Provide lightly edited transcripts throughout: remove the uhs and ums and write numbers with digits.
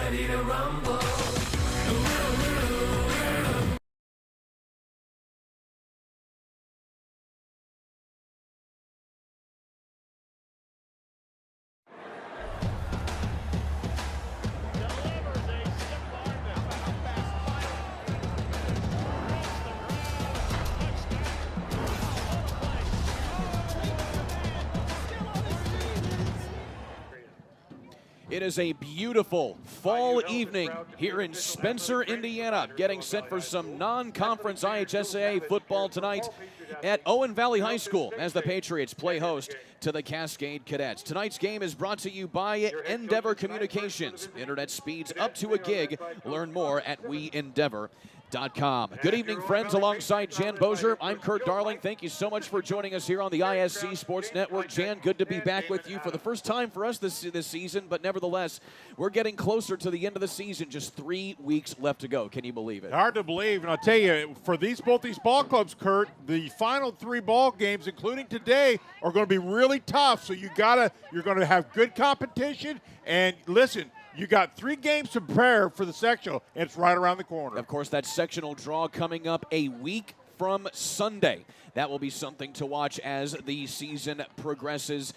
ready to rumble. It is a beautiful fall evening here in Spencer, Indiana, getting set for some non-conference IHSAA football tonight at Owen Valley High School as the Patriots play host to the Cascade Cadets. Tonight's game is brought to you by Endeavor Communications. Internet speeds up to a gig. Learn more at WeEndeavor.com. Good evening, friends. Alongside Jan Bozier, I'm Kurt Darling. Thank you so much for joining us here on the ISC Sports Network. Jan, good to be back with you for the first time for us this season, but nevertheless, we're getting closer to the end of the season. Just 3 weeks left to go. Can you believe it? Hard to believe, and I'll tell you, for both these ball clubs, Kurt, the final 3 ball games, including today, are going to be really tough. So you're going to have good competition, and listen, you got 3 games to prepare for the sectional, and it's right around the corner. Of course, that sectional draw coming up a week from Sunday. That will be something to watch as the season progresses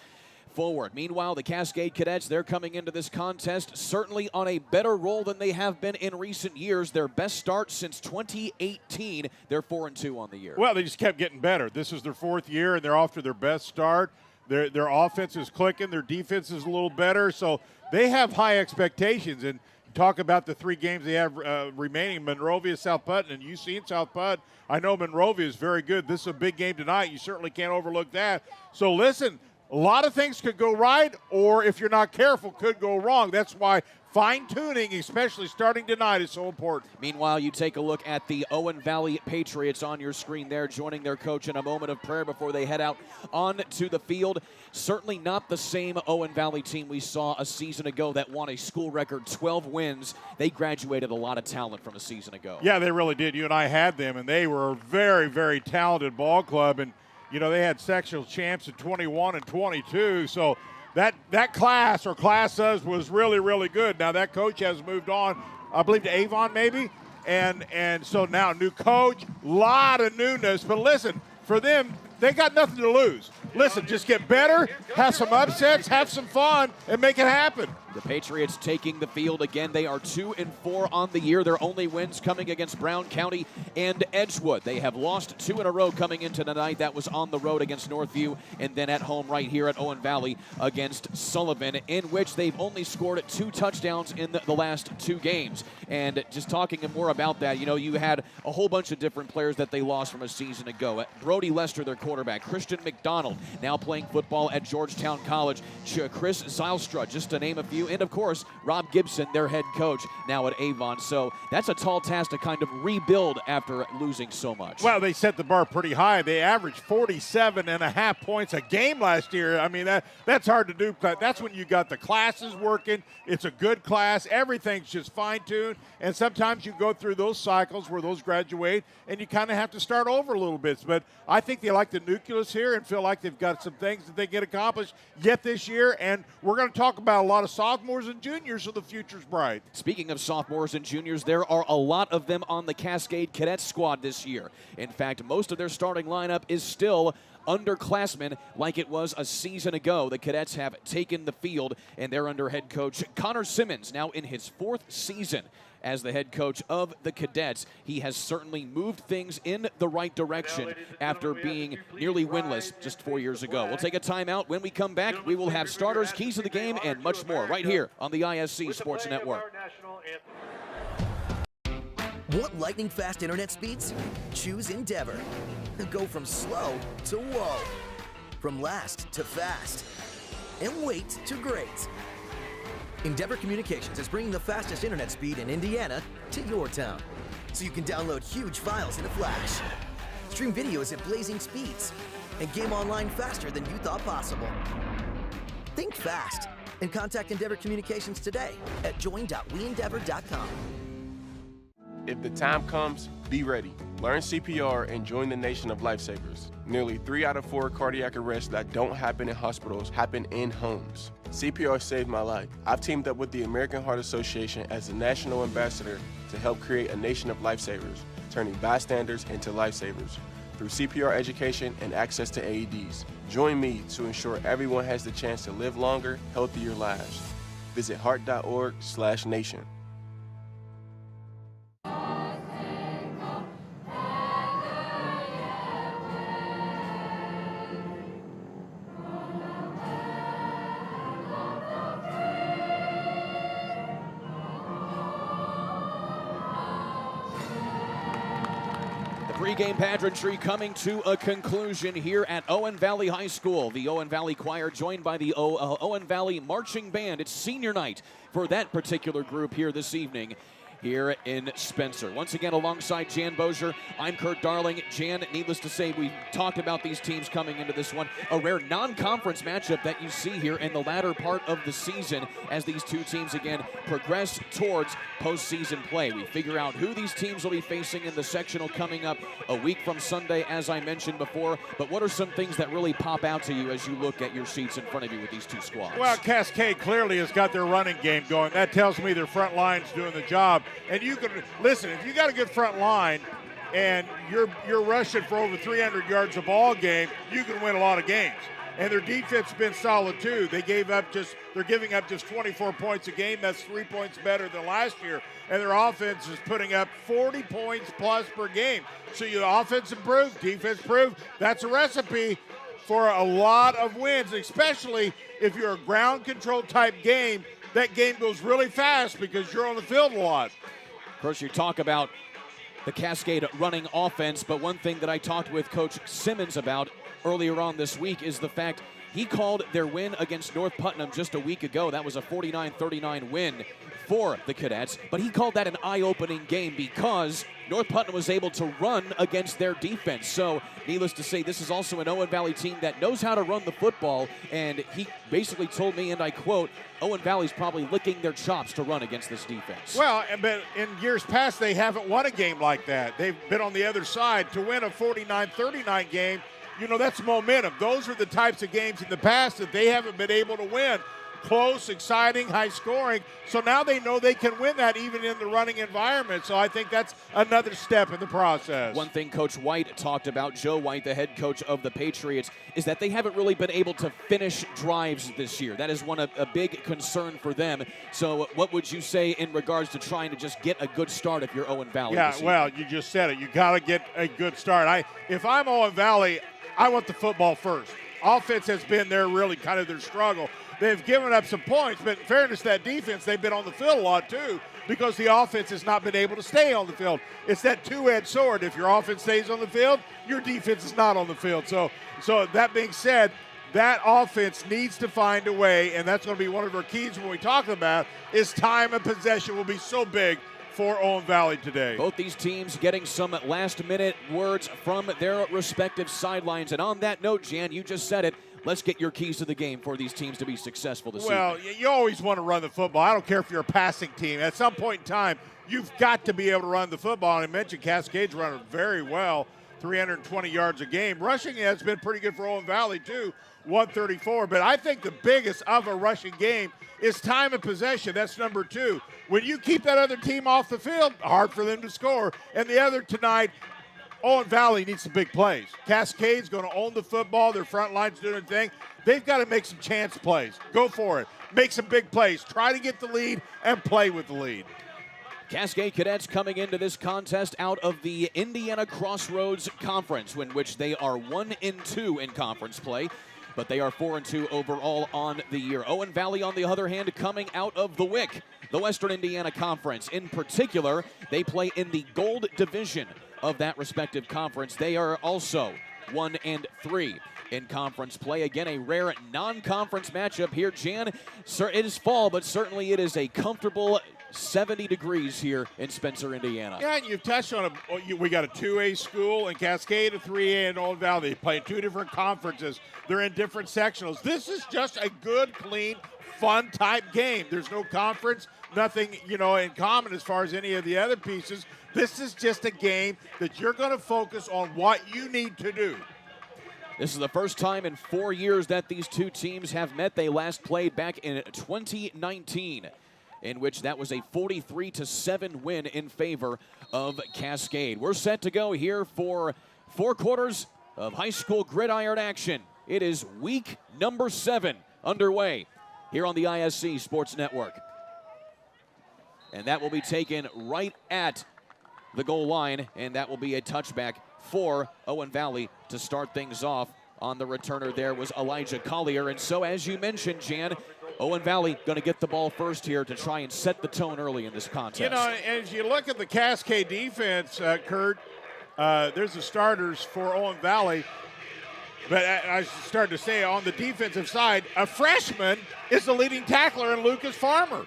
forward. Meanwhile, the Cascade Cadets, they're coming into this contest certainly on a better roll than they have been in recent years. Their best start since 2018. They're 4-2 on the year. Well, they just kept getting better. This is their 4th year, and they're off to their best start. Their offense is clicking. Their defense is a little better. So they have high expectations. And talk about the 3 games they have remaining, Monrovia, South Putnam, and UC and South Putnam. I know Monrovia is very good. This is a big game tonight. You certainly can't overlook that. So listen, a lot of things could go right, or if you're not careful, could go wrong. That's why fine-tuning, especially starting tonight, is so important. Meanwhile, you take a look at the Owen Valley Patriots on your screen there, joining their coach in a moment of prayer before they head out onto the field. Certainly not the same Owen Valley team we saw a season ago that won a school record 12 wins. They graduated a lot of talent from a season ago. Yeah, they really did. You and I had them, and they were a very, very talented ball club. And, you know, they had sectional champs in 21 and 22, so that class or classes was really, really good. Now that coach has moved on, I believe, to Avon maybe, and so now new coach, lot of newness. But listen, for them, they got nothing to lose. Listen, just get better, have some upsets, have some fun, and make it happen. The Patriots taking the field again. They are 2-4 on the year. Their only wins coming against Brown County and Edgewood. They have lost 2 in a row coming into tonight. That was on the road against Northview, and then at home right here at Owen Valley against Sullivan, in which they've only scored 2 touchdowns in the last 2 games. And just talking more about that, you know, you had a whole bunch of different players that they lost from a season ago. Brody Lester, their quarterback. Christian McDonald, now playing football at Georgetown College. Chris Zylstra, just to name a few. And, of course, Rob Gibson, their head coach, now at Avon. So that's a tall task to kind of rebuild after losing so much. Well, they set the bar pretty high. They averaged 47.5 points a game last year. I mean, that's hard to do. That's when you got the classes working. It's a good class. Everything's just fine-tuned. And sometimes you go through those cycles where those graduate, and you kind of have to start over a little bit. But I think they like the nucleus here and feel like they've got some things that they get accomplished yet this year. And we're going to talk about a lot of sophomores and juniors, so the future's bright. Speaking of sophomores and juniors, there are a lot of them on the Cascade Cadet squad this year. In fact, most of their starting lineup is still underclassmen like it was a season ago. The Cadets have taken the field, and they're under head coach Connor Simmons, now in his 4th season as the head coach of the Cadets. He has certainly moved things in the right direction after being nearly winless just 4 years ago. We'll take a timeout. When we come back, we will have starters, keys of the game, and much more right here on the ISC Sports Network. Want lightning-fast internet speeds? Choose Endeavor. Go from slow to whoa, from last to fast, and wait to great. Endeavor Communications is bringing the fastest internet speed in Indiana to your town, so you can download huge files in a flash, stream videos at blazing speeds, and game online faster than you thought possible. Think fast and contact Endeavor Communications today at join.weendeavor.com. If the time comes, be ready. Learn CPR and join the nation of lifesavers. Nearly 3 out of 4 cardiac arrests that don't happen in hospitals happen in homes. CPR saved my life. I've teamed up with the American Heart Association as a national ambassador to help create a nation of lifesavers, turning bystanders into lifesavers through CPR education and access to AEDs. Join me to ensure everyone has the chance to live longer, healthier lives. Visit heart.org/nation. Pre-game pageantry coming to a conclusion here at Owen Valley High School. The Owen Valley Choir joined by the Owen Valley Marching Band. It's senior night for that particular group here this evening here in Spencer. Once again, alongside Jan Bozier, I'm Kurt Darling. Jan, needless to say, we talked about these teams coming into this one. A rare non-conference matchup that you see here in the latter part of the season as these two teams, again, progress towards postseason play. We figure out who these teams will be facing in the sectional coming up a week from Sunday, as I mentioned before. But what are some things that really pop out to you as you look at your seats in front of you with these two squads? Well, Cascade clearly has got their running game going. That tells me their front line's doing the job. And you can listen, if you got a good front line and you're rushing for over 300 yards a ball game, you can win a lot of games. And their defense has been solid too. They're giving up just 24 points a game. That's 3 points better than last year. And their offense is putting up 40 points plus per game. So your offense improved, defense improved. That's a recipe for a lot of wins, especially if you're a ground control type game. That game goes really fast because you're on the field a lot. Of course, you talk about the Cascade running offense, but one thing that I talked with Coach Simmons about earlier on this week is the fact he called their win against North Putnam just a week ago. That was a 49-39 win for the Cadets, but he called that an eye-opening game because North Putnam was able to run against their defense. So, needless to say, this is also an Owen Valley team that knows how to run the football, and he basically told me, and I quote, Owen Valley's probably licking their chops to run against this defense. Well, but in years past, they haven't won a game like that. They've been on the other side. To win a 49-39 game, you know, that's momentum. Those are the types of games in the past that they haven't been able to win. Close, exciting, high scoring. So now they know they can win that even in the running environment. So I think that's another step in the process. One thing Coach White talked about, Joe White, the head coach of the Patriots, is that they haven't really been able to finish drives this year. That is a big concern for them. So what would you say in regards to trying to just get a good start if you're Owen Valley? Yeah, well, you just said it. You got to get a good start. If I'm Owen Valley, I want the football first. Offense has been really kind of their struggle. They've given up some points, but in fairness, that defense, they've been on the field a lot too because the offense has not been able to stay on the field. It's that two-edged sword. If your offense stays on the field, your defense is not on the field. So that being said, that offense needs to find a way, and that's going to be one of our keys when we talk about is time and possession will be so big for Owen Valley today. Both these teams getting some last-minute words from their respective sidelines. And on that note, Jan, you just said it. Let's get your keys to the game for these teams to be successful this evening. Well, you always want to run the football. I don't care if you're a passing team. At some point in time, you've got to be able to run the football. And I mentioned Cascade's running very well, 320 yards a game. Rushing has been pretty good for Owen Valley, too, 134. But I think the biggest of a rushing game is time and possession. That's number 2. When you keep that other team off the field, hard for them to score. And the other tonight, Owen Valley needs some big plays. Cascade's going to own the football. Their front line's doing their thing. They've got to make some chance plays. Go for it. Make some big plays. Try to get the lead and play with the lead. Cascade Cadets coming into this contest out of the Indiana Crossroads Conference, in which they are 1-2 in conference play, but they are 4-2 overall on the year. Owen Valley, on the other hand, coming out of the WIC, the Western Indiana Conference. In particular, they play in the Gold Division of that respective conference. They are also 1-3 in conference play. Again, a rare non-conference matchup here. Jan, sir, it is fall, but certainly it is a comfortable 70 degrees here in Spencer, Indiana. Yeah, and you've touched on it. We got a 2A school in Cascade, a 3A in Owen Valley. They play in 2 different conferences. They're in different sectionals. This is just a good, clean, fun type game. There's no conference. nothing, in common as far as any of the other pieces. This is just a game that you're going to focus on what you need to do. This is the first time in 4 years that these two teams have met. They last played back in 2019, in which that was a 43-7 win in favor of Cascade. We're set to go here for 4 quarters of high school gridiron action. It is week number 7 underway here on the ISC Sports Network. And that will be taken right at the goal line, and that will be a touchback for Owen Valley to start things off. On the returner there was Elijah Collier. And so, as you mentioned, Jan, Owen Valley going to get the ball first here to try and set the tone early in this contest. As you look at the Cascade defense, Kurt, there's the starters for Owen Valley. But I started to say, on the defensive side, a freshman is the leading tackler in Lucas Farmer.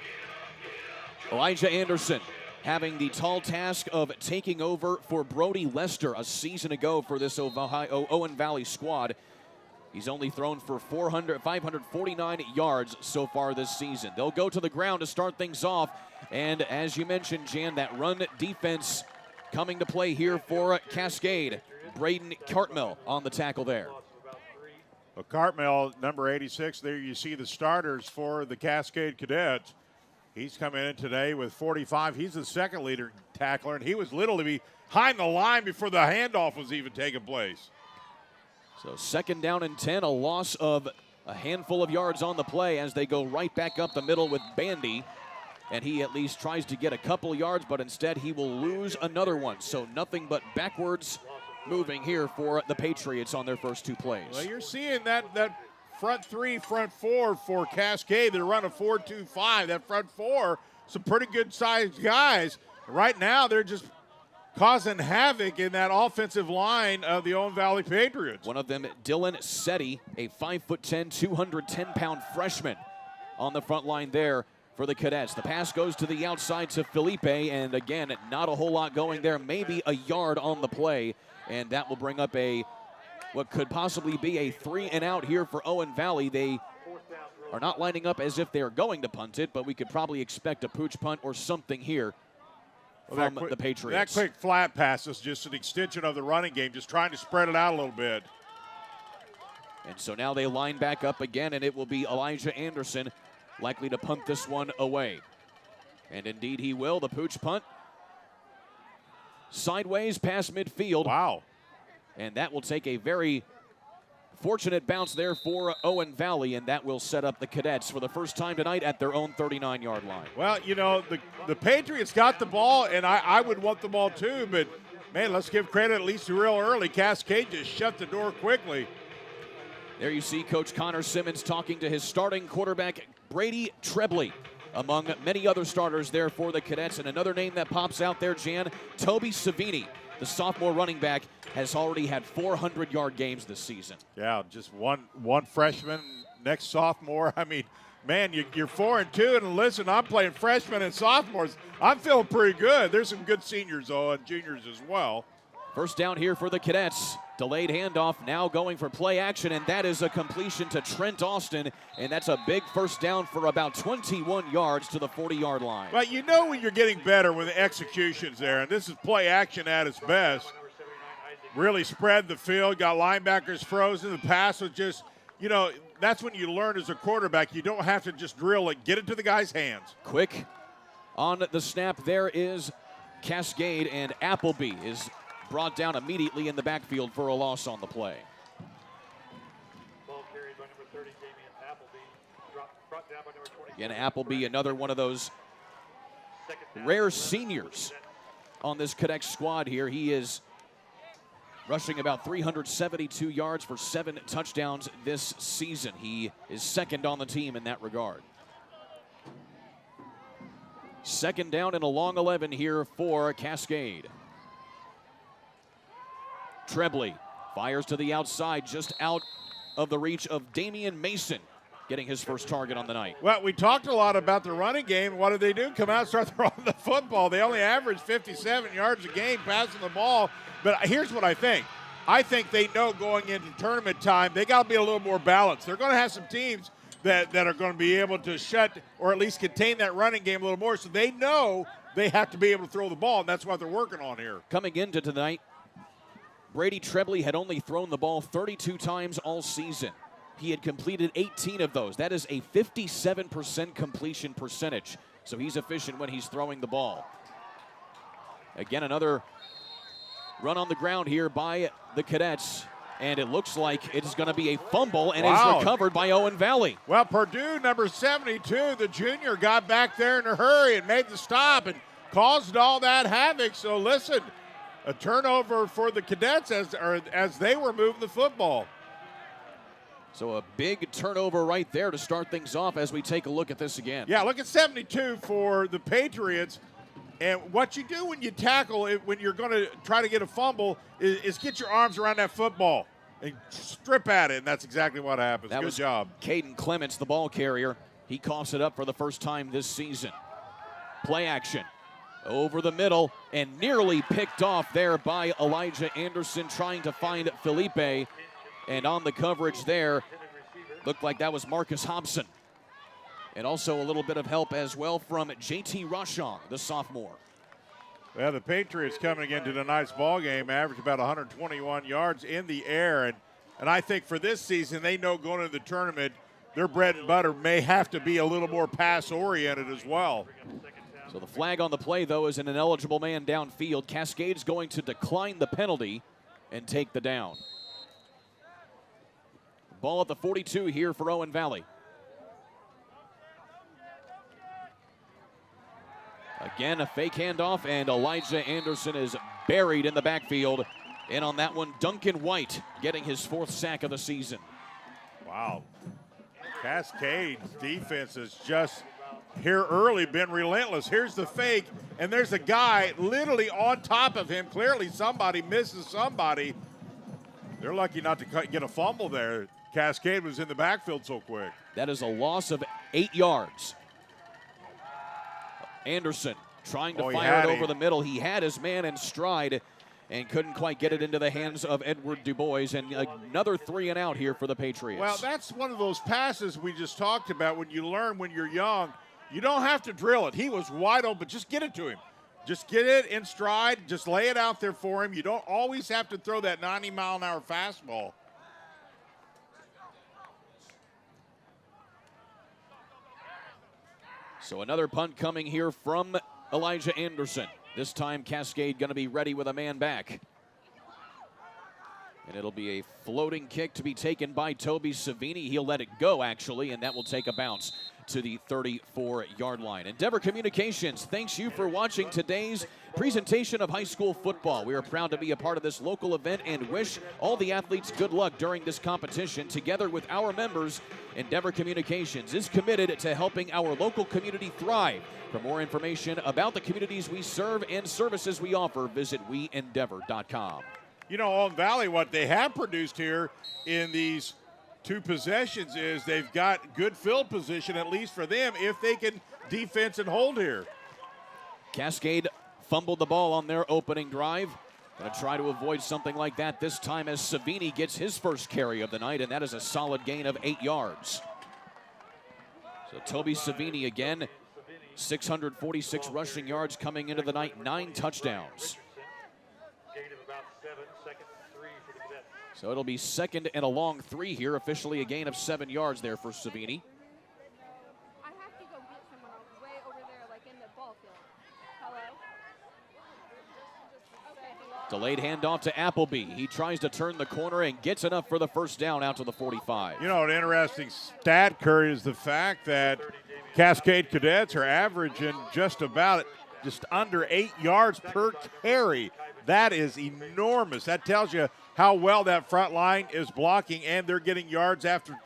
Elijah Anderson having the tall task of taking over for Brody Lester a season ago for this Owen Valley squad. He's only thrown for 549 yards so far this season. They'll go to the ground to start things off. And as you mentioned, Jan, that run defense coming to play here for Cascade. Braden Cartmel on the tackle there. Well, Cartmel, number 86, there you see the starters for the Cascade Cadets. He's coming in today with 45. He's the second leader tackler, and he was literally behind the line before the handoff was even taking place. So 2nd down and 10, a loss of a handful of yards on the play as they go right back up the middle with Bandy. And he at least tries to get a couple yards, but instead he will lose another one. So nothing but backwards moving here for the Patriots on their first 2 plays. Well, you're seeing that front 3, front 4 for Cascade. They're running 4-2-5. That front 4, some pretty good-sized guys. Right now, they're just causing havoc in that offensive line of the Owen Valley Patriots. One of them, Dylan Setti, a 5'10", 210-pound freshman on the front line there for the Cadets. The pass goes to the outside to Felipe, and again, not a whole lot going there. Maybe a yard on the play, and that will bring up what could possibly be a 3-and-out here for Owen Valley. They are not lining up as if they are going to punt it, but we could probably expect a pooch punt or something here from the Patriots. That quick flat pass is just an extension of the running game, just trying to spread it out a little bit. And so now they line back up again, and it will be Elijah Anderson likely to punt this one away. And indeed he will. The pooch punt sideways past midfield. Wow. And that will take a very fortunate bounce there for Owen Valley, and that will set up the Cadets for the first time tonight at their own 39-yard line. Well, the Patriots got the ball, and I would want the ball too, but, man, let's give credit at least real early. Cascade just shut the door quickly. There you see Coach Connor Simmons talking to his starting quarterback, Brady Trebley, among many other starters there for the Cadets. And another name that pops out there, Jan, Toby Savini, the sophomore running back, has already had 400-yard games this season. Yeah, just one freshman, next sophomore. I mean, man, you're 4-2, and listen, I'm playing freshmen and sophomores. I'm feeling pretty good. There's some good seniors, though, and juniors as well. First down here for the Cadets. Delayed handoff, now going for play action, and that is a completion to Trent Austin, and that's a big first down for about 21 yards to the 40-yard line. But you know when you're getting better with the executions there, and this is play action at its best. Really spread the field, got linebackers frozen. The pass was just, that's when you learn as a quarterback. You don't have to just drill it. Get it to the guy's hands. Quick on the snap there is Cascade, and Appleby is brought down immediately in the backfield for a loss on the play. Ball carried by number 30, Damian Appleby. Brought down by number 20. Again, Appleby, another one of those rare seniors on this Cadet squad here. He is rushing about 372 yards for 7 touchdowns this season. He is second on the team in that regard. Second down and a long 11 here for Cascade. Trebley fires to the outside, just out of the reach of Damian Mason, getting his first target on the night. Well, we talked a lot about the running game. What did they do? Come out and start throwing the football. They only averaged 57 yards a game passing the ball. But here's what I think. I think they know going into tournament time, they got to be a little more balanced. They're going to have some teams that are going to be able to shut or at least contain that running game a little more. So they know they have to be able to throw the ball, and that's what they're working on here. Coming into tonight, Brady Trebley had only thrown the ball 32 times all season. He had completed 18 of those. That is a 57% completion percentage. So he's efficient when he's throwing the ball. Again, another run on the ground here by the Cadets. And it looks like it's going to be a fumble, and it's recovered by Owen Valley. Well, Purdue, number 72, the junior, got back there in a hurry and made the stop and caused all that havoc. So listen, a turnover for the Cadets as they were moving the football. So a big turnover right there to start things off as we take a look at this again. Yeah, look at 72 for the Patriots. And what you do when you tackle it, when you're going to try to get a fumble, is get your arms around that football and strip at it, and that's exactly what happens. That Good job. Caden Clements, the ball carrier. He coughs it up for the first time this season. Play action. Over the middle and nearly picked off there by Elijah Anderson trying to find Felipe. And on the coverage there, looked like that was Marcus Hobson. And also a little bit of help as well from J.T. Rochon, the sophomore. Well, the Patriots coming into tonight's ball game averaged about 121 yards in the air. And I think for this season, they know going into the tournament, their bread and butter may have to be a little more pass-oriented as well. So the flag on the play, though, is an ineligible man downfield. Cascade's going to decline the penalty and take the down. Ball at the 42 here for Owen Valley. Again, a fake handoff, and Elijah Anderson is buried in the backfield. And on that one, Duncan White getting his 4th sack of the season. Wow. Cascade's defense has just here early been relentless. Here's the fake, and there's a guy literally on top of him. Clearly somebody misses somebody. They're lucky not to get a fumble there. Cascade was in the backfield so quick. That is a loss of 8 yards. Anderson trying to fire it over the middle. He had his man in stride and couldn't quite get it into the hands of Edward DuBois. And another 3 and out here for the Patriots. Well, that's one of those passes we just talked about. When you learn when you're young, you don't have to drill it. He was wide open. Just get it to him. Just get it in stride. Just lay it out there for him. You don't always have to throw that 90-mile-an-hour fastball. So another punt coming here from Elijah Anderson. This time Cascade going to be ready with a man back. And it'll be a floating kick to be taken by Toby Savini. He'll let it go, actually, and that will take a bounce to the 34-yard line. Endeavor Communications thanks you for watching today's presentation of high school football. We are proud to be a part of this local event and wish all the athletes good luck during this competition. Together with our members, Endeavor Communications is committed to helping our local community thrive. For more information about the communities we serve and services we offer, visit weendeavor.com. You know, Owen Valley, what they have produced here in these 2 possessions is they've got good field position, at least for them, if they can defense and hold here. Cascade fumbled the ball on their opening drive. Going to try to avoid something like that this time as Savini gets his first carry of the night, and that is a solid gain of 8 yards. So Toby Savini again, 646 rushing yards coming into the night, 9 touchdowns. So it'll be 2nd and a long 3 here, officially a gain of 7 yards there for Savini. I have to go get someone way over there, like in the ball field. Hello? Okay. Delayed handoff to Appleby. He tries to turn the corner and gets enough for the first down out to the 45. You know, an interesting stat, Curry, is the fact that Cascade Cadets are averaging just under 8 yards per carry. That is enormous. That tells you how well that front line is blocking, and they're getting yards after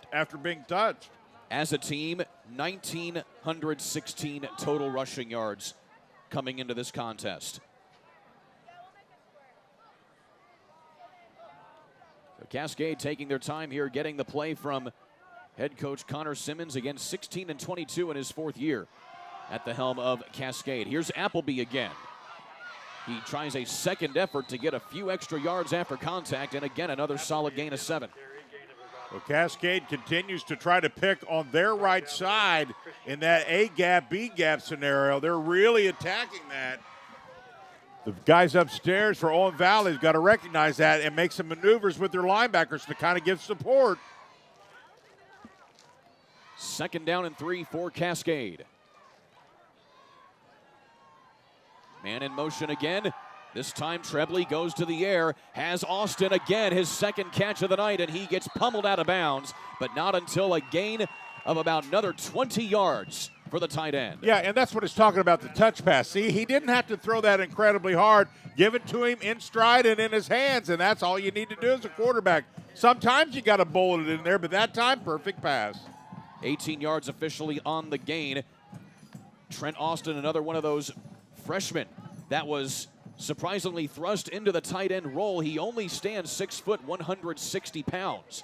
being touched. As a team, 1,916 total rushing yards coming into this contest. So Cascade taking their time here, getting the play from head coach Connor Simmons, again 16-22 in his 4th year at the helm of Cascade. Here's Appleby again. He tries a second effort to get a few extra yards after contact, and again, another solid gain of 7. Well, Cascade continues to try to pick on their right side in that A gap, B gap scenario. They're really attacking that. The guys upstairs for Owen Valley have got to recognize that and make some maneuvers with their linebackers to kind of give support. 2nd down and 3 for Cascade. Man in motion again. This time Trebley goes to the air, has Austin again, his 2nd catch of the night, and he gets pummeled out of bounds, but not until a gain of about another 20 yards for the tight end. Yeah, and that's what it's talking about, the touch pass. See, he didn't have to throw that incredibly hard. Give it to him in stride and in his hands, and that's all you need to do as a quarterback. Sometimes you got to bullet it in there, but that time, perfect pass. 18 yards officially on the gain. Trent Austin, another one of those freshmen that was surprisingly thrust into the tight end role. He only stands 6 foot, 160 pounds.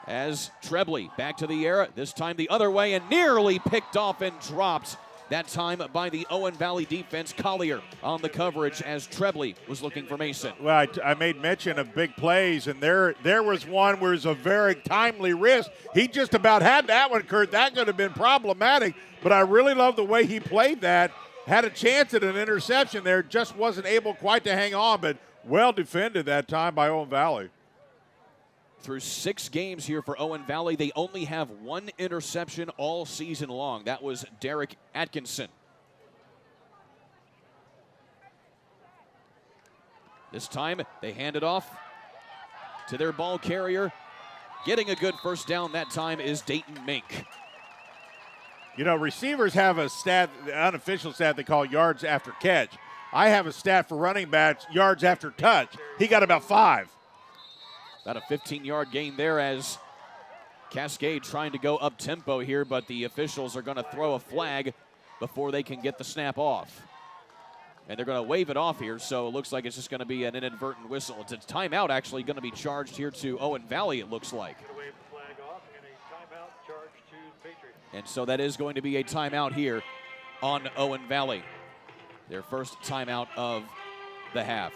As Trebley back to the air, this time the other way, and nearly picked off and dropped. That time by the Owen Valley defense. Collier on the coverage as Trebley was looking for Mason. Well, I made mention of big plays, and there was one where it was a very timely risk. He just about had that one, Kurt. That could have been problematic, but I really love the way he played that. Had a chance at an interception there, just wasn't able quite to hang on, but well defended that time by Owen Valley. Through 6 games here for Owen Valley, they only have 1 interception all season long. That was Derek Atkinson. This time, they hand it off to their ball carrier. Getting a good first down that time is Dayton Mink. You know, receivers have a stat, the unofficial stat they call yards after catch. I have a stat for running backs, yards after touch. He got about 5. About a 15-yard gain there as Cascade trying to go up-tempo here, but the officials are going to throw a flag before they can get the snap off. And they're going to wave it off here, so it looks like it's just going to be an inadvertent whistle. It's a timeout actually going to be charged here to Owen Valley, it looks like. Wave the flag off and a timeout charge to the Patriots. And so that is going to be a timeout here on Owen Valley. Their first timeout of the half.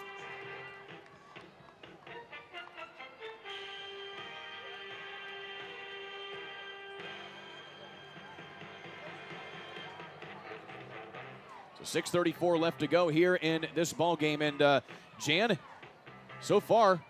So 6:34 left to go here in this ball game. And Jan, so far,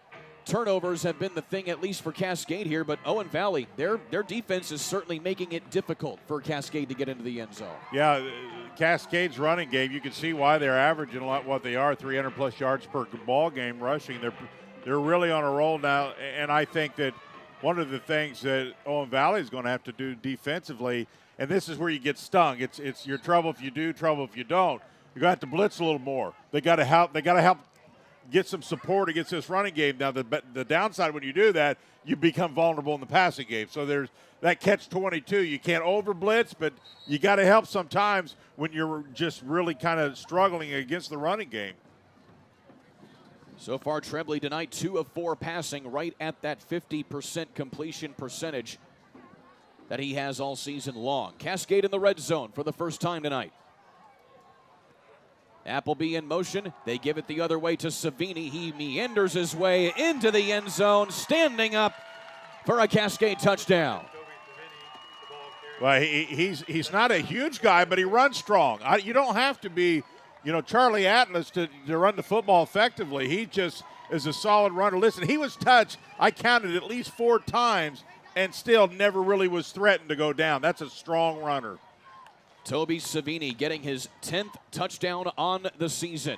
turnovers have been the thing, at least for Cascade here, but Owen Valley, their defense is certainly making it difficult for Cascade to get into the end zone. Yeah, Cascade's running game, you can see why they're averaging a lot what they are, 300-plus yards per ball game rushing. They're really on a roll now, and I think that one of the things that Owen Valley is going to have to do defensively, and this is where you get stung. It's your trouble if you do, trouble if you don't. You're going to have to blitz a little more. They got to help get some support against this running game. Now, the downside when you do that, you become vulnerable in the passing game. So there's that catch-22. You can't over-blitz, but you got to help sometimes when you're just really kind of struggling against the running game. So far, Trebley tonight, 2 of 4 passing, right at that 50% completion percentage that he has all season long. Cascade in the red zone for the first time tonight. Appleby in motion. They give it the other way to Savini. He meanders his way into the end zone, standing up for a Cascade touchdown. Well, he's not a huge guy, but he runs strong. You don't have to be, Charlie Atlas to run the football effectively. He just is a solid runner. Listen, he was touched, I counted at least 4 times, and still never really was threatened to go down. That's a strong runner. Toby Savini getting his 10th touchdown on the season.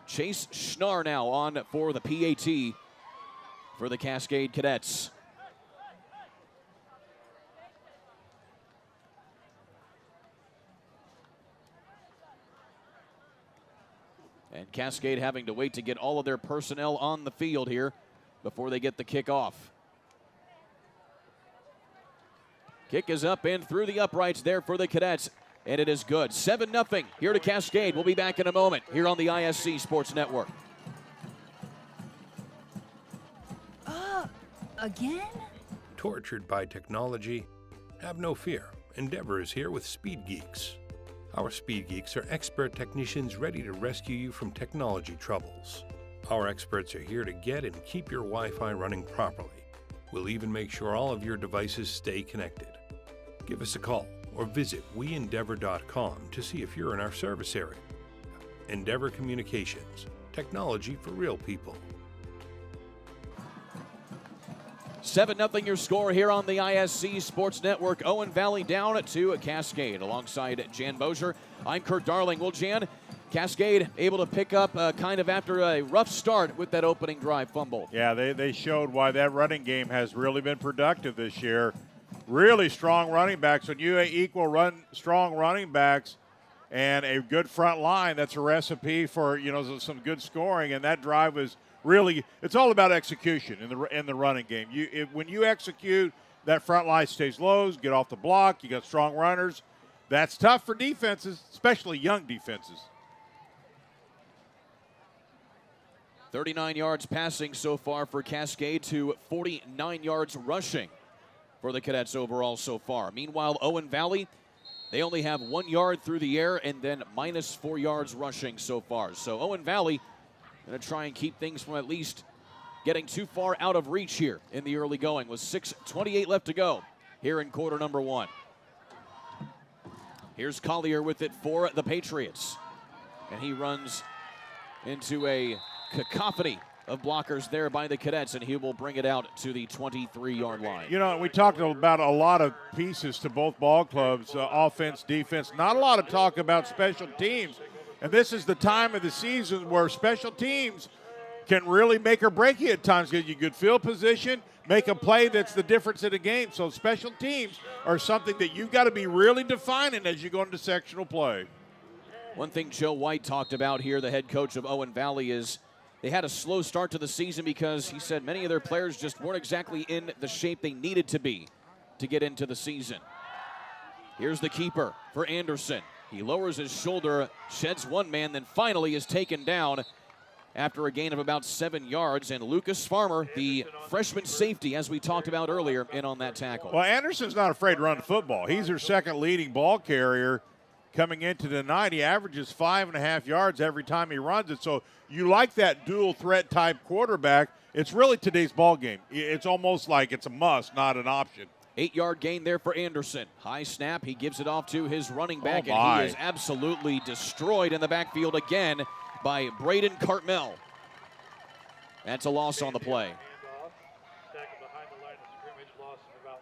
Chase Schnarr now on for the PAT for the Cascade Cadets. And Cascade having to wait to get all of their personnel on the field here before they get the kickoff. Kick is up and through the uprights there for the Cadets, and it is good. 7-0 here to Cascade. We'll be back in a moment here on the ISC Sports Network. Again? Tortured by technology? Have no fear. Endeavor is here with Speed Geeks. Our Speed Geeks are expert technicians ready to rescue you from technology troubles. Our experts are here to get and keep your Wi-Fi running properly. We'll even make sure all of your devices stay connected. Give us a call or visit weendeavor.com to see if you're in our service area. Endeavor Communications, technology for real people. 7-0 your score here on the ISC Sports Network. Owen Valley down to Cascade alongside Jan Bozier. I'm Kurt Darling. Well, Jan, Cascade able to pick up kind of after a rough start with that opening drive fumble. Yeah, they showed why that running game has really been productive this year. Really strong running backs. When you equal strong running backs and a good front line, that's a recipe for some good scoring. And that drive was really, it's all about execution in the running game. When you execute, that front line stays low, get off the block, you got strong runners. That's tough for defenses, especially young defenses. 39 yards passing so far for Cascade to 49 yards rushing for the Cadets overall so far. Meanwhile, Owen Valley, they only have 1 yard through the air and then minus 4 yards rushing so far. So Owen Valley going to try and keep things from at least getting too far out of reach here in the early going with 6:28 left to go here in quarter number 1. Here's Collier with it for the Patriots. And he runs into a cacophony of blockers there by the Cadets, and he will bring it out to the 23-yard line. We talked about a lot of pieces to both ball clubs, offense, defense. Not a lot of talk about special teams. And this is the time of the season where special teams can really make or break you at times. Get you good field position, make a play that's the difference in a game. So special teams are something that you've got to be really defining as you go into sectional play. One thing Joe White talked about here, the head coach of Owen Valley, is they had a slow start to the season because he said many of their players just weren't exactly in the shape they needed to be to get into the season. Here's the keeper for Anderson. He lowers his shoulder, sheds one man, then finally is taken down after a gain of about 7 yards. And Lucas Farmer, the freshman safety, as we talked about earlier, in on that tackle. Well, Anderson's not afraid to run the football. He's their second leading ball carrier coming into the night. He averages 5.5 yards every time he runs it. So you like that dual threat type quarterback. It's really today's ball game. It's almost like it's a must, not an option. 8-yard gain there for Anderson. High snap. He gives it off to his running back, and he is absolutely destroyed in the backfield again by Braden Cartmel. That's a loss on the play.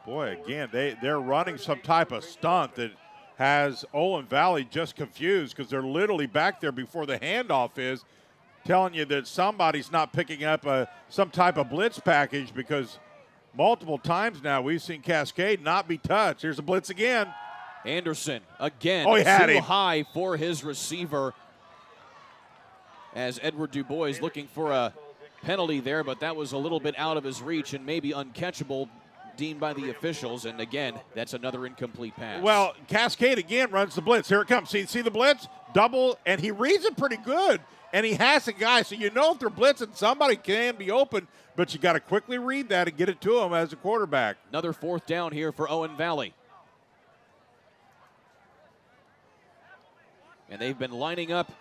Boy, again, they're running some type of stunt that has Owen Valley just confused because they're literally back there before the handoff is, telling you that somebody's not picking up some type of blitz package because multiple times now we've seen Cascade not be touched. Here's a blitz again. Anderson again too high for his receiver as Edward Dubois looking for a penalty there, but that was a little bit out of his reach and maybe uncatchable deemed by the officials. And again, that's another incomplete pass. Well, Cascade again runs the blitz. Here it comes. See the blitz? Double, and he reads it pretty good. And he has a guy, so you know if they're blitzing, somebody can be open, but you got to quickly read that and get it to him as a quarterback. Another 4th down here for Owen Valley. And they've been lining up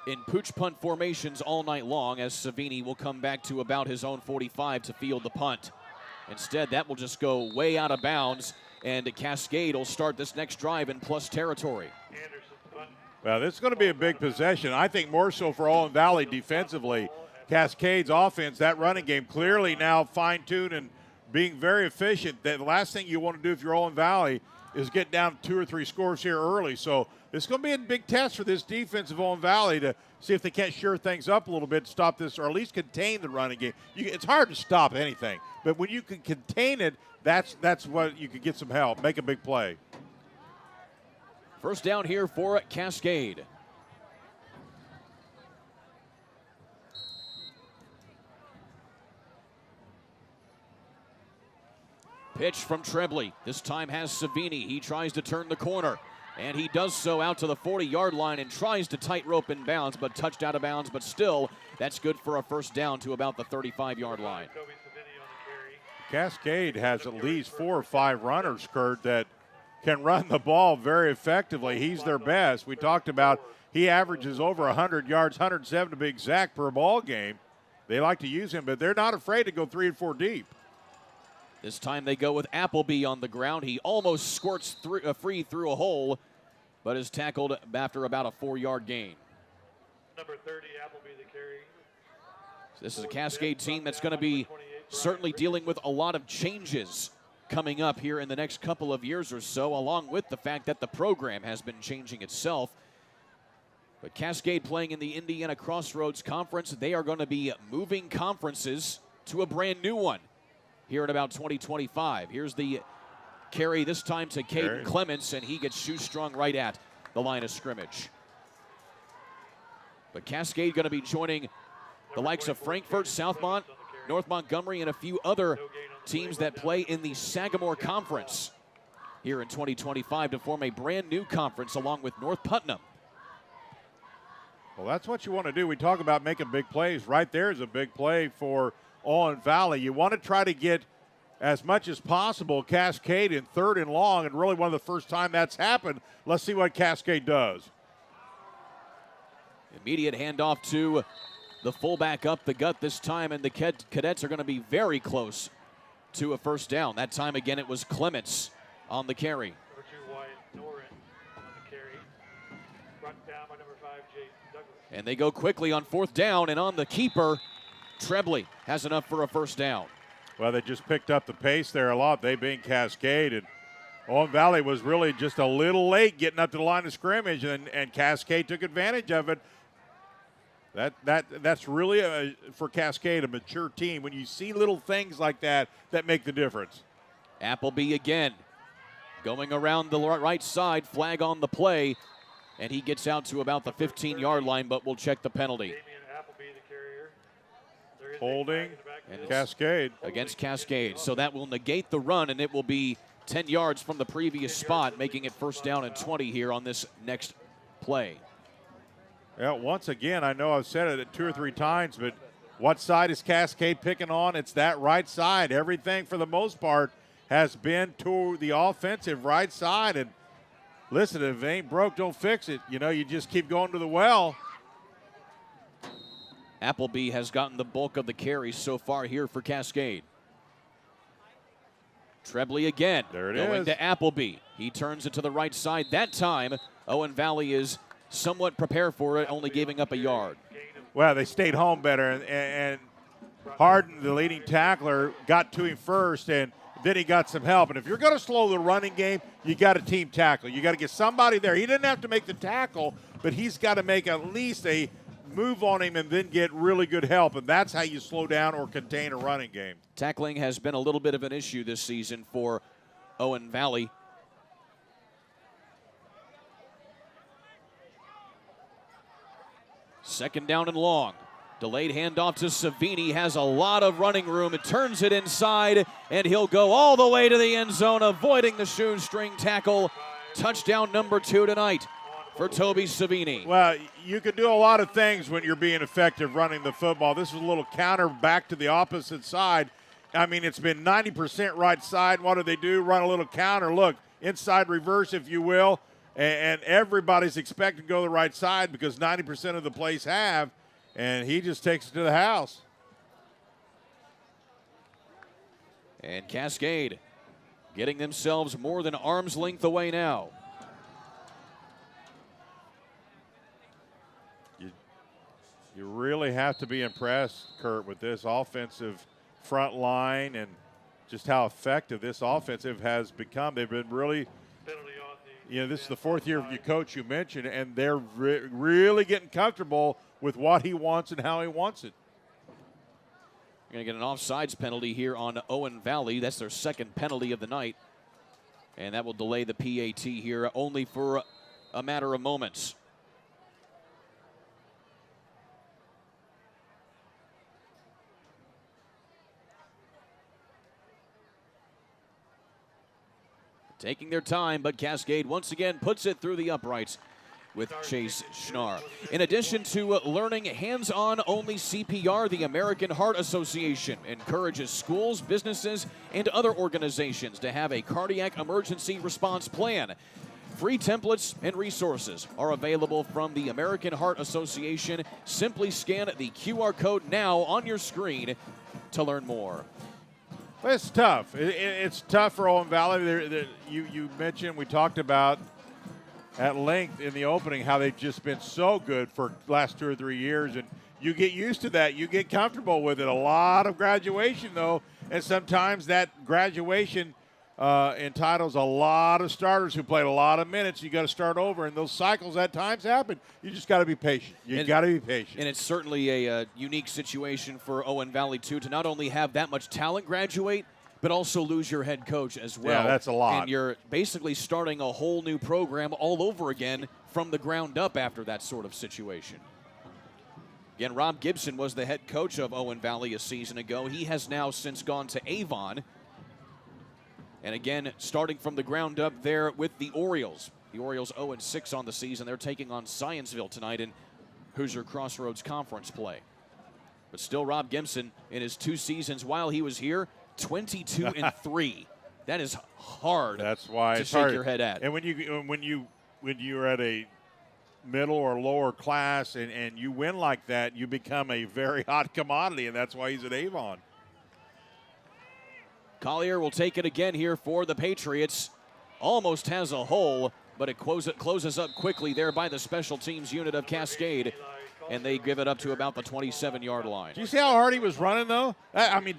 in pooch punt formations all night long as Savini will come back to about his own 45 to field the punt. Instead, that will just go way out of bounds, and Cascade will start this next drive in plus territory. Well, this is going to be a big possession. I think more so for Owen Valley defensively. Cascade's offense, that running game, clearly now fine-tuned and being very efficient. The last thing you want to do if you're Owen Valley is get down 2 or 3 scores here early. So it's going to be a big test for this defense of Owen Valley to see if they can't shore things up a little bit to stop this or at least contain the running game. It's hard to stop anything, but when you can contain it, that's what you can get some help, make a big play. First down here for Cascade. Pitch from Trebley. This time has Savini. He tries to turn the corner, and he does so out to the 40-yard line and tries to tightrope in bounds, but touched out of bounds. But still, that's good for a first down to about the 35-yard line. Cascade has at least 4 or 5 runners, Kurt, that can run the ball very effectively. He's their best. We talked about he averages over 100 yards, 107 to be exact, per ball game. They like to use him, but they're not afraid to go 3 and 4 deep. This time they go with Appleby on the ground. He almost squirts free through a hole, but is tackled after about a 4-yard gain. Number 30, Appleby, the carry. This is a Cascade team that's going to be certainly dealing with a lot of changes coming up here in the next couple of years or so, along with the fact that the program has been changing itself. But Cascade playing in the Indiana Crossroads Conference, they are going to be moving conferences to a brand new one here in about 2025. Here's the carry this time to Caden Clements, and he gets shoe-strung right at the line of scrimmage. But Cascade going to be joining the likes of Frankfort, Southmont, North Montgomery, and a few other teams that play in the Sagamore Conference here in 2025 to form a brand new conference along with North Putnam. Well, that's what you want to do. We talk about making big plays. Right there is a big play for Owen Valley. You want to try to get as much as possible Cascade in 3rd and long, and really one of the first time that's happened. Let's see what Cascade does. Immediate handoff to the fullback up the gut this time, and the Cadets are going to be very close to a first down. That time again it was Clements on the carry. Number 2, Wyatt Doran on the carry. Brought down by number 5, Jaden Douglas. And they go quickly on 4th down, and on the keeper, Trebley has enough for a first down. Well, they just picked up the pace there a lot, they being Cascade. And Owen Valley was really just a little late getting up to the line of scrimmage, and Cascade took advantage of it. That's really, for Cascade, a mature team. When you see little things like that make the difference. Appleby again going around the right side, flag on the play, and he gets out to about the 15-yard line, but we'll check the penalty. Appleby, the carrier. Holding and Cascade. Against Cascade. So that will negate the run, and it will be 10 yards from the previous spot, making it first down and 20 here on this next play. Yeah, once again, I know I've said it 2 or 3 times, but what side is Cascade picking on? It's that right side. Everything, for the most part, has been to the offensive right side. And listen, if it ain't broke, don't fix it. You know, you just keep going to the well. Appleby has gotten the bulk of the carries so far here for Cascade. Trebley again. There it going is. to Appleby. He turns it to the right side. That time, Owen Valley is somewhat prepared for it, only giving up a yard. Well, they stayed home better, and Harden, the leading tackler, got to him first, and then he got some help. And if you're going to slow the running game, you got to team tackle. You got to get somebody there. He didn't have to make the tackle, but he's got to make at least a move on him and then get really good help, and that's how you slow down or contain a running game. Tackling has been a little bit of an issue this season for Owen Valley. Second down and long. Delayed handoff to Savini. Has a lot of running room. It turns it inside, and he'll go all the way to the end zone, avoiding the shoestring tackle. Touchdown number 2 tonight for Toby Savini. Well, you can do a lot of things when you're being effective running the football. This is a little counter back to the opposite side. I mean, it's been 90% right side. What do? Run a little counter. Look, inside reverse, if you will. And everybody's expected to go the right side because 90% of the plays have, and he just takes it to the house. And Cascade getting themselves more than arm's length away now. You really have to be impressed, Kurt, with this offensive front line and just how effective this offensive has become. They've been really, this is the 4th year of your coach you mentioned, and they're really getting comfortable with what he wants and how he wants it. We're going to get an offsides penalty here on Owen Valley. That's their second penalty of the night, and that will delay the PAT here only for a matter of moments. Taking their time, but Cascade once again puts it through the uprights with Chase Schnarr. In addition to learning hands-on only CPR, the American Heart Association encourages schools, businesses, and other organizations to have a cardiac emergency response plan. Free templates and resources are available from the American Heart Association. Simply scan the QR code now on your screen to learn more. Well, it's tough. It's tough for Owen Valley. You mentioned, we talked about at length in the opening how they've just been so good for the last 2 or 3 years, and you get used to that. You get comfortable with it. A lot of graduation, though, and sometimes that graduation entitles a lot of starters who played a lot of minutes. You got to start over, and those cycles at times happen. You just got to be patient. You got to be patient. And it's certainly a unique situation for Owen Valley too, to not only have that much talent graduate, but also lose your head coach as well. Yeah, that's a lot. And you're basically starting a whole new program all over again from the ground up after that sort of situation. Again, Rob Gibson was the head coach of Owen Valley a season ago. He has now since gone to Avon. And again, starting from the ground up there with the Orioles. The Orioles 0-6 on the season. They're taking on Scienceville tonight in Hoosier Crossroads Conference play. But still, Rob Gibson, in his 2 seasons while he was here, 22-3. That is hard. That's why to it's shake hard. your head at. And when you're at a middle or lower class and you win like that, you become a very hot commodity, and that's why he's at Avon. Collier will take it again here for the Patriots. Almost has a hole, but it closes up quickly there by the special teams unit of Cascade, and they give it up to about the 27-yard line. Do you see how hard he was running, though? I mean,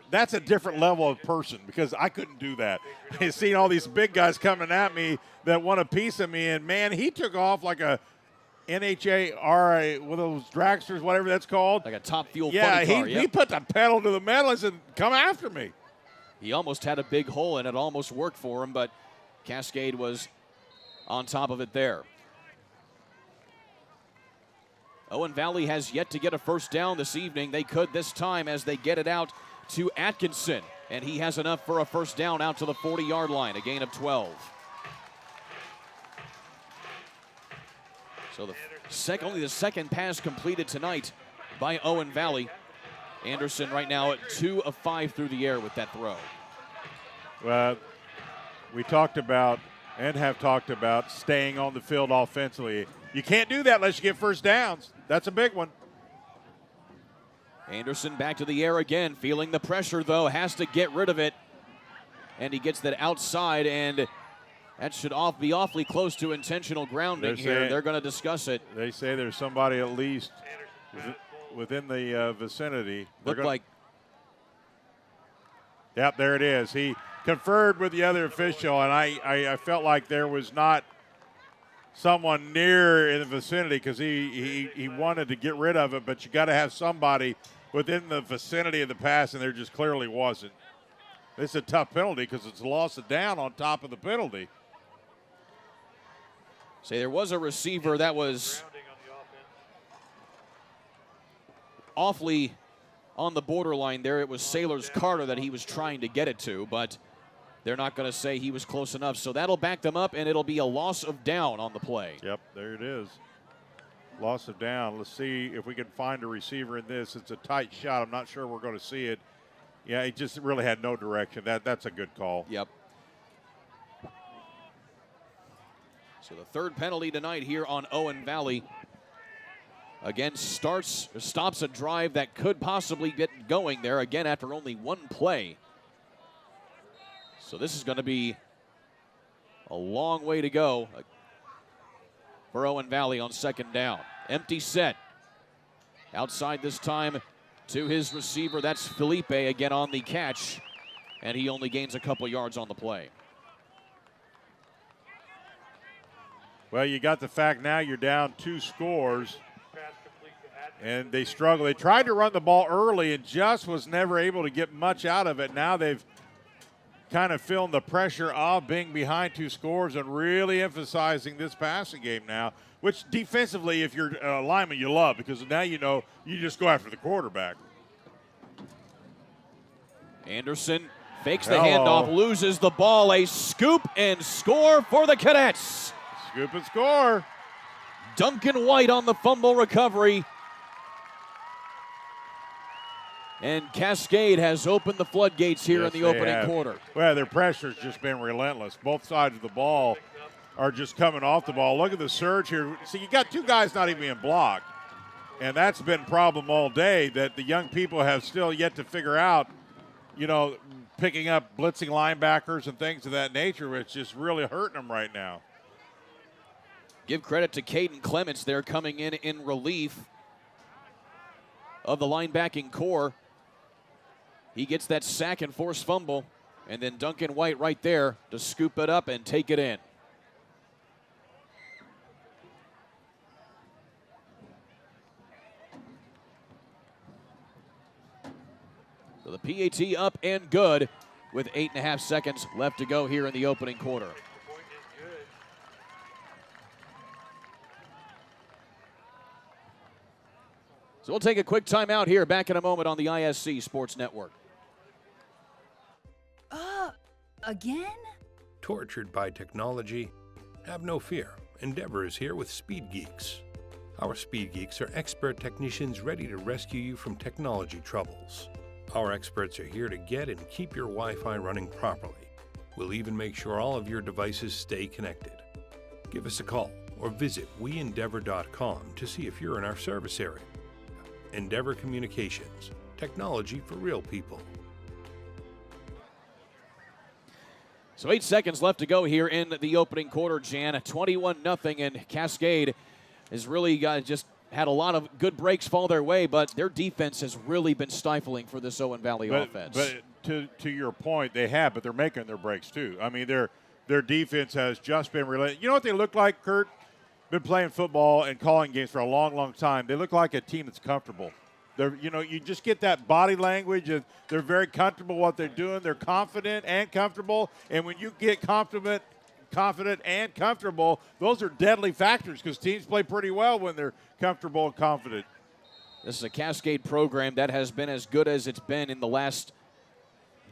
that's a different level of person, because I couldn't do that. I've seen all these big guys coming at me that want a piece of me, and, man, he took off like a IHSAA, one of those dragsters, whatever that's called. Like a top fuel funny car. He put the pedal to the metal and said, come after me. He almost had a big hole, and it almost worked for him, but Cascade was on top of it there. Owen Valley has yet to get a first down this evening. They could this time as they get it out to Atkinson, and he has enough for a first down out to the 40-yard line, a gain of 12. So only the second pass completed tonight by Owen Valley. Anderson right now at 2 of 5 through the air with that throw. Well, we talked about and have talked about staying on the field offensively. You can't do that unless you get first downs. That's a big one. Anderson back to the air again, feeling the pressure though, has to get rid of it. And he gets that outside, and that should be awfully close to intentional grounding here. They're going to discuss it. They say there's somebody at least within the vicinity. Looked like. Yep, there it is. He conferred with the other official, and I felt like there was not someone near in the vicinity because he wanted to get rid of it, but you got to have somebody within the vicinity of the pass, and there just clearly wasn't. This is a tough penalty because it's a loss of down on top of the penalty. Say there was a receiver that was awfully on the borderline there. It was Sailors Carter that he was trying to get it to, but they're not going to say he was close enough. So that'll back them up, and it'll be a loss of down on the play. Yep, there it is. Loss of down. Let's see if we can find a receiver in this. It's a tight shot. I'm not sure we're going to see it. Yeah, he just really had no direction. That's a good call. Yep. So the third penalty tonight here on Owen Valley. Again, stops a drive that could possibly get going there again after only one play. So this is going to be a long way to go for Owen Valley on second down. Empty set. Outside this time to his receiver. That's Felipe again on the catch. And he only gains a couple yards on the play. Well, you got the fact now you're down 2 scores. And they struggle. They tried to run the ball early and just was never able to get much out of it. Now they've kind of feeling the pressure of being behind 2 scores and really emphasizing this passing game now, which defensively, if you're a lineman, you love because now you know you just go after the quarterback. Anderson fakes the handoff, loses the ball. A scoop and score for the Cadets. Scoop and score. Duncan White on the fumble recovery. And Cascade has opened the floodgates here in the opening quarter. Well, their pressure's just been relentless. Both sides of the ball are just coming off the ball. Look at the surge here. See, you got 2 guys not even being blocked, and that's been a problem all day that the young people have still yet to figure out, you know, picking up blitzing linebackers and things of that nature, which is just really hurting them right now. Give credit to Caden Clements there coming in relief of the linebacking core. He gets that sack and forced fumble, and then Duncan White right there to scoop it up and take it in. So the PAT up and good with 8.5 seconds left to go here in the opening quarter. So we'll take a quick timeout here. Back in a moment on the ISC Sports Network. Again? Tortured by technology? Have no fear. Endeavor is here with Speed Geeks. Our Speed Geeks are expert technicians ready to rescue you from technology troubles. Our experts are here to get and keep your Wi-Fi running properly. We'll even make sure all of your devices stay connected. Give us a call or visit weendeavor.com to see if you're in our service area. Endeavor Communications, technology for real people. So 8 seconds left to go here in the opening quarter, Jan. 21-0, and Cascade has really just had a lot of good breaks fall their way, but their defense has really been stifling for this Owen Valley offense. But to your point, they have, but they're making their breaks too. I mean, their defense has just been relentless. You know what they look like, Kurt? Been playing football and calling games for a long, long time. They look like a team that's comfortable. They're, you know, you just get that body language, and they're very comfortable what they're doing. They're confident and comfortable, and when you get confident and comfortable, those are deadly factors because teams play pretty well when they're comfortable and confident. This is a Cascade program that has been as good as it's been in the last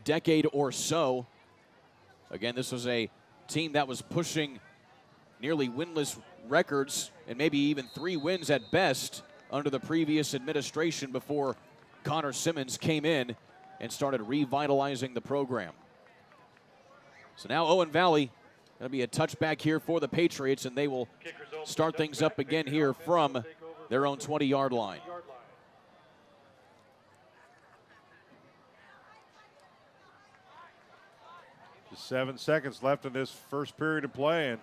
decade or so. Again, this was a team that was pushing nearly winless records and maybe even 3 wins at best under the previous administration before Connor Simmons came in and started revitalizing the program. So now Owen Valley going to be a touchback here for the Patriots, and they will start things up again here from their own 20-yard line. Just 7 seconds left in this first period of play, and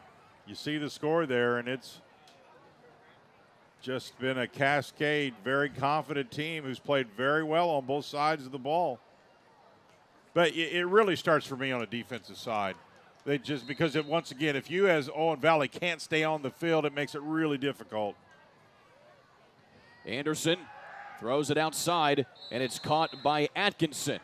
you see the score there, and it's just been a Cascade, very confident team who's played very well on both sides of the ball. But it really starts for me on the defensive side. They just, because once again, if you as Owen Valley can't stay on the field, it makes it really difficult. Anderson throws it outside, and it's caught by Atkinson,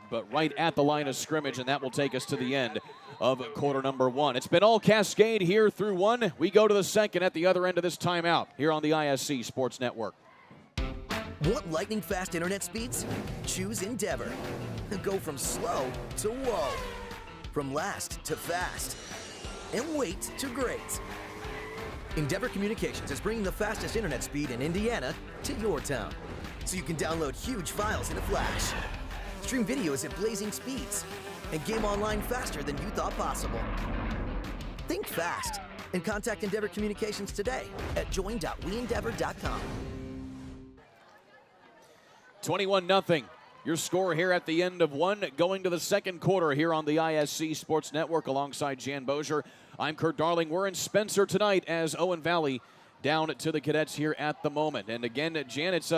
but right at the line of scrimmage, and that will take us to the end of quarter number 1. It's been all Cascade here through 1. We go to the second at the other end of this timeout here on the ISC Sports Network. Want lightning fast internet speeds? Choose Endeavor. Go from slow to whoa. From last to fast. And wait to great. Endeavor Communications is bringing the fastest internet speed in Indiana to your town, so you can download huge files in a flash, stream videos at blazing speeds, and game online faster than you thought possible. Think fast and contact Endeavor Communications today at join.weendeavor.com. 21-0. Your score here at the end of 1, going to the second quarter here on the ISC Sports Network alongside Jan Bozier. I'm Kurt Darling. We're in Spencer tonight as Owen Valley down to the Cadets here at the moment. And again, Jan, it's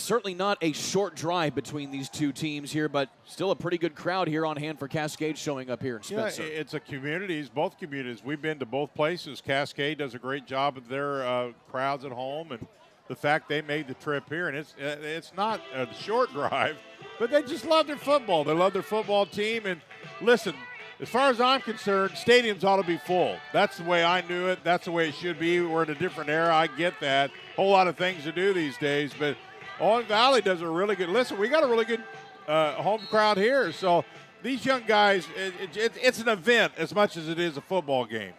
certainly not a short drive between these two teams here, but still a pretty good crowd here on hand for Cascade showing up here in Spencer. Yeah, it's a communities, both communities. We've been to both places. Cascade does a great job of their crowds at home, and the fact they made the trip here, and it's not a short drive, but they just love their football. They love their football team, and listen, as far as I'm concerned, stadiums ought to be full. That's the way I knew it. That's the way it should be. We're in a different era. I get that. Whole lot of things to do these days, but Owen Valley does a really good – listen, we got a really good home crowd here. So these young guys, it's an event as much as it is a football game.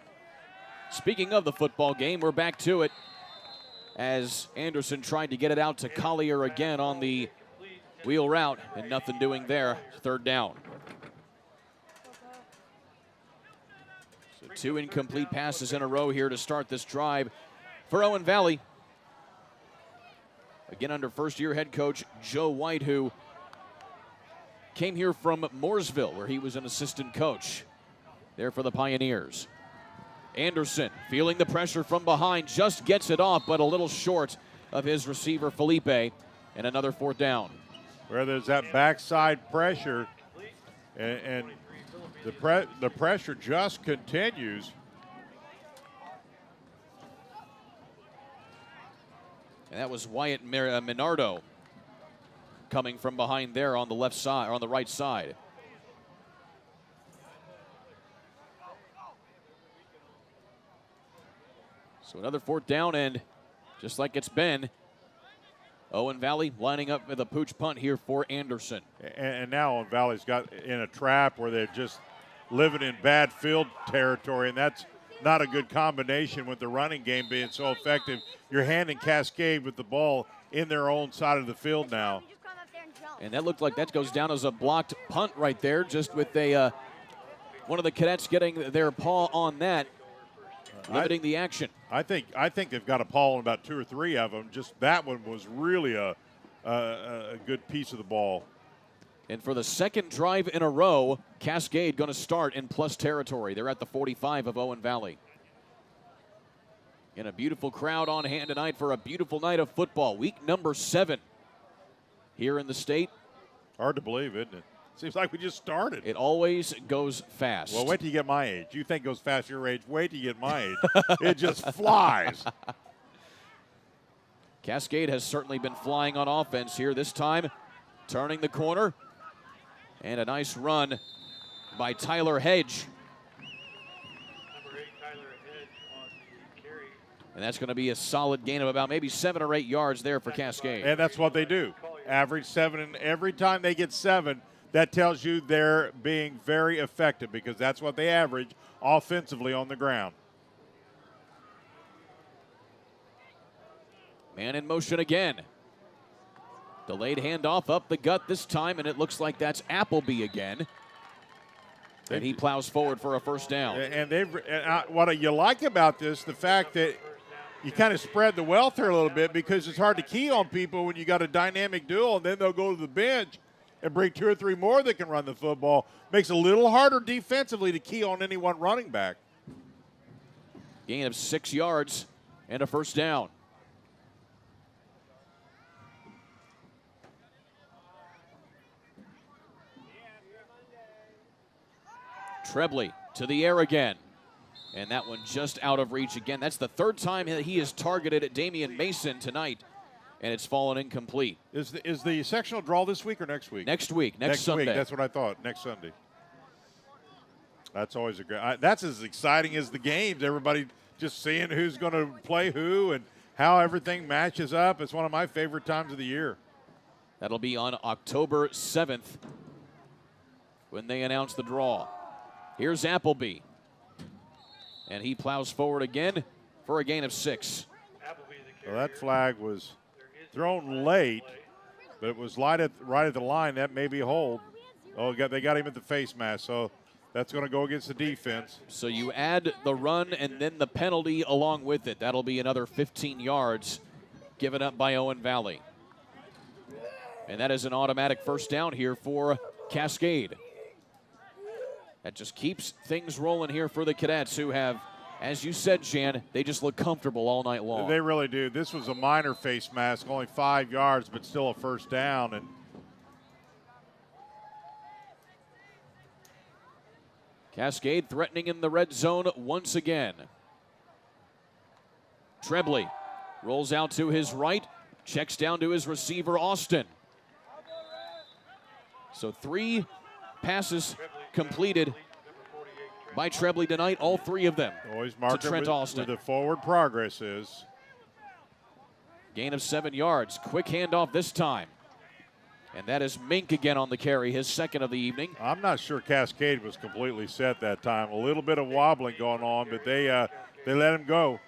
Speaking of the football game, we're back to it as Anderson tried to get it out to Collier again on the wheel route, and nothing doing there. Third down. So 2 incomplete passes in a row here to start this drive for Owen Valley. Again, under first-year head coach Joe White, who came here from Mooresville, where he was an assistant coach there for the Pioneers. Anderson, feeling the pressure from behind, just gets it off, but a little short of his receiver, Felipe, and another 4th down. Where there's that backside pressure, and the pressure just continues. And that was Wyatt Minardo coming from behind there on the left side, or on the right side. So another 4th down, and just like it's been, Owen Valley lining up with a pooch punt here for Anderson. And now Owen Valley's got in a trap where they're just living in bad field territory, and that's not a good combination with the running game being so effective. You're handing Cascade with the ball in their own side of the field now. And that looked like that goes down as a blocked punt right there, just with a one of the cadets getting their paw on that, limiting the action. I think they've got a paw on about 2 or 3 of them. Just that one was really a good piece of the ball. And for the 2nd drive in a row, Cascade going to start in plus territory. They're at the 45 of Owen Valley. And a beautiful crowd on hand tonight for a beautiful night of football. Week number 7 here in the state. Hard to believe, isn't it? Seems like we just started. It always goes fast. Well, wait till you get my age. You think it goes fast your age. Wait till you get my age. It just flies. Cascade has certainly been flying on offense here. This time, turning the corner. And a nice run by Tyler Hedge. Number 8, Tyler Hedge on the carry. And that's going to be a solid gain of about maybe 7 or 8 yards there for Cascade. And that's what they do. Average 7, and every time they get 7, that tells you they're being very effective because that's what they average offensively on the ground. Man in motion again. Delayed handoff up the gut this time, and it looks like that's Appleby again. And he plows forward for a 1st down. And what you like about this, the fact that you kind of spread the wealth here a little bit because it's hard to key on people when you got a dynamic duel, and then they'll go to the bench and bring 2 or 3 more that can run the football. Makes it a little harder defensively to key on any one running back. Gain of 6 yards and a 1st down. Trebley to the air again. And that one just out of reach again. That's the 3rd time that he has targeted at Damian Mason tonight, and it's fallen incomplete. Is the sectional draw this week or next week? Next week, next Sunday. Week, that's what I thought, next Sunday. That's always a great, that's as exciting as the games. Everybody just seeing who's going to play who and how everything matches up. It's one of my favorite times of the year. That'll be on October 7th when they announce the draw. Here's Appleby. And he plows forward again for a gain of 6. Well, that flag was thrown late, but it was right at the line. That may be a hold. Oh, they got him at the face mask, so that's going to go against the defense. So you add the run and then the penalty along with it. That'll be another 15 yards given up by Owen Valley. And that is an automatic 1st down here for Cascade. That just keeps things rolling here for the Cadets, who have, as you said, Jan, they just look comfortable all night long. They really do. This was a minor face mask, only 5 yards, but still a 1st down. And Cascade threatening in the red zone once again. Trebley rolls out to his right, checks down to his receiver, Austin. So 3 passes completed by Trebley tonight, all 3 of them always to Trent Austin. Where the forward progress is. Gain of 7 yards. Quick handoff this time. And that is Mink again on the carry, his 2nd of the evening. I'm not sure Cascade was completely set that time. A little bit of wobbling going on, but they let him go.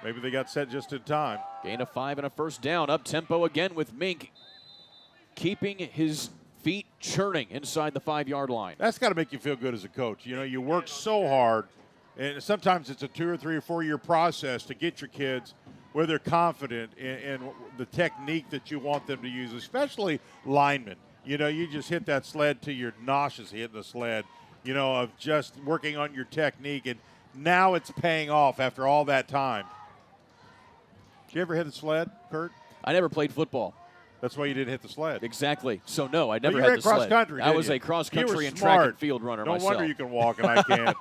Maybe they got set just in time. Gain of 5 and a 1st down. Up tempo again with Mink, keeping his feet churning inside the 5-yard line. That's got to make you feel good as a coach. You know, you work so hard, and sometimes it's a 2 or 3 or 4 year process to get your kids where they're confident in the technique that you want them to use, especially linemen. You know, you just hit that sled till you're nauseous hitting the sled, you know, of just working on your technique, and now it's paying off after all that time. Did you ever hit a sled, Kurt? I never played football. That's why you didn't hit the sled. Exactly. So, no, I never you had ran the sled. cross-country, I was a cross-country and track and field runner myself. No wonder you can walk and I can't.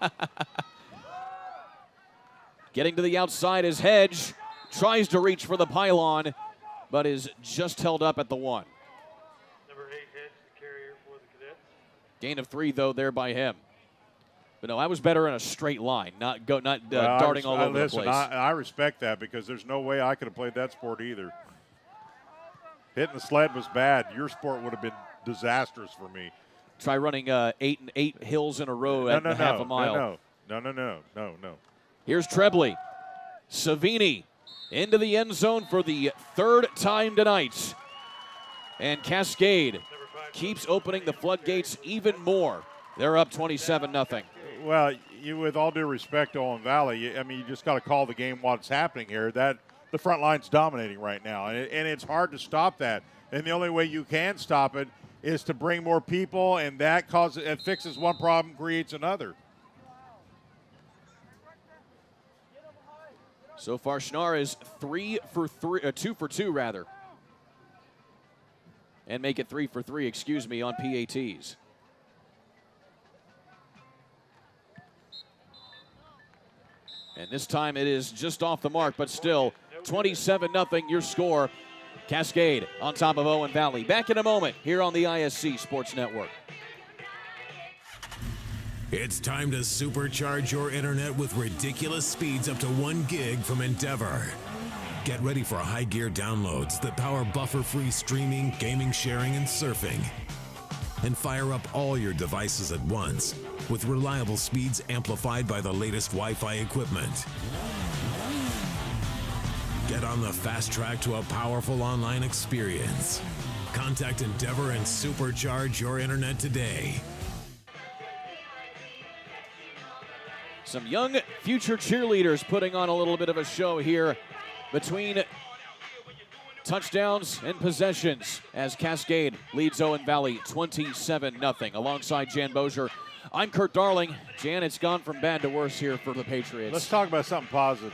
Getting to the outside is Hedge. Tries to reach for the pylon, but is just held up at the 1. Number 8 Hedge, the carrier for the Cadets. Gain of 3, though, there by him. But no, I was better in a straight line, not darting all over the place. I respect that because there's no way I could have played that sport either. Hitting the sled was bad. Your sport would have been disastrous for me. Try running 8 hills in a row at half a mile. No. Here's Trebley. Savini into the end zone for the 3rd time tonight. And Cascade keeps opening the floodgates even more. They're up 27-0. Well, with all due respect to Owen Valley, you just got to call the game what's happening here. That the front line's dominating right now, and it's hard to stop that. And the only way you can stop it is to bring more people, and that fixes one problem, creates another. So far, Schnarr is 2 for 2 rather, and make it 3 for 3. On PATs. And this time it is just off the mark, but still 27-0 your score. Cascade on top of Owen Valley. Back in a moment here on the ISC Sports Network. It's time to supercharge your internet with ridiculous speeds up to 1 gig from Endeavor. Get ready for high gear downloads that power buffer-free streaming, gaming, sharing, and surfing. And fire up all your devices at once with reliable speeds amplified by the latest Wi-Fi equipment. Get on the fast track to a powerful online experience. Contact Endeavor and supercharge your internet today. Some young future cheerleaders putting on a little bit of a show here between touchdowns and possessions as Cascade leads Owen Valley 27-0. Alongside Jan Bozier, I'm Kurt Darling. Jan, it's gone from bad to worse here for the Patriots. Let's talk about something positive.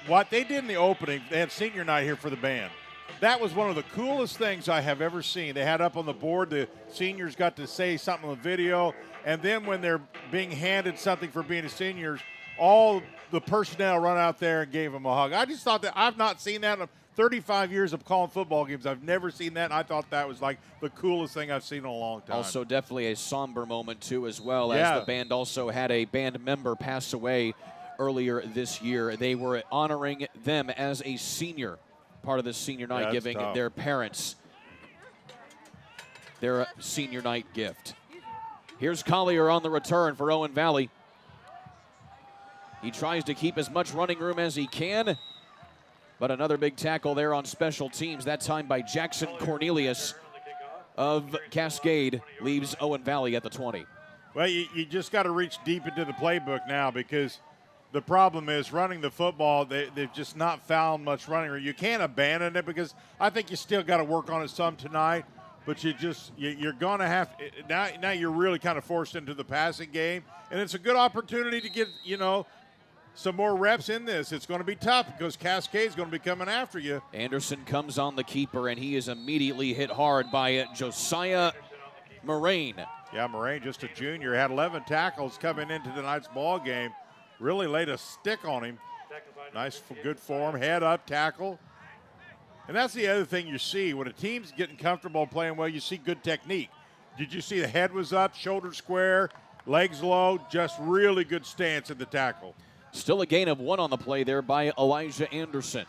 What they did in the opening, they had senior night here for the band. That was one of the coolest things I have ever seen. They had up on the board, the seniors got to say something on the video, and then when they're being handed something for being a seniors, all the personnel run out there and gave them a hug. I just thought that I've not seen that in 35 years of calling football games. I've never seen that, and I thought that was like the coolest thing I've seen in a long time. Also definitely a somber moment, too, as well, as the band also had a band member pass away earlier this year. They were honoring them as a senior, part of the senior night, giving their parents their senior night gift. Here's Collier on the return for Owen Valley. He tries to keep as much running room as he can, but another big tackle there on special teams, that time by Jackson Cornelius of Cascade, leaves Owen Valley at the 20. Well, you just got to reach deep into the playbook now, because the problem is running the football, they've just not found much running room. You can't abandon it, because I think you still got to work on it some tonight, but you're going to have – now you're really kind of forced into the passing game, and it's a good opportunity to get, some more reps in this. It's going to be tough because Cascade's going to be coming after you. Anderson comes on the keeper, and he is immediately hit hard by Josiah Moraine. Yeah, Moraine, just a junior, had 11 tackles coming into tonight's ball game. Really laid a stick on him. Nice, good form, head up, tackle. And that's the other thing you see. When a team's getting comfortable playing well, you see good technique. Did you see the head was up, shoulder square, legs low, just really good stance in the tackle. Still a gain of 1 on the play there by Elijah Anderson.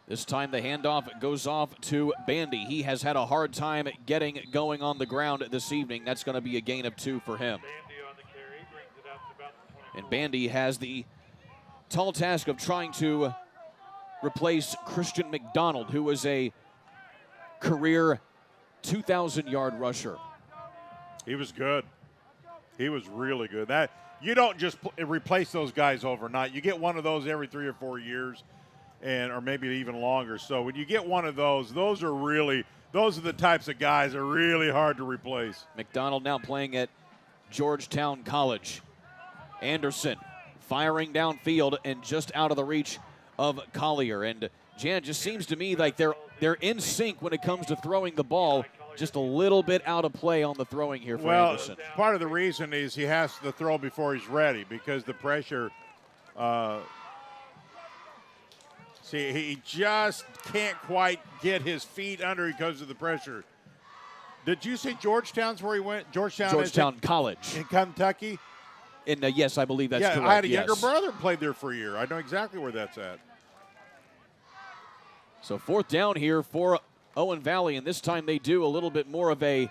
This time the handoff goes off to Bandy. He has had a hard time getting going on the ground this evening. That's going to be a gain of 2 for him. And Bandy has the tall task of trying to replace Christian McDonald, who was a career 2,000-yard rusher. He was good. He was really good. That you don't just replace those guys overnight. You get one of those every 3 or 4 years, or maybe even longer. So when you get one of those are the types of guys that are really hard to replace. McDonald now playing at Georgetown College. Anderson firing downfield and just out of the reach of Collier. And Jan, just seems to me like they're in sync when it comes to throwing the ball. Just a little bit out of play on the throwing here for Anderson. Part of the reason is he has to throw before he's ready because the pressure. He just can't quite get his feet under because of the pressure. Did you say Georgetown's where he went? Georgetown College in Kentucky. Yes, I believe that's correct. I had a younger brother played there for a year. I know exactly where that's at. So 4th down here for Owen Valley, and this time they do a little bit more of a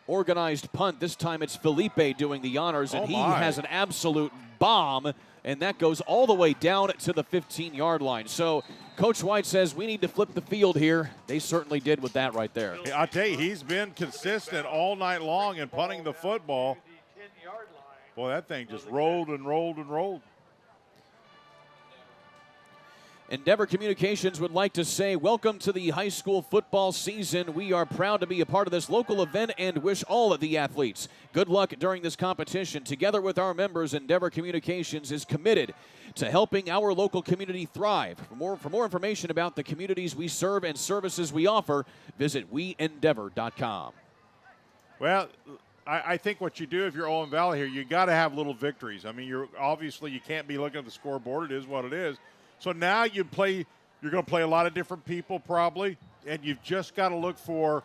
organized punt. This time it's Felipe doing the honors, and he has an absolute bomb, and that goes all the way down to the 15-yard line. So Coach White says we need to flip the field here. They certainly did with that right there. I'll tell you, he's been consistent all night long in punting the football. Boy, that thing just rolled and rolled and rolled. Endeavor Communications would like to say welcome to the high school football season. We are proud to be a part of this local event and wish all of the athletes good luck during this competition. Together with our members, Endeavor Communications is committed to helping our local community thrive. For more information about the communities we serve and services we offer, visit weendeavor.com. Well, I think what you do if you're Owen Valley here, you got to have little victories. I mean, you can't be looking at the scoreboard. It is what it is. So now you're going to play a lot of different people probably, and you've just got to look for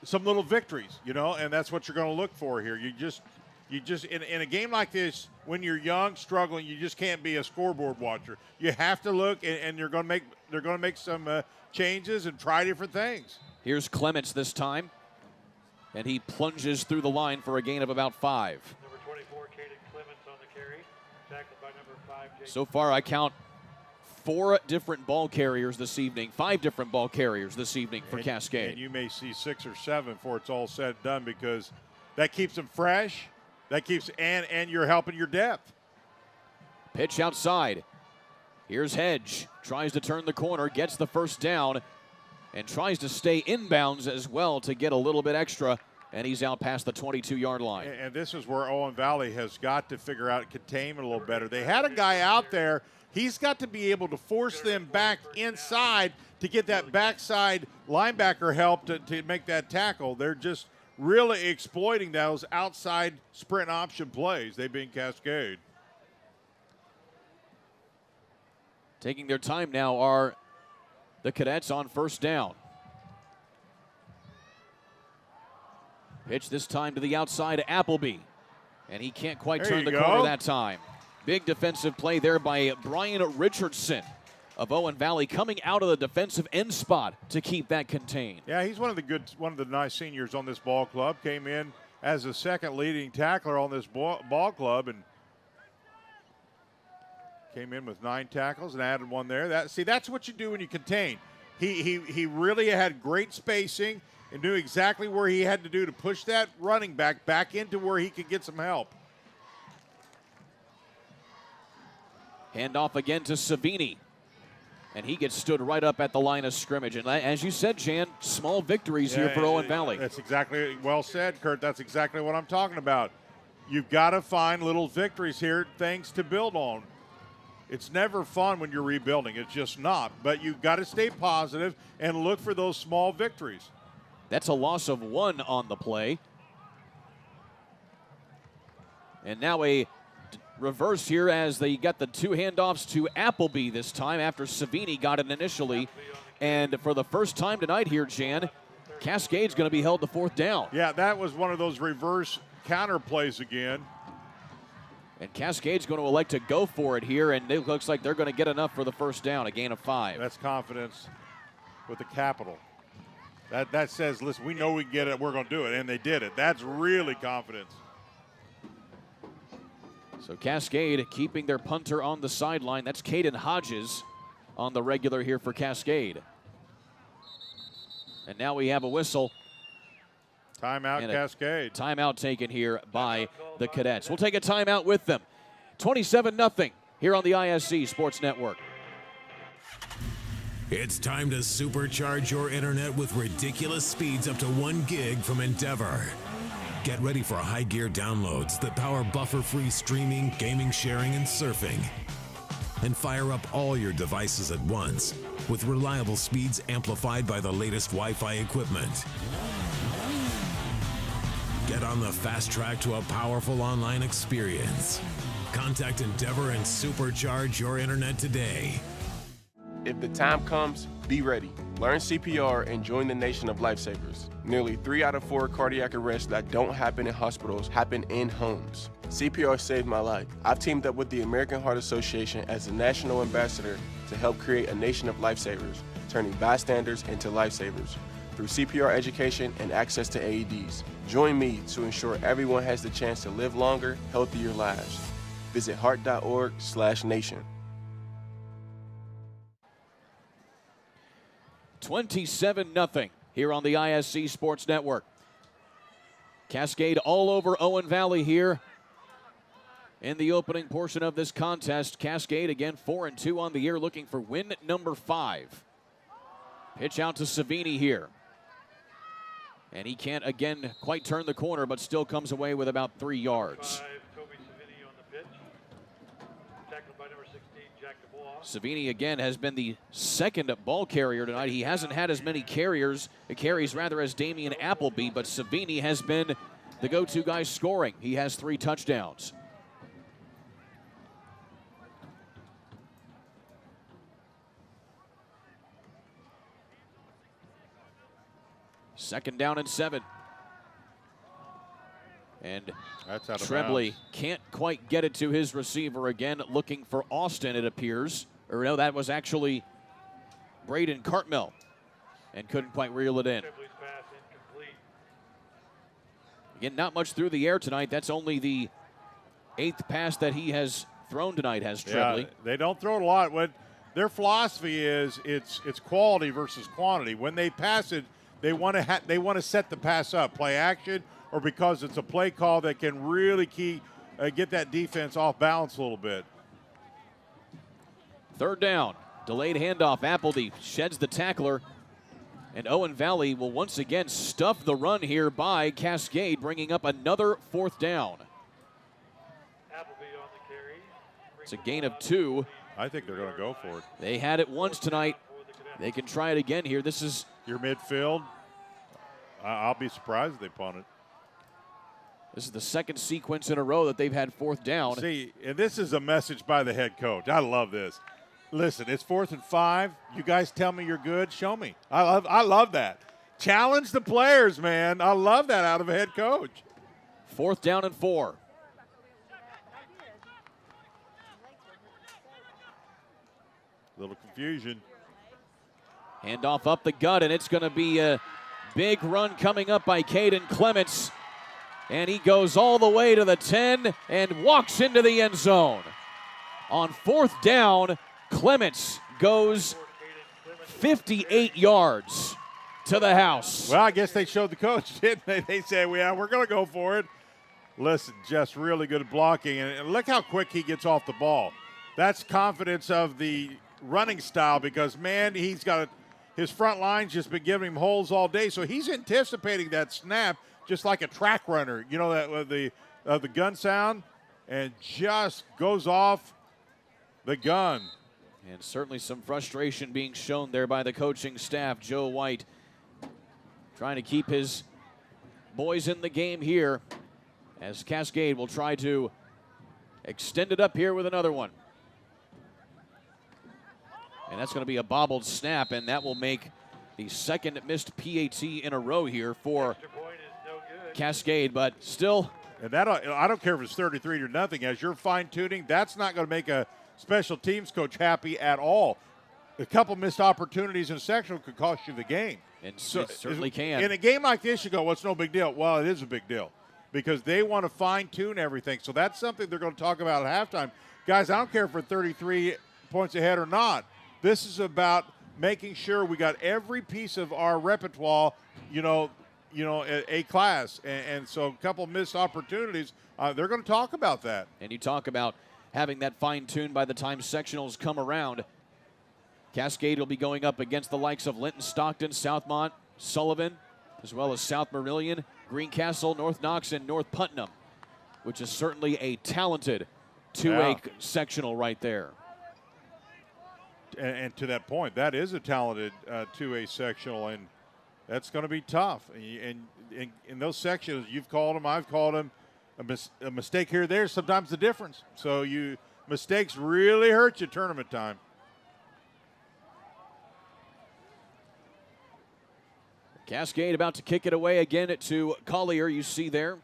some little victories, and that's what you're going to look for here. You just in a game like this, when you're young, struggling, you just can't be a scoreboard watcher. You have to look, and they're going to make some changes and try different things. Here's Clements this time, and he plunges through the line for a gain of about 5. Number 24, Caden Clements on the carry, tackled by number 5. So far, I count 4 different ball carriers this evening, 5 different ball carriers this evening for Cascade. And you may see 6 or 7 before it's all said and done because that keeps them fresh. That keeps and you're helping your depth. Pitch outside. Here's Hedge. Tries to turn the corner, gets the first down, and tries to stay inbounds as well to get a little bit extra. And he's out past the 22-yard line. And this is where Owen Valley has got to figure out containment a little better. They had a guy out there. He's got to be able to force them back inside to get that backside linebacker help to make that tackle. They're just really exploiting those outside sprint option plays, they being Cascade. Taking their time now are the Cadets on 1st down. Pitch this time to the outside, Appleby. And he can't quite turn the corner that time. Big defensive play there by Brian Richardson of Owen Valley, coming out of the defensive end spot to keep that contained. Yeah, he's one of the nice seniors on this ball club. Came in as the second leading tackler on this ball club and came in with 9 tackles and added 1 there. That's what you do when you contain. He really had great spacing and knew exactly where he had to do to push that running back into where he could get some help. Handoff again to Savini. And he gets stood right up at the line of scrimmage. And as you said, Jan, small victories here for Owen Valley. That's exactly well said, Kurt. That's exactly what I'm talking about. You've got to find little victories here, things to build on. It's never fun when you're rebuilding. It's just not. But you've got to stay positive and look for those small victories. That's a loss of 1 on the play. And now a reverse here as they got the 2 handoffs to Appleby this time after Savini got it initially. And for the first time tonight here, Jan, Cascade's going to be held to 4th down. Yeah, that was one of those reverse counter plays again. And Cascade's going to elect to go for it here, and it looks like they're going to get enough for the first down, a gain of 5. That's confidence with the capital. That says, listen, we know we can get it, we're going to do it, and they did it. That's really confidence. So Cascade keeping their punter on the sideline. That's Caden Hodges on the regular here for Cascade. And now we have a whistle. Timeout, Cascade. Timeout taken here by the Cadets. We'll take a timeout with them. 27-0 here on the ISC Sports Network. It's time to supercharge your internet with ridiculous speeds up to 1 gig from Endeavor. Get ready for high gear downloads that power buffer-free streaming, gaming, sharing, and surfing. And fire up all your devices at once with reliable speeds amplified by the latest Wi-Fi equipment. Get on the fast track to a powerful online experience. Contact Endeavor and supercharge your internet today. If the time comes, be ready. Learn CPR and join the nation of lifesavers. Nearly 3 out of 4 cardiac arrests that don't happen in hospitals happen in homes. CPR saved my life. I've teamed up with the American Heart Association as the national ambassador to help create a nation of lifesavers, turning bystanders into lifesavers through CPR education and access to AEDs. Join me to ensure everyone has the chance to live longer, healthier lives. Visit heart.org/nation. 27-0 here on the ISC Sports Network. Cascade all over Owen Valley here in the opening portion of this contest. Cascade again 4-2 on the year, looking for win number 5. Pitch out to Savini here. And he can't again quite turn the corner, but still comes away with about 3 yards. Savini again has been the second ball carrier tonight. He hasn't had as many carries as Damian Appleby, but Savini has been the go-to guy scoring. He has 3 touchdowns. Second down and 7. And that's out of Trebley bounds. Can't quite get it to his receiver again, looking for Austin, it appears. Or no, that was actually Braden Cartmell, and couldn't quite reel it in. Again, not much through the air tonight. That's only the 8th pass that he has thrown tonight, has Trebley. Yeah, they don't throw it a lot. What their philosophy is, it's quality versus quantity. When they pass it, they want to set the pass up, play action, or because it's a play call that can really get that defense off balance a little bit. 3rd down, delayed handoff. Appleby sheds the tackler, and Owen Valley will once again stuff the run here by Cascade, bringing up another 4th down. It's a gain of 2. I think they're going to go for it. They had it once tonight. They can try it again here. This is your midfield. I'll be surprised if they punt it. This is the 2nd sequence in a row that they've had 4th down. See, and this is a message by the head coach. I love this. Listen, it's 4th and 5. You guys tell me you're good. Show me. I love that. Challenge the players, man. I love that out of a head coach. 4th down and 4. Little confusion. Handoff up the gut, and it's going to be a big run coming up by Caden Clements. And he goes all the way to the 10 and walks into the end zone. On 4th down, Clements goes 58 yards to the house. Well, I guess they showed the coach, didn't they? They said, yeah, we're going to go for it. Listen, just really good blocking. And look how quick he gets off the ball. That's confidence of the running style because, man, his front line's just been giving him holes all day. So he's anticipating that snap just like a track runner. You know, that the gun sound, and just goes off the gun. And certainly some frustration being shown there by the coaching staff. Joe White trying to keep his boys in the game here as Cascade will try to extend it up here with another one. And that's going to be a bobbled snap, and that will make the 2nd missed PAT in a row here for Cascade, but still. And that I don't care if it's 33 or nothing. As you're fine-tuning, that's not going to make a special teams coach happy at all. A couple missed opportunities in sectional could cost you the game. And so it certainly can. In a game like this, you go, well, it's no big deal. Well, it is a big deal because they want to fine-tune everything. So that's something they're going to talk about at halftime. Guys, I don't care if we're 33 points ahead or not. This is about making sure we got every piece of our repertoire, at A class. And so a couple missed opportunities, they're going to talk about that. And you talk about having that fine-tuned by the time sectionals come around. Cascade will be going up against the likes of Linton, Stockton, Southmont, Sullivan, as well as South Vermilion, Greencastle, North Knox, and North Putnam, which is certainly a talented 2A sectional right there. And to that point, that is a talented 2A sectional, and that's going to be tough. And in those sections, you've called them, I've called them, a mistake here or there, sometimes the difference. So mistakes really hurt you tournament time. Cascade about to kick it away again to Collier, you see there.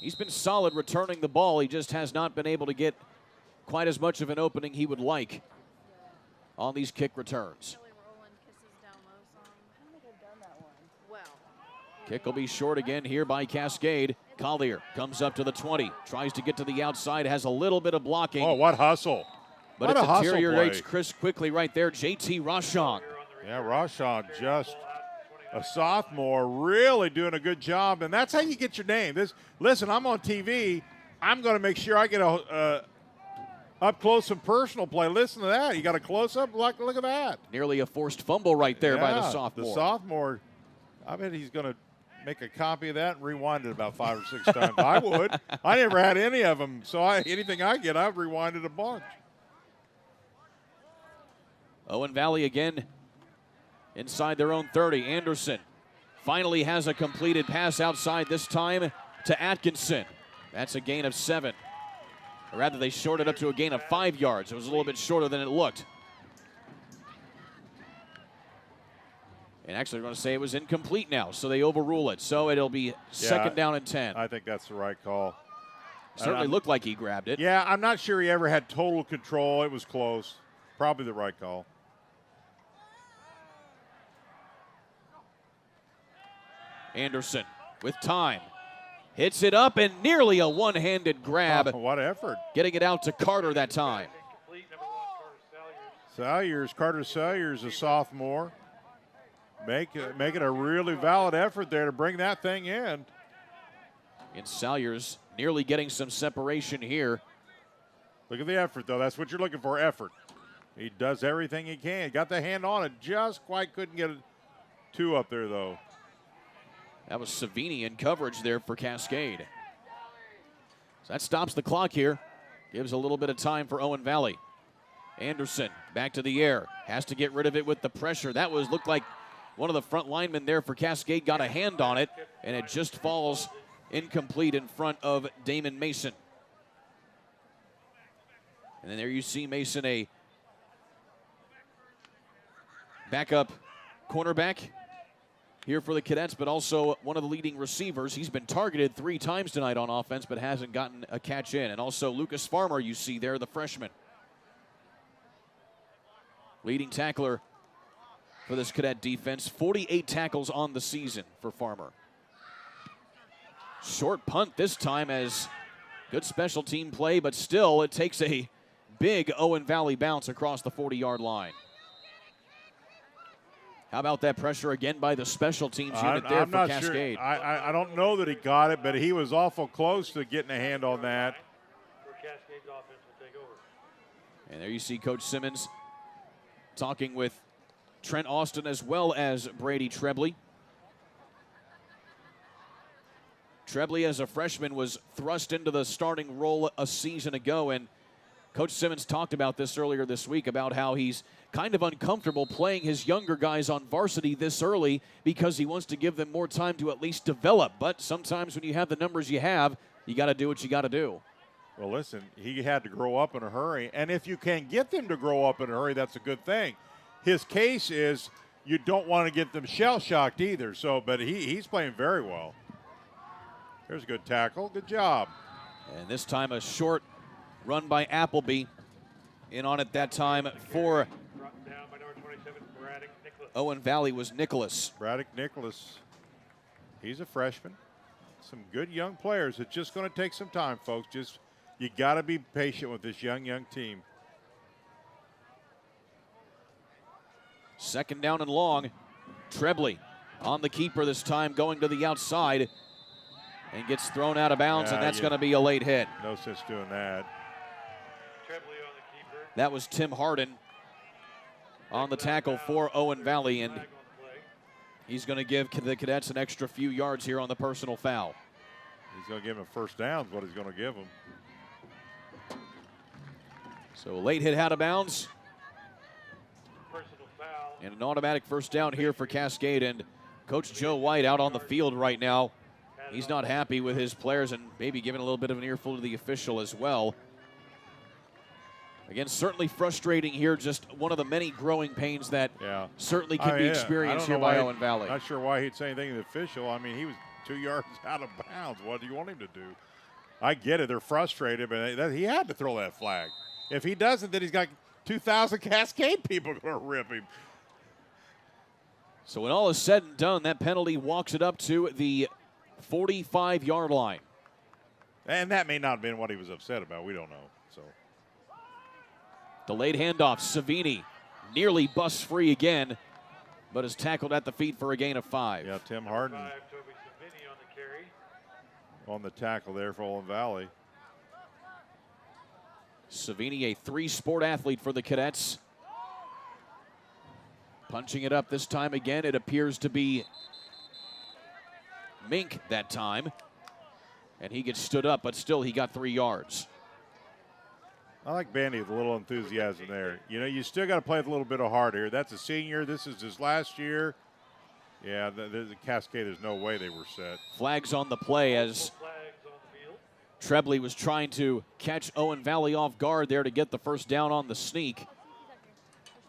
He's been solid returning the ball. He just has not been able to get quite as much of an opening he would like on these kick returns. Kick will be short again here by Cascade. Collier comes up to the 20, tries to get to the outside, has a little bit of blocking. Oh, what hustle. But it deteriorates Chris quickly right there. JT Rochon. Yeah, Rochon, just a sophomore, really doing a good job. And that's how you get your name. Listen, I'm on TV. I'm going to make sure I get a up close and personal play. Listen to that. You got a close-up? Look at that. Nearly a forced fumble right there by the sophomore. The sophomore, I bet he's going to make a copy of that and rewind it about 5 or 6 times. I would. I never had any of them, so anything I get, I've rewinded a bunch. Owen Valley again inside their own 30. Anderson finally has a completed pass outside, this time to Atkinson. That's a gain of 7. Or rather, they shorted up to a gain of 5 yards. It was a little bit shorter than it looked. And actually, we're going to say it was incomplete now, so they overrule it. So it'll be second down and 10. I think that's the right call. Certainly looked like he grabbed it. Yeah, I'm not sure he ever had total control. It was close. Probably the right call. Anderson with time. Hits it up and nearly a one-handed grab. Oh, what effort. Getting it out to Carter that time. Carter Salyers, a sophomore. Making a really valid effort there to bring that thing in. And Salyers nearly getting some separation here. Look at the effort, though. That's what you're looking for, effort. He does everything he can. He got the hand on it. Just quite couldn't get 2 up there, though. That was Savini in coverage there for Cascade. So that stops the clock here. Gives a little bit of time for Owen Valley. Anderson back to the air. Has to get rid of it with the pressure. That looked like one of the front linemen there for Cascade got a hand on it, and it just falls incomplete in front of Damon Mason. And then there you see Mason, a backup cornerback here for the Cadets, but also one of the leading receivers. He's been targeted 3 times tonight on offense, but hasn't gotten a catch in. And also Lucas Farmer, you see there, the freshman. Leading tackler for this Cadet defense. 48 tackles on the season for Farmer. Short punt this time, as good special team play, but still it takes a big Owen Valley bounce across the 40-yard line. How about that pressure again by the special teams unit there for Cascade? Sure. I don't know that he got it, but he was awful close to getting a hand on that. Cascade's offense will take over. And there you see Coach Simmons talking with Trent Austin as well as Brady Trebley. Trebley, as a freshman, was thrust into the starting role a season ago, and Coach Simmons talked about this earlier this week, about how he's kind of uncomfortable playing his younger guys on varsity this early because he wants to give them more time to at least develop. But sometimes when you have the numbers you have, you got to do what you got to do. Well, listen, he had to grow up in a hurry, and if you can get them to grow up in a hurry, that's a good thing. His case is you don't want to get them shell-shocked either, but he's playing very well. There's a good tackle. Good job. And this time a short run by Appleby. In on it that time for Owen Valley was Nicholas. Braddock Nicholas. He's a freshman. Some good young players. It's just going to take some time, folks. You got to be patient with this young team. Second down and long. Trebley on the keeper this time, going to the outside, and gets thrown out of bounds, and that's going to be a late hit. No sense doing that. Trebley on the keeper. That was Tim Harden on the tackle for Owen Valley, and he's going to give the Cadets an extra few yards here on the personal foul. He's going to give him a first down is what he's going to give him. So a late hit out of bounds. Personal foul. And an automatic first down here for Cascade. And Coach Joe White out on the field right now. He's not happy with his players and maybe giving a little bit of an earful to the official as well. Again, certainly frustrating here. Just one of the many growing pains that certainly can be experienced here by Owen Valley. Not sure why he'd say anything to the official. I mean, he was 2 yards out of bounds. What do you want him to do? I get it. They're frustrated, but he had to throw that flag. If he doesn't, then he's got 2,000 Cascade people going to rip him. So when all is said and done, that penalty walks it up to the 45-yard line. And that may not have been what he was upset about. We don't know. So delayed handoff. Savini nearly busts free again, but is tackled at the feet for a gain of 5. Yeah, Tim Harden Toby Savini on the carry. on the tackle there for Owen Valley. Savini, a 3-sport athlete for the Cadets. Punching it up this time again. It appears to be Mink that time. And he gets stood up, but still he got 3 yards. I like Bandy with a little enthusiasm there. You know, you still got to play with a little bit of heart here. That's a senior. This is his last year. Yeah, the Cascade, there's no way they were set. Flags on the play as Trebley was trying to catch Owen Valley off guard there to get the first down on the sneak.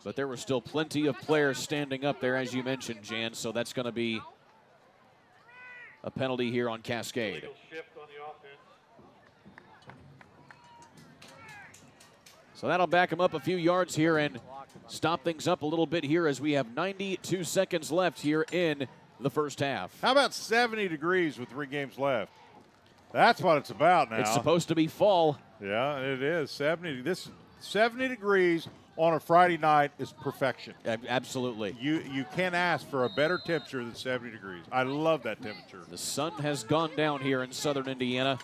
But there were still plenty of players standing up there, as you mentioned, Jan, so that's going to be a penalty here on Cascade. So that'll back him up a few yards here and stop things up a little bit here as we have 92 seconds left here in the first half. How about 70 degrees with 3 games left? That's what it's about now. It's supposed to be fall. Yeah, it is. 70 degrees on a Friday night is perfection. Absolutely. You can't ask for a better temperature than 70 degrees. I love that temperature. The sun has gone down here in southern Indiana.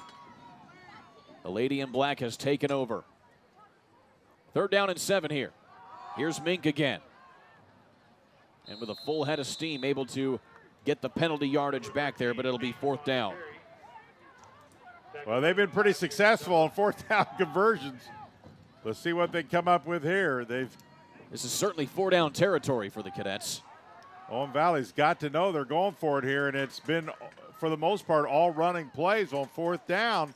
The lady in black has taken over. 3rd down and 7 here. Here's Mink again. And with a full head of steam, able to get the penalty yardage back there, but it'll be 4th down. Well, they've been pretty successful on 4th down conversions. Let's see what they come up with here. This is certainly 4-down territory for the Cadets. Owen Valley's got to know they're going for it here, and it's been, for the most part, all running plays on 4th down.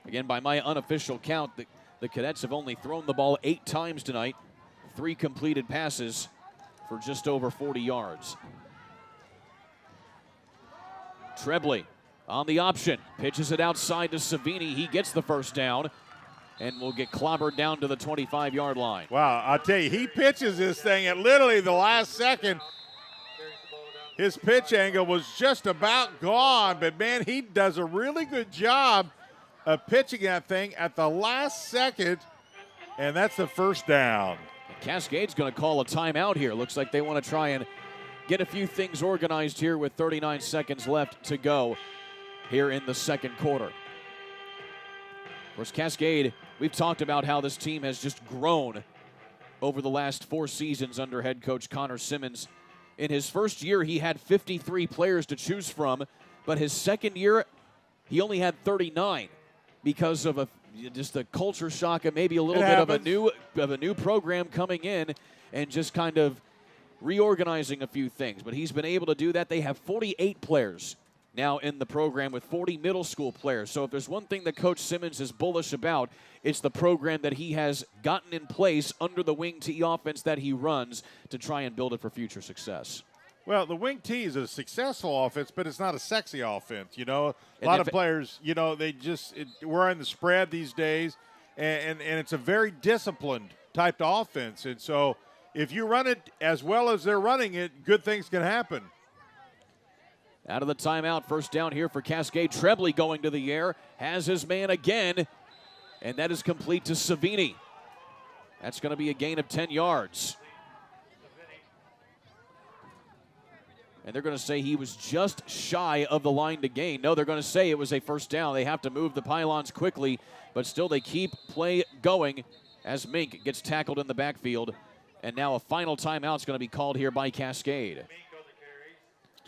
Again, by my unofficial count, the Cadets have only thrown the ball 8 times tonight, 3 completed passes for just over 40 yards. Trebley on the option, pitches it outside to Savini. He gets the first down and will get clobbered down to the 25-yard line. Wow, I'll tell you, he pitches this thing at literally the last second. His pitch angle was just about gone, but man, he does a really good job of pitching that thing at the last second, and that's the first down. And Cascade's going to call a timeout here. Looks like they want to try and get a few things organized here with 39 seconds left to go here in the second quarter. Of course, Cascade, we've talked about how this team has just grown over the last 4 seasons under head coach Connor Simmons. In his first year, he had 53 players to choose from, but his second year, he only had 39 because of just a culture shock and maybe a little bit of a new program coming in and just kind of reorganizing a few things. But he's been able to do that. They have 48 players now in the program with 40 middle school players. So if there's one thing that Coach Simmons is bullish about, it's the program that he has gotten in place under the wing T offense that he runs to try and build it for future success. Well, the wing T is a successful offense, but it's not a sexy offense. You know, a lot of players, you know, we're in the spread these days, and it's a very disciplined type of offense. And so if you run it as well as they're running it, good things can happen. Out of the timeout, first down here for Cascade. Trebley going to the air, has his man again, and that is complete to Savini. That's going to be a gain of 10 yards. And they're going to say he was just shy of the line to gain. No, they're going to say it was a first down. They have to move the pylons quickly, but still they keep play going as Mink gets tackled in the backfield. And now a final timeout is going to be called here by Cascade.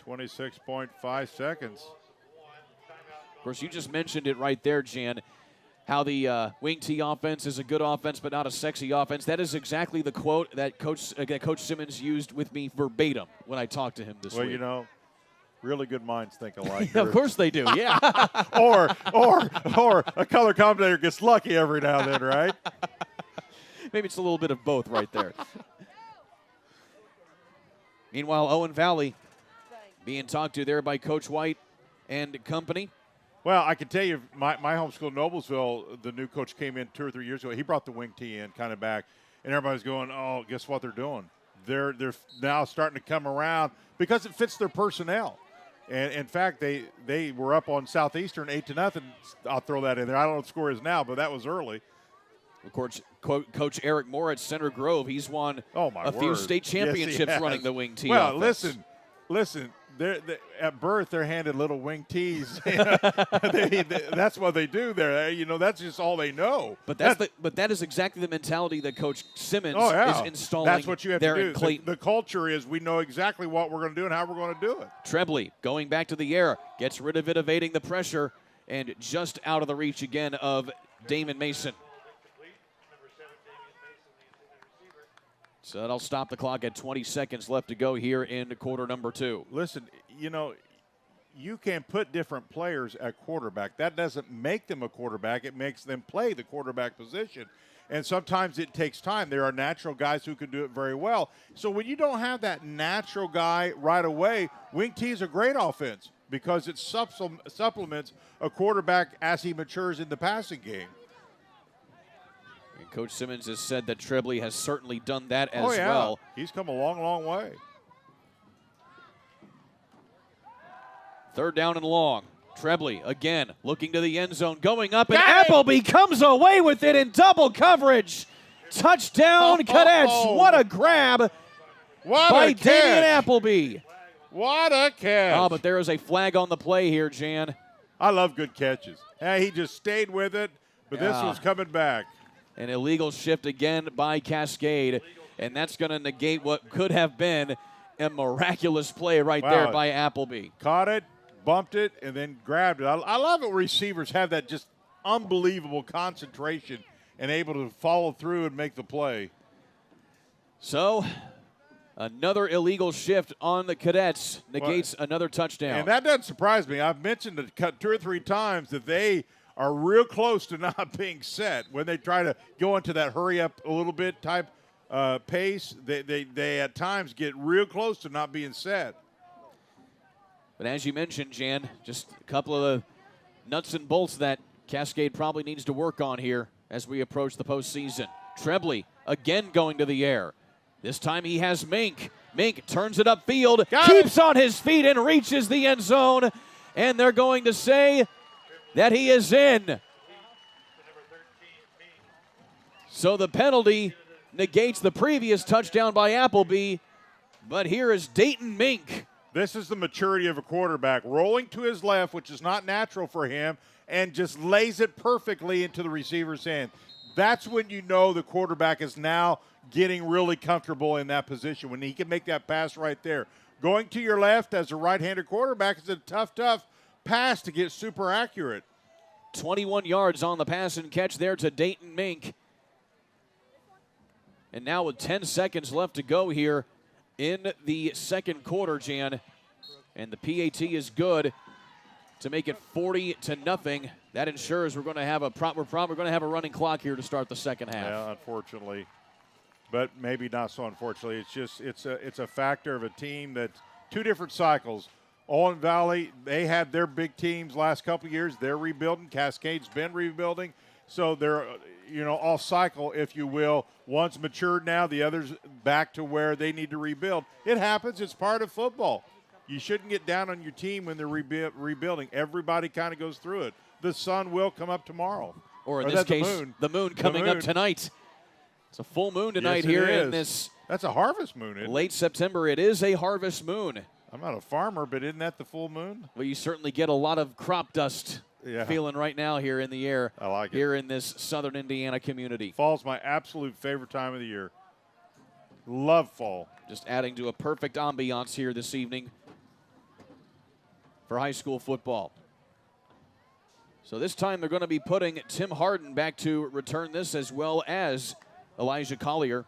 26.5 seconds. Of course, you just mentioned it right there, Jan, how the wing T offense is a good offense but not a sexy offense. That is exactly the quote that Coach Simmons used with me verbatim when I talked to him this week. Well, you know, really good minds think alike. Of course they do, yeah. or a color commentator gets lucky every now and then, right? Maybe it's a little bit of both right there. Meanwhile, Owen Valley being talked to there by Coach White and company. Well, I can tell you, my home school, Noblesville, the new coach came in 2 or 3 years ago. He brought the wing T in kind of back, and everybody's going, oh, guess what they're doing? They're now starting to come around because it fits their personnel. And, in fact, they were up on Southeastern 8-0. I'll throw that in there. I don't know what the score is now, but that was early. Of course, Coach Eric Moore at Center Grove, he's won a few state championships yes, running the wing T Well, offense. listen. At birth, they're handed little wing tees. That's what they do there. You know, that's just all they know. But that is exactly the mentality that Coach Simmons is installing. That's what you have there to in do. Clayton. The culture is we know exactly what we're going to do and how we're going to do it. Trebley going back to the air, gets rid of it, evading the pressure, and just out of the reach again of Damon Mason. So that'll stop the clock at 20 seconds left to go here in quarter number 2. Listen, you know, you can put different players at quarterback. That doesn't make them a quarterback. It makes them play the quarterback position. And sometimes it takes time. There are natural guys who can do it very well. So when you don't have that natural guy right away, wing T is a great offense because it supplements a quarterback as he matures in the passing game. And Coach Simmons has said that Trebley has certainly done that as yeah. well. He's come a long, long way. 3rd down and long. Trebley again looking to the end zone, going up, and Appleby comes away with it in double coverage. Touchdown, Cadets. What a grab by Damian Appleby. What a catch. Oh, but there is a flag on the play here, Jan. I love good catches. Hey, he just stayed with it, but this was coming back. An illegal shift again by Cascade, and that's going to negate what could have been a miraculous play right there by Appleby. Caught it, bumped it, and then grabbed it. I love it when receivers have that just unbelievable concentration and able to follow through and make the play. So another illegal shift on the Cadets negates another touchdown. And that doesn't surprise me. I've mentioned it 2 or 3 times that they are real close to not being set. When they try to go into that hurry up a little bit type pace, they at times get real close to not being set. But as you mentioned, Jan, just a couple of the nuts and bolts that Cascade probably needs to work on here as we approach the postseason. Trebley again going to the air. This time he has Mink. Mink turns it upfield, keeps on his feet and reaches the end zone. And they're going to say that he is in. So the penalty negates the previous touchdown by Appleby. But here is Dayton Mink. This is the maturity of a quarterback, rolling to his left, which is not natural for him, and just lays it perfectly into the receiver's hand. That's when you know the quarterback is now getting really comfortable in that position, when he can make that pass right there. Going to your left as a right-handed quarterback is a tough pass to get super accurate. 21 yards on the pass and catch there to Dayton Mink. And now with 10 seconds left to go here in the second quarter, Jan. And the PAT is good to make it 40-0. That ensures we're going to have a running clock here to start the second half. Yeah, unfortunately. But maybe not so unfortunately. It's a factor of a team that's 2 different cycles. Owen Valley, they had their big teams last couple of years. They're rebuilding. Cascade's been rebuilding. So they're, off cycle, if you will. One's matured now, the other's back to where they need to rebuild. It happens. It's part of football. You shouldn't get down on your team when they're rebuilding. Everybody kind of goes through it. The sun will come up tomorrow. Or in this case, the moon coming up tonight. It's a full moon tonight Yes, here it in is. this That's a harvest moon, isn't it? late September. It is a harvest moon. I'm not a farmer, but isn't that the full moon? Well, you certainly get a lot of crop dust Yeah. feeling right now here in the air. I like it. Here in this southern Indiana community. Fall's my absolute favorite time of the year. Love fall. Just adding to a perfect ambiance here this evening for high school football. So this time they're going to be putting Tim Harden back to return this, as well as Elijah Collier.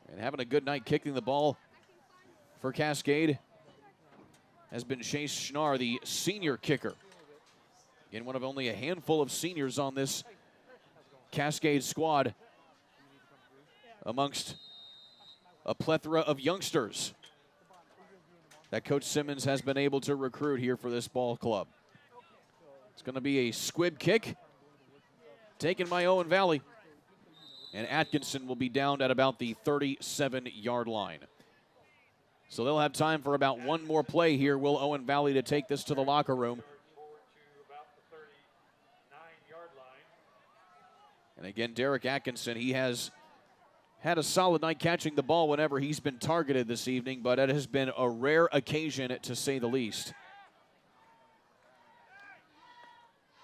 And having a good night kicking the ball for Cascade has been Chase Schnarr, the senior kicker. Again, one of only a handful of seniors on this Cascade squad amongst a plethora of youngsters that Coach Simmons has been able to recruit here for this ball club. It's going to be a squib kick taken by Owen Valley. And Atkinson will be down at about the 37-yard line. So they'll have time for about one more play here. Will Owen Valley to take this to the locker room. And again, Derek Atkinson, he has had a solid night catching the ball whenever he's been targeted this evening, but it has been a rare occasion, to say the least.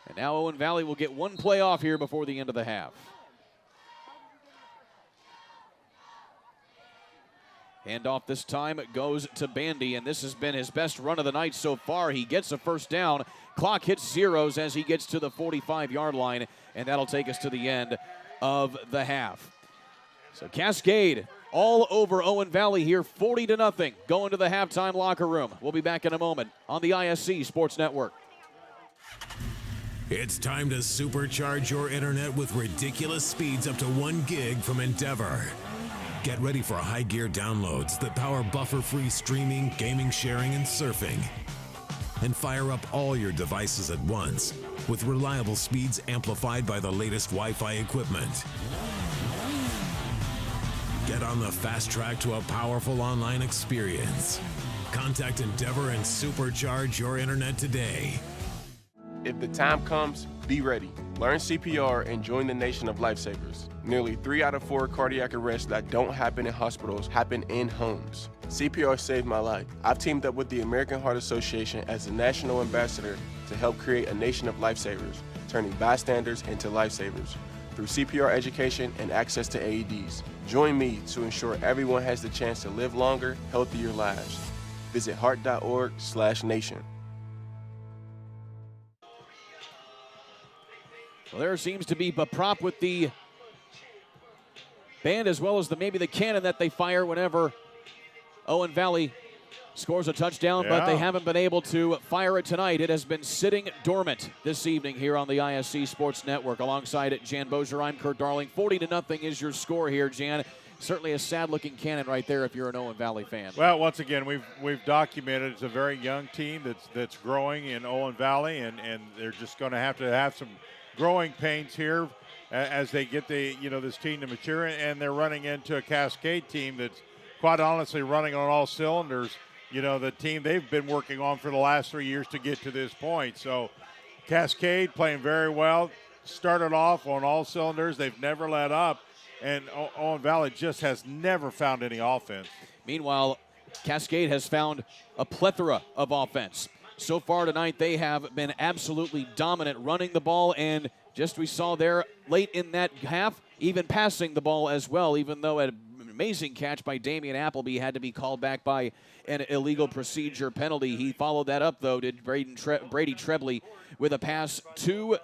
And now Owen Valley will get one play off here before the end of the half. Handoff this time goes to Bandy, and this has been his best run of the night so far. He gets a first down. Clock hits zeros as he gets to the 45-yard line, and that'll take us to the end of the half. So Cascade all over Owen Valley here, 40-0, going to the halftime locker room. We'll be back in a moment on the ISC Sports Network. It's time to supercharge your internet with ridiculous speeds up to 1 gig from Endeavor. Get ready for high gear downloads that power buffer-free streaming, gaming, sharing, and surfing. And fire up all your devices at once with reliable speeds amplified by the latest Wi-Fi equipment. Get on the fast track to a powerful online experience. Contact Endeavor and supercharge your internet today. If the time comes, be ready. Learn CPR and join the nation of lifesavers. Nearly 3 out of 4 cardiac arrests that don't happen in hospitals happen in homes. CPR saved my life. I've teamed up with the American Heart Association as the national ambassador to help create a nation of lifesavers, turning bystanders into lifesavers through CPR education and access to AEDs. Join me to ensure everyone has the chance to live longer, healthier lives. Visit heart.org/nation. Well, there seems to be a prop with the band, as well as maybe the cannon that they fire whenever Owen Valley scores a touchdown, but they haven't been able to fire it tonight. It has been sitting dormant this evening here on the ISC Sports Network. Alongside Jan Bozier, I'm Kurt Darling. 40-0 is your score here, Jan. Certainly a sad-looking cannon right there if you're an Owen Valley fan. Well, once again, we've documented it's a very young team that's growing in Owen Valley, and they're just going to have some growing pains here as they get this team to mature, and they're running into a Cascade team that's quite honestly running on all cylinders. The team they've been working on for the last 3 years to get to this point. So Cascade playing very well, started off on all cylinders. They've never let up, and Owen Valley just has never found any offense. Meanwhile, Cascade has found a plethora of offense. So far tonight, they have been absolutely dominant running the ball, and just we saw there late in that half, even passing the ball as well, even though an amazing catch by Damian Appleby had to be called back by an illegal procedure penalty. He followed that up, though, did Brady Trebley, with a pass to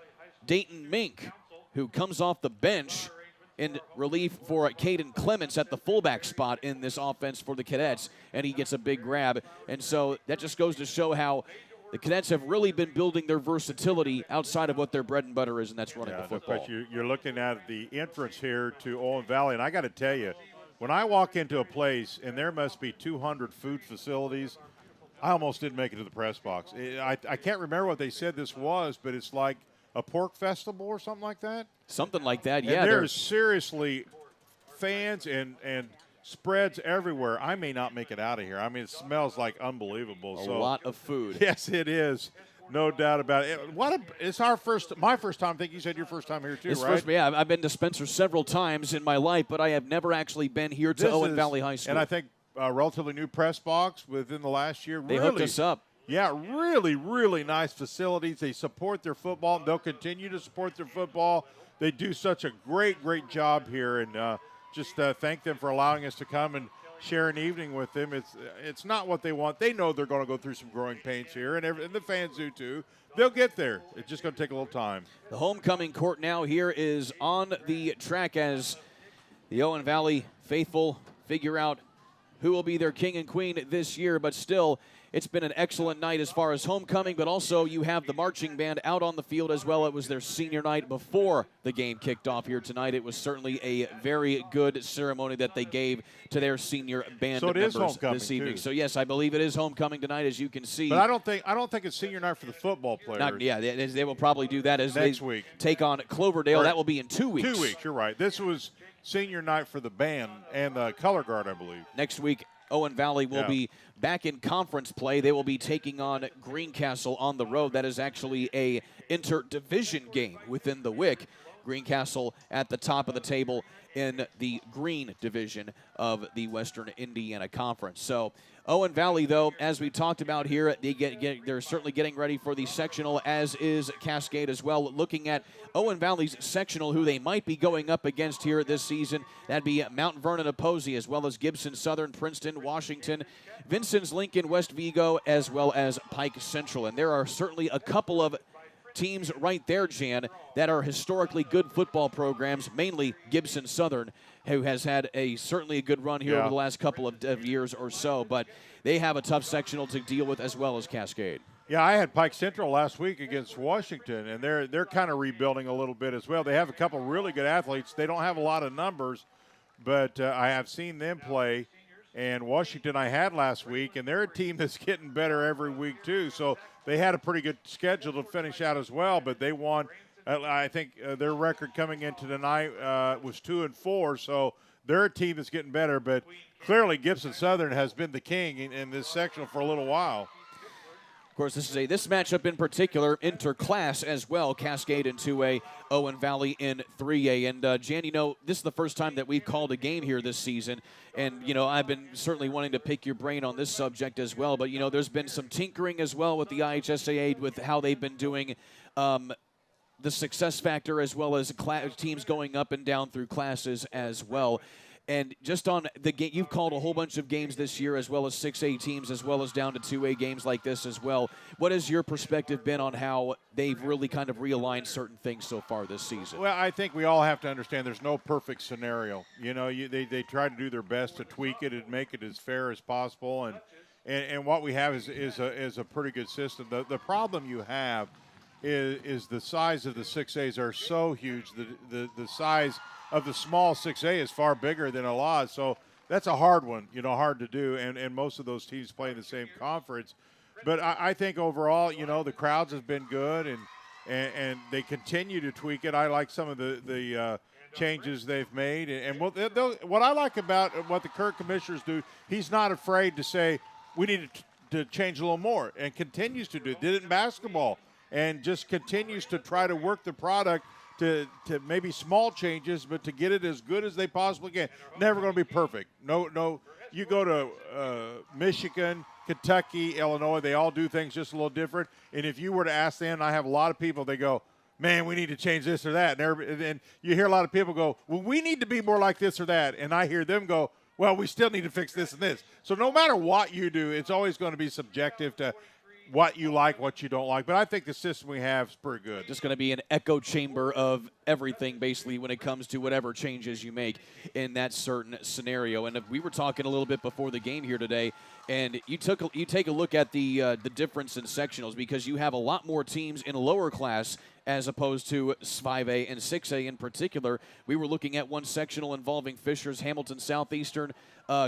Dayton Mink, who comes off the bench in relief for Caden Clements at the fullback spot in this offense for the Cadets, and he gets a big grab. And so that just goes to show how the Cadets have really been building their versatility outside of what their bread and butter is, and that's running the football. But you're looking at the entrance here to Owen Valley, and I got to tell you, when I walk into a place and there must be 200 food facilities, I almost didn't make it to the press box. I can't remember what they said this was, but it's like a pork festival or something like that. Something like that, yeah. And there's seriously fans and spreads everywhere. I may not make it out of here. I mean, it smells like unbelievable. A lot of food. Yes, it is. No doubt about it. It's my first time. I think you said your first time here too, right? Yeah, I've been to Spencer several times in my life, but I have never actually been here to Owen Valley High School. And I think a relatively new press box within the last year. They hooked us up. Yeah, really, really nice facilities. They support their football. And they'll continue to support their football. They do such a great, great job here, and just thank them for allowing us to come and share an evening with them. It's not what they want. They know they're going to go through some growing pains here, and the fans do too. They'll get there. It's just going to take a little time. The homecoming court now here is on the track as the Owen Valley faithful figure out who will be their king and queen this year, but still, it's been an excellent night as far as homecoming, but also you have the marching band out on the field as well. It was their senior night before the game kicked off here tonight. It was certainly a very good ceremony that they gave to their senior band members this evening. Too. So yes, I believe it is homecoming tonight, as you can see. But I don't think it's senior night for the football players. They will probably do that as next week. Take on Cloverdale. That will be in 2 weeks. 2 weeks, you're right. This was senior night for the band and the color guard, I believe. Next week, Owen Valley will be back in conference play. They will be taking on Greencastle on the road. That is actually a interdivision game within the WIC. Greencastle at the top of the table in the green division of the Western Indiana Conference. So Owen Valley, though, as we talked about here, they're certainly getting ready for the sectional, as is Cascade as well. Looking at Owen Valley's sectional, who they might be going up against here this season, that'd be Mount Vernon Opposey, as well as Gibson Southern, Princeton, Washington, Vincennes Lincoln, West Vigo, as well as Pike Central. And there are certainly a couple of teams right there, Jan, that are historically good football programs, mainly Gibson Southern, who has had certainly a good run here over the last couple of years or so, but they have a tough sectional to deal with as well as Cascade. Yeah, I had Pike Central last week against Washington, and they're kind of rebuilding a little bit as well. They have a couple really good athletes. They don't have a lot of numbers, but I have seen them play. And Washington I had last week, and they're a team that's getting better every week too. So they had a pretty good schedule to finish out as well, but they won. I think their record coming into tonight was 2-4, so they're a team that's getting better. But clearly Gibson Southern has been the king in this sectional for a little while. Of course, this matchup in particular, interclass as well, Cascade in 2A, Owen Valley in 3A. And, Jan, this is the first time that we've called a game here this season. And, I've been certainly wanting to pick your brain on this subject as well. But, there's been some tinkering as well with the IHSAA with how they've been doing the success factor as well as teams going up and down through classes as well. And just on the game, you've called a whole bunch of games this year as well as 6A teams as well as down to 2A games like this as well. What has your perspective been on how they've really kind of realigned certain things so far this season? Well, I think we all have to understand there's no perfect scenario. They try to do their best to tweak it and make it as fair as possible. And what we have is a pretty good system. The problem you have is the size of the 6As are so huge. The size of the small 6A is far bigger than a lot, so that's a hard one, hard to do, and most of those teams play in the same conference. But I think overall, the crowds have been good, and they continue to tweak it. I like some of the changes they've made, and what I like about what the current commissioners do, he's not afraid to say we need to change a little more, and continues to do it. Did it in basketball, and just continues to try to work the product to maybe small changes, but to get it as good as they possibly can. Never going to be perfect. No. You go to Michigan, Kentucky, Illinois, they all do things just a little different. And if you were to ask them, I have a lot of people, they go, man, we need to change this or that. And you hear a lot of people go, well, we need to be more like this or that. And I hear them go, well, we still need to fix this and this. So no matter what you do, it's always going to be subjective to what you like, what you don't like. But I think the system we have is pretty good. Just going to be an echo chamber of everything, basically, when it comes to whatever changes you make in that certain scenario. And we were talking a little bit before the game here today, and you take a look at the difference in sectionals, because you have a lot more teams in a lower class as opposed to 5A and 6A in particular. We were looking at one sectional involving Fishers, Hamilton Southeastern,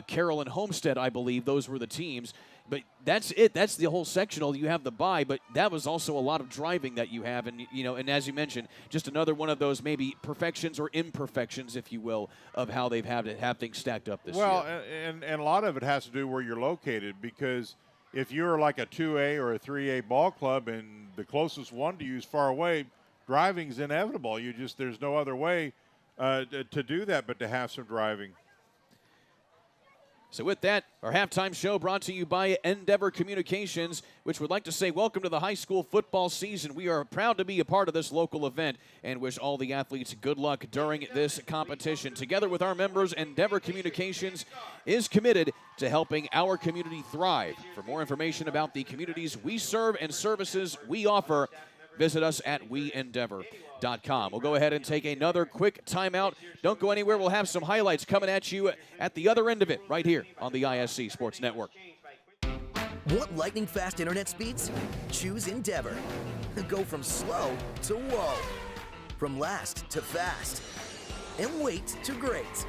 Carroll, and Homestead, I believe. Those were the teams. But that's it. That's the whole sectional. You have the bye, but that was also a lot of driving that you have. And, and as you mentioned, just another one of those maybe perfections or imperfections, if you will, of how they've had to have things stacked up this year. Well, and a lot of it has to do where you're located, because if you're like a 2A or a 3A ball club and the closest one to you is far away. Driving's inevitable. There's no other way to do that but to have some driving. So with that, our halftime show brought to you by Endeavor Communications, which would like to say welcome to the high school football season. We are proud to be a part of this local event and wish all the athletes good luck during this competition. Together with our members, Endeavor Communications is committed to helping our community thrive. For more information about the communities we serve and services we offer, visit us at weendeavor.com. We'll go ahead and take another quick timeout. Don't go anywhere. We'll have some highlights coming at you at the other end of it right here on the ISC Sports Network. Want lightning fast internet speeds? Choose Endeavor. Go from slow to whoa. From last to fast. And wait to great.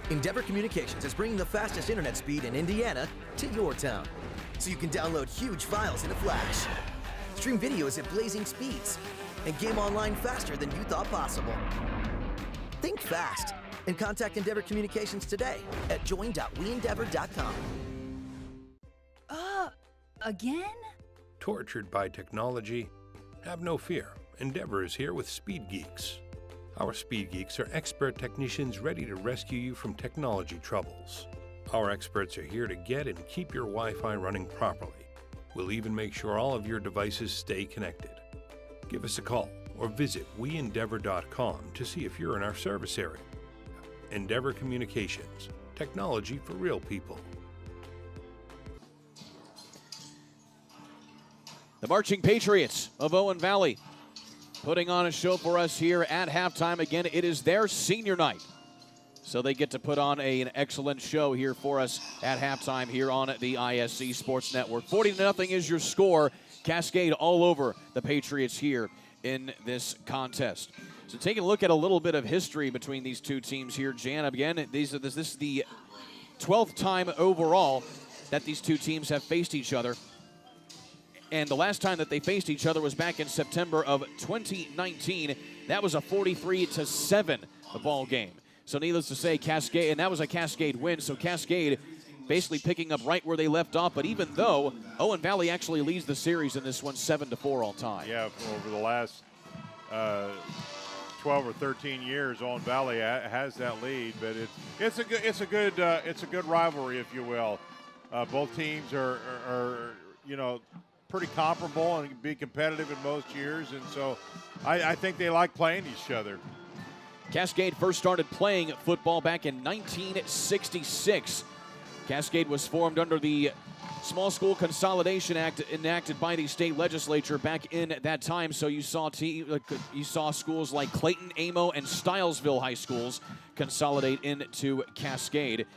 Endeavor Communications is bringing the fastest internet speed in Indiana to your town. So you can download huge files in a flash. Stream videos at blazing speeds. And game online faster than you thought possible. Think fast and contact Endeavor Communications today at join.weendeavor.com. Again? Tortured by technology? Have no fear. Endeavor is here with Speed Geeks. Our Speed Geeks are expert technicians ready to rescue you from technology troubles. Our experts are here to get and keep your Wi-Fi running properly. We'll even make sure all of your devices stay connected. Give us a call or visit weendeavor.com to see if you're in our service area. Endeavor Communications, technology for real people. The Marching Patriots of Owen Valley putting on a show for us here at halftime. Again, it is their senior night, so they get to put on an excellent show here for us at halftime here on the ISC Sports Network. 40-0 is your score. Cascade all over the Patriots here in this contest. So taking a look at a little bit of history between these two teams here, Jan. Again, this is the 12th time overall that these two teams have faced each other. And the last time that they faced each other was back in September of 2019. That was a 43-7 ball game. So needless to say, Cascade, and that was a Cascade win. So Cascade basically picking up right where they left off. But even though Owen Valley actually leads the series in this one 7-4 all time. Yeah, over the last 12 or 13 years, Owen Valley has that lead. But it's a good rivalry, if you will. Both teams are pretty comparable and be competitive in most years, and so I think they like playing each other. Cascade first started playing football back in 1966. Cascade was formed under the Small School Consolidation Act enacted by the state legislature back in that time. So you saw schools like Clayton, Amo, and Stilesville high schools consolidate into Cascade.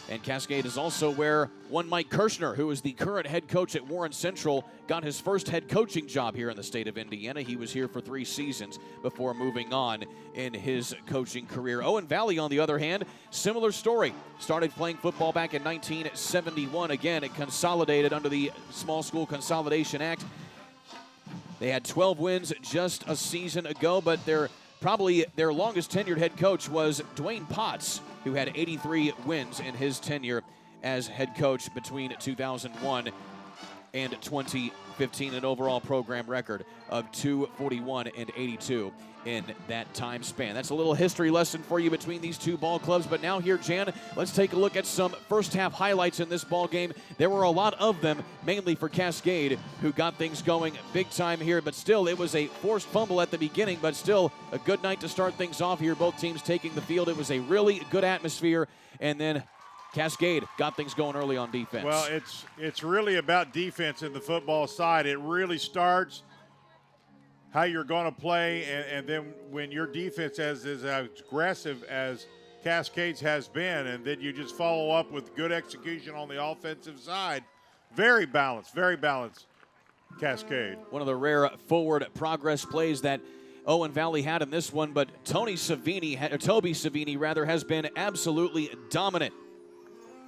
And Cascade is also where one Mike Kirshner, who is the current head coach at Warren Central, got his first head coaching job here in the state of Indiana. He was here for 3 seasons before moving on in his coaching career. Owen Valley, on the other hand, similar story. Started playing football back in 1971. Again, it consolidated under the Small School Consolidation Act. They had 12 wins just a season ago, but their longest tenured head coach was Dwayne Potts, who had 83 wins in his tenure as head coach between 2001 and 2015, an overall program record of 241 and 82 in that time span. That's a little history lesson for you between these two ball clubs. But now here, Jan, let's take a look at some first half highlights in this ball game. There were a lot of them, mainly for Cascade, who got things going big time here. But still, it was a forced fumble at the beginning, but still a good night to start things off here. Both teams taking the field. It was a really good atmosphere. And then Cascade got things going early on defense. Well, it's really about defense in the football side. It really starts how you're going to play, and then when your defense is as aggressive as Cascades has been, and then you just follow up with good execution on the offensive side. Very balanced, Cascade. One of the rare forward progress plays that Owen Valley had in this one, but Toby Savini has been absolutely dominant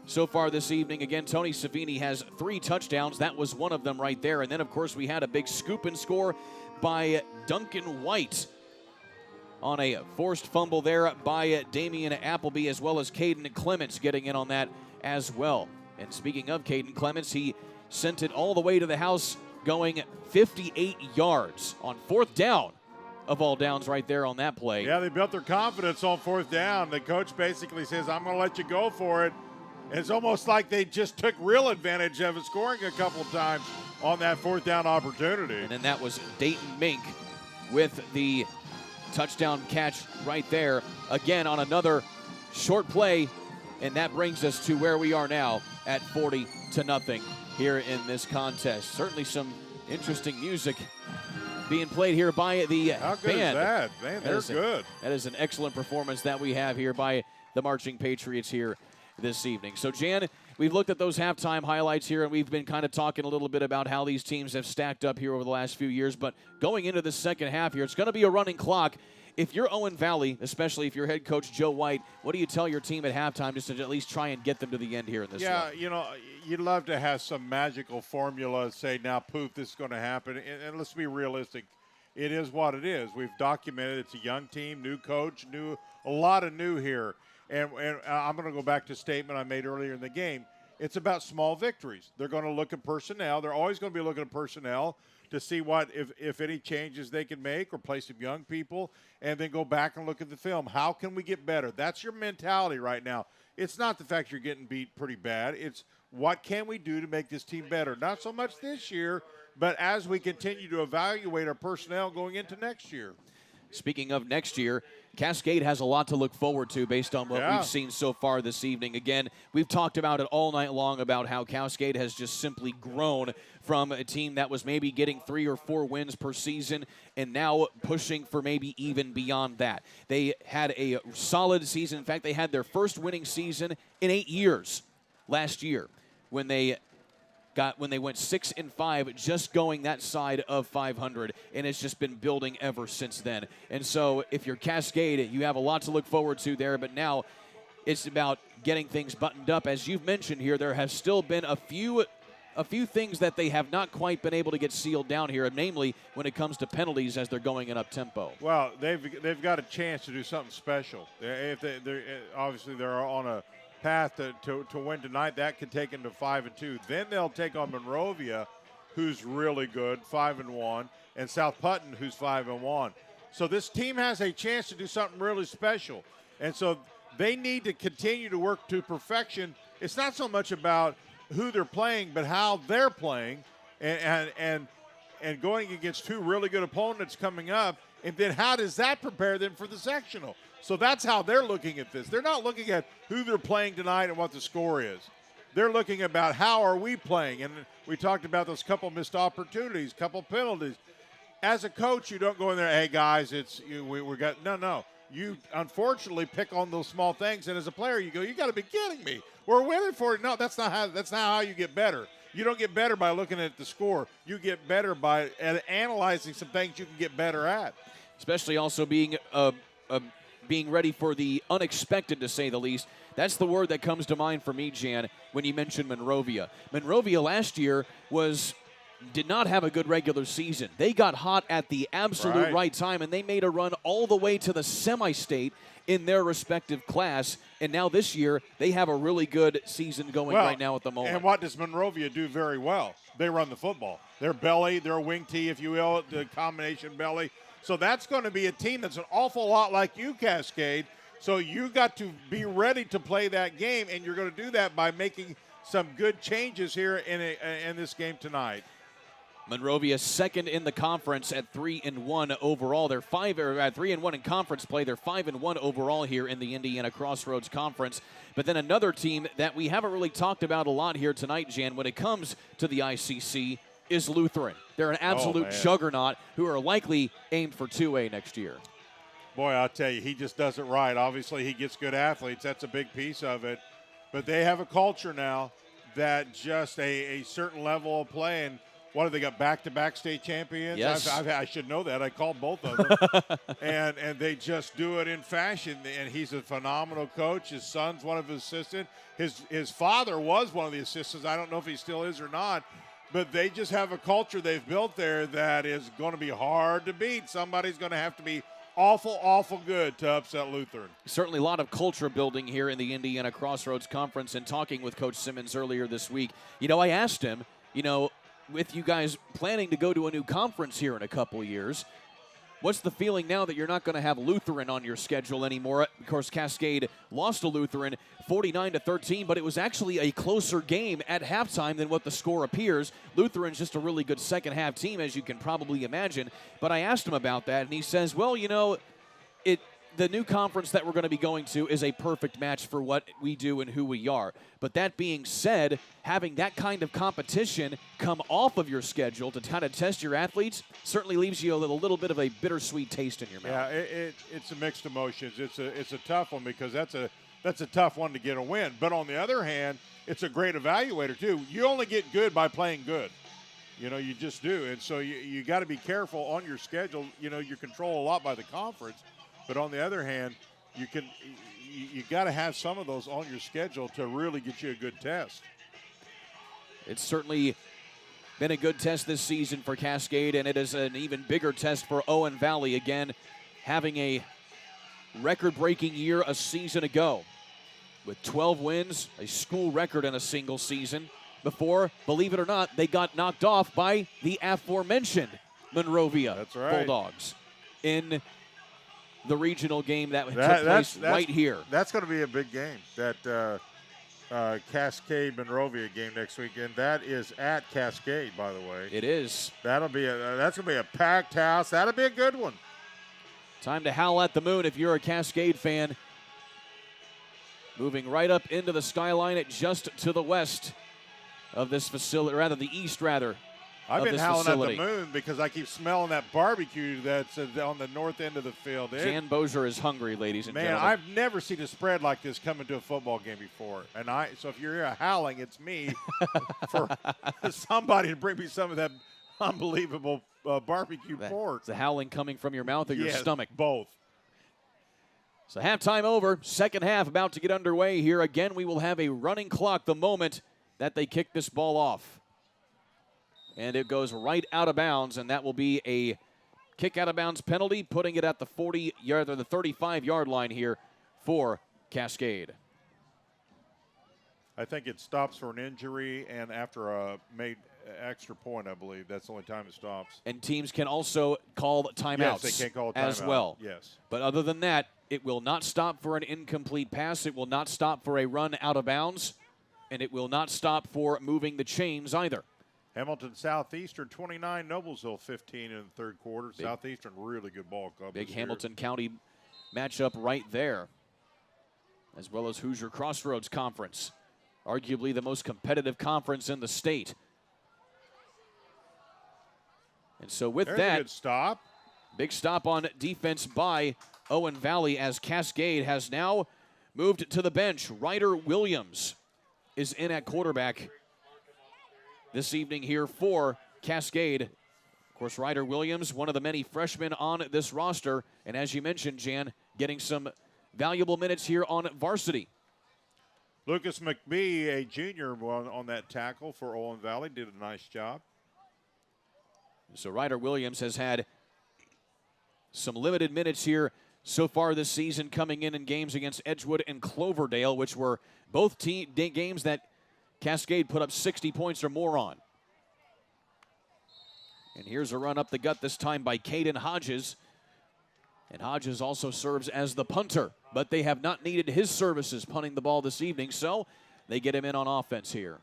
so far this evening. Again, Tony Savini has 3 touchdowns. That was one of them right there. And then, of course, we had a big scoop and score by Duncan White on a forced fumble there by Damian Appleby, as well as Caden Clements getting in on that as well. And speaking of Caden Clements, he sent it all the way to the house going 58 yards on 4th down of all downs right there on that play. Yeah, they built their confidence on 4th down. The coach basically says, I'm going to let you go for it. And it's almost like they just took real advantage of it, scoring a couple of times on that 4th down opportunity. And then that was Dayton Mink with the touchdown catch right there. Again on another short play, and that brings us to where we are now at 40-0 here in this contest. Certainly some interesting music being played here by the band. How good is that? Man, they're good. That is an excellent performance that we have here by the Marching Patriots here this evening. So, Jan, we've looked at those halftime highlights here, and we've been kind of talking a little bit about how these teams have stacked up here over the last few years. But going into the second half here, it's going to be a running clock. If you're Owen Valley, especially if you're head coach Joe White, what do you tell your team at halftime just to at least try and get them to the end here in this Yeah, one? you know, you'd love to have some magical formula, say, now, poof, this is going to happen. And let's be realistic. It is what it is. We've documented it's a young team, new coach, a lot of new here. And I'm going to go back to a statement I made earlier in the game. It's about small victories. They're going to look at personnel. They're always going to be looking at personnel to see what, if any changes they can make or play some young people, and then go back and look at the film. How can we get better? That's your mentality right now. It's not the fact you're getting beat pretty bad. It's what can we do to make this team better? Not so much this year, but as we continue to evaluate our personnel going into next year. Speaking of next year, Cascade has a lot to look forward to based on what we've seen so far this evening. Again, we've talked about it all night long about how Cascade has just simply grown from a team that was maybe getting 3 or 4 wins per season and now pushing for maybe even beyond that. They had a solid season. In fact, they had their first winning season in 8 years last year when they went 6-5, just going that side of 500, and it's just been building ever since then. And so if you're Cascade, you have a lot to look forward to there, but now it's about getting things buttoned up. As you've mentioned here, there have still been a few things that they have not quite been able to get sealed down here, namely when it comes to penalties as they're going in up-tempo. Well, they've got a chance to do something special. Obviously they're on a path to win tonight. That could take them to 5-2. Then they'll take on Monrovia, who's really good, 5-1, and South Putnam, who's 5-1. So this team has a chance to do something really special, and so they need to continue to work to perfection. It's not so much about who they're playing, but how they're playing, and going against 2 really good opponents coming up, and then how does that prepare them for the sectional? So that's how they're looking at this. They're not looking at who they're playing tonight and what the score is. They're looking about how are we playing. And we talked about those couple missed opportunities, couple penalties. As a coach, you don't go in there, hey, guys, we got – no. You unfortunately pick on those small things. And as a player, you go, you got to be kidding me. We're winning for it. No, that's not how you get better. You don't get better by looking at the score. You get better by analyzing some things you can get better at. Especially also being ready for the unexpected, to say the least. That's the word that comes to mind for me, Jan, when you mention Monrovia. Monrovia last year did not have a good regular season. They got hot at the absolute right time, and they made a run all the way to the semi-state in their respective class. And now this year, they have a really good season going right now at the moment. And what does Monrovia do very well? They run the football. They're belly, they're a wing tee, if you will, the combination belly. So that's going to be a team that's an awful lot like you, Cascade. So you got to be ready to play that game, and you're going to do that by making some good changes here in this game tonight. Monrovia second in the conference at 3-1 overall. They're 3-1 in conference play. They're 5-1 overall here in the Indiana Crossroads Conference. But then another team that we haven't really talked about a lot here tonight, Jan, when it comes to the ICC, is Lutheran. They're an absolute juggernaut who are likely aimed for 2A next year. Boy, I'll tell you, he just does it right. Obviously, he gets good athletes. That's a big piece of it. But they have a culture now that just a certain level of play. And what have they got, back-to-back state champions? Yes. I should know that. I called both of them. and they just do it in fashion. And he's a phenomenal coach. His son's one of his assistants. His father was one of the assistants. I don't know if he still is or not. But they just have a culture they've built there that is going to be hard to beat. Somebody's going to have to be awful good to upset Lutheran. Certainly a lot of culture building here in the Indiana Crossroads Conference. And talking with Coach Simmons earlier this week, I asked him, with you guys planning to go to a new conference here in a couple years, what's the feeling now that you're not going to have Lutheran on your schedule anymore? Of course, Cascade lost to Lutheran 49-13, but it was actually a closer game at halftime than what the score appears. Lutheran's just a really good second-half team, as you can probably imagine. But I asked him about that, and he says, well, you know, the new conference that we're going to be going to is a perfect match for what we do and who we are. But that being said, having that kind of competition come off of your schedule to kind of test your athletes certainly leaves you a little bit of a bittersweet taste in your mouth. Yeah, it's a mixed emotions. It's a tough one because that's a tough one to get a win. But on the other hand, it's a great evaluator too. You only get good by playing good. You know, you just do. And so you got to be careful on your schedule. You know, you control a lot by the conference. But on the other hand, you got to have some of those on your schedule to really get you a good test. It's certainly been a good test this season for Cascade, and it is an even bigger test for Owen Valley, again, having a record-breaking year a season ago with 12 wins, a school record in a single season. Before, believe it or not, they got knocked off by the aforementioned Monrovia Bulldogs in the regional game that took place right here. That's going to be a big game, that Cascade Monrovia game next week, and that is at Cascade, by the way. It is. That's going to be a packed house. That'll be a good one. Time to howl at the moon if you're a Cascade fan. Moving right up into the skyline at just to the west of this facility, rather the east, rather. I've been howling at the moon because I keep smelling that barbecue that's on the north end of the field. Jan Bozier is hungry, ladies and gentlemen. Man, I've never seen a spread like this coming to a football game before. And so if you're here howling, it's me for somebody to bring me some of that unbelievable barbecue pork. Is the howling coming from your mouth or your stomach? Both. So halftime over, second half about to get underway here. Again, we will have a running clock the moment that they kick this ball off. And it goes right out of bounds, and that will be a kick out of bounds penalty, putting it at the 35-yard line here for Cascade. I think it stops for an injury and after a made extra point, I believe. That's the only time it stops. And teams can also call timeouts they can call as well. Yes. But other than that, it will not stop for an incomplete pass. It will not stop for a run out of bounds. And it will not stop for moving the chains either. Hamilton Southeastern 29, Noblesville 15 in the third quarter. Southeastern, really good ball club. Big Hamilton County matchup right there, as well as Hoosier Crossroads Conference, arguably the most competitive conference in the state. And so with There's that, a good stop. Big stop on defense by Owen Valley as Cascade has now moved to the bench. Ryder Williams is in at quarterback this evening here for Cascade. Of course, Ryder Williams, one of the many freshmen on this roster, and as you mentioned, Jan, getting some valuable minutes here on varsity. Lucas McBee, a junior, on that tackle for Owen Valley, did a nice job. So Ryder Williams has had some limited minutes here so far this season, coming in games against Edgewood and Cloverdale, which were both games that Cascade put up 60 points or more on. And here's a run up the gut, this time by Caden Hodges. And Hodges also serves as the punter, but they have not needed his services punting the ball this evening, so they get him in on offense here.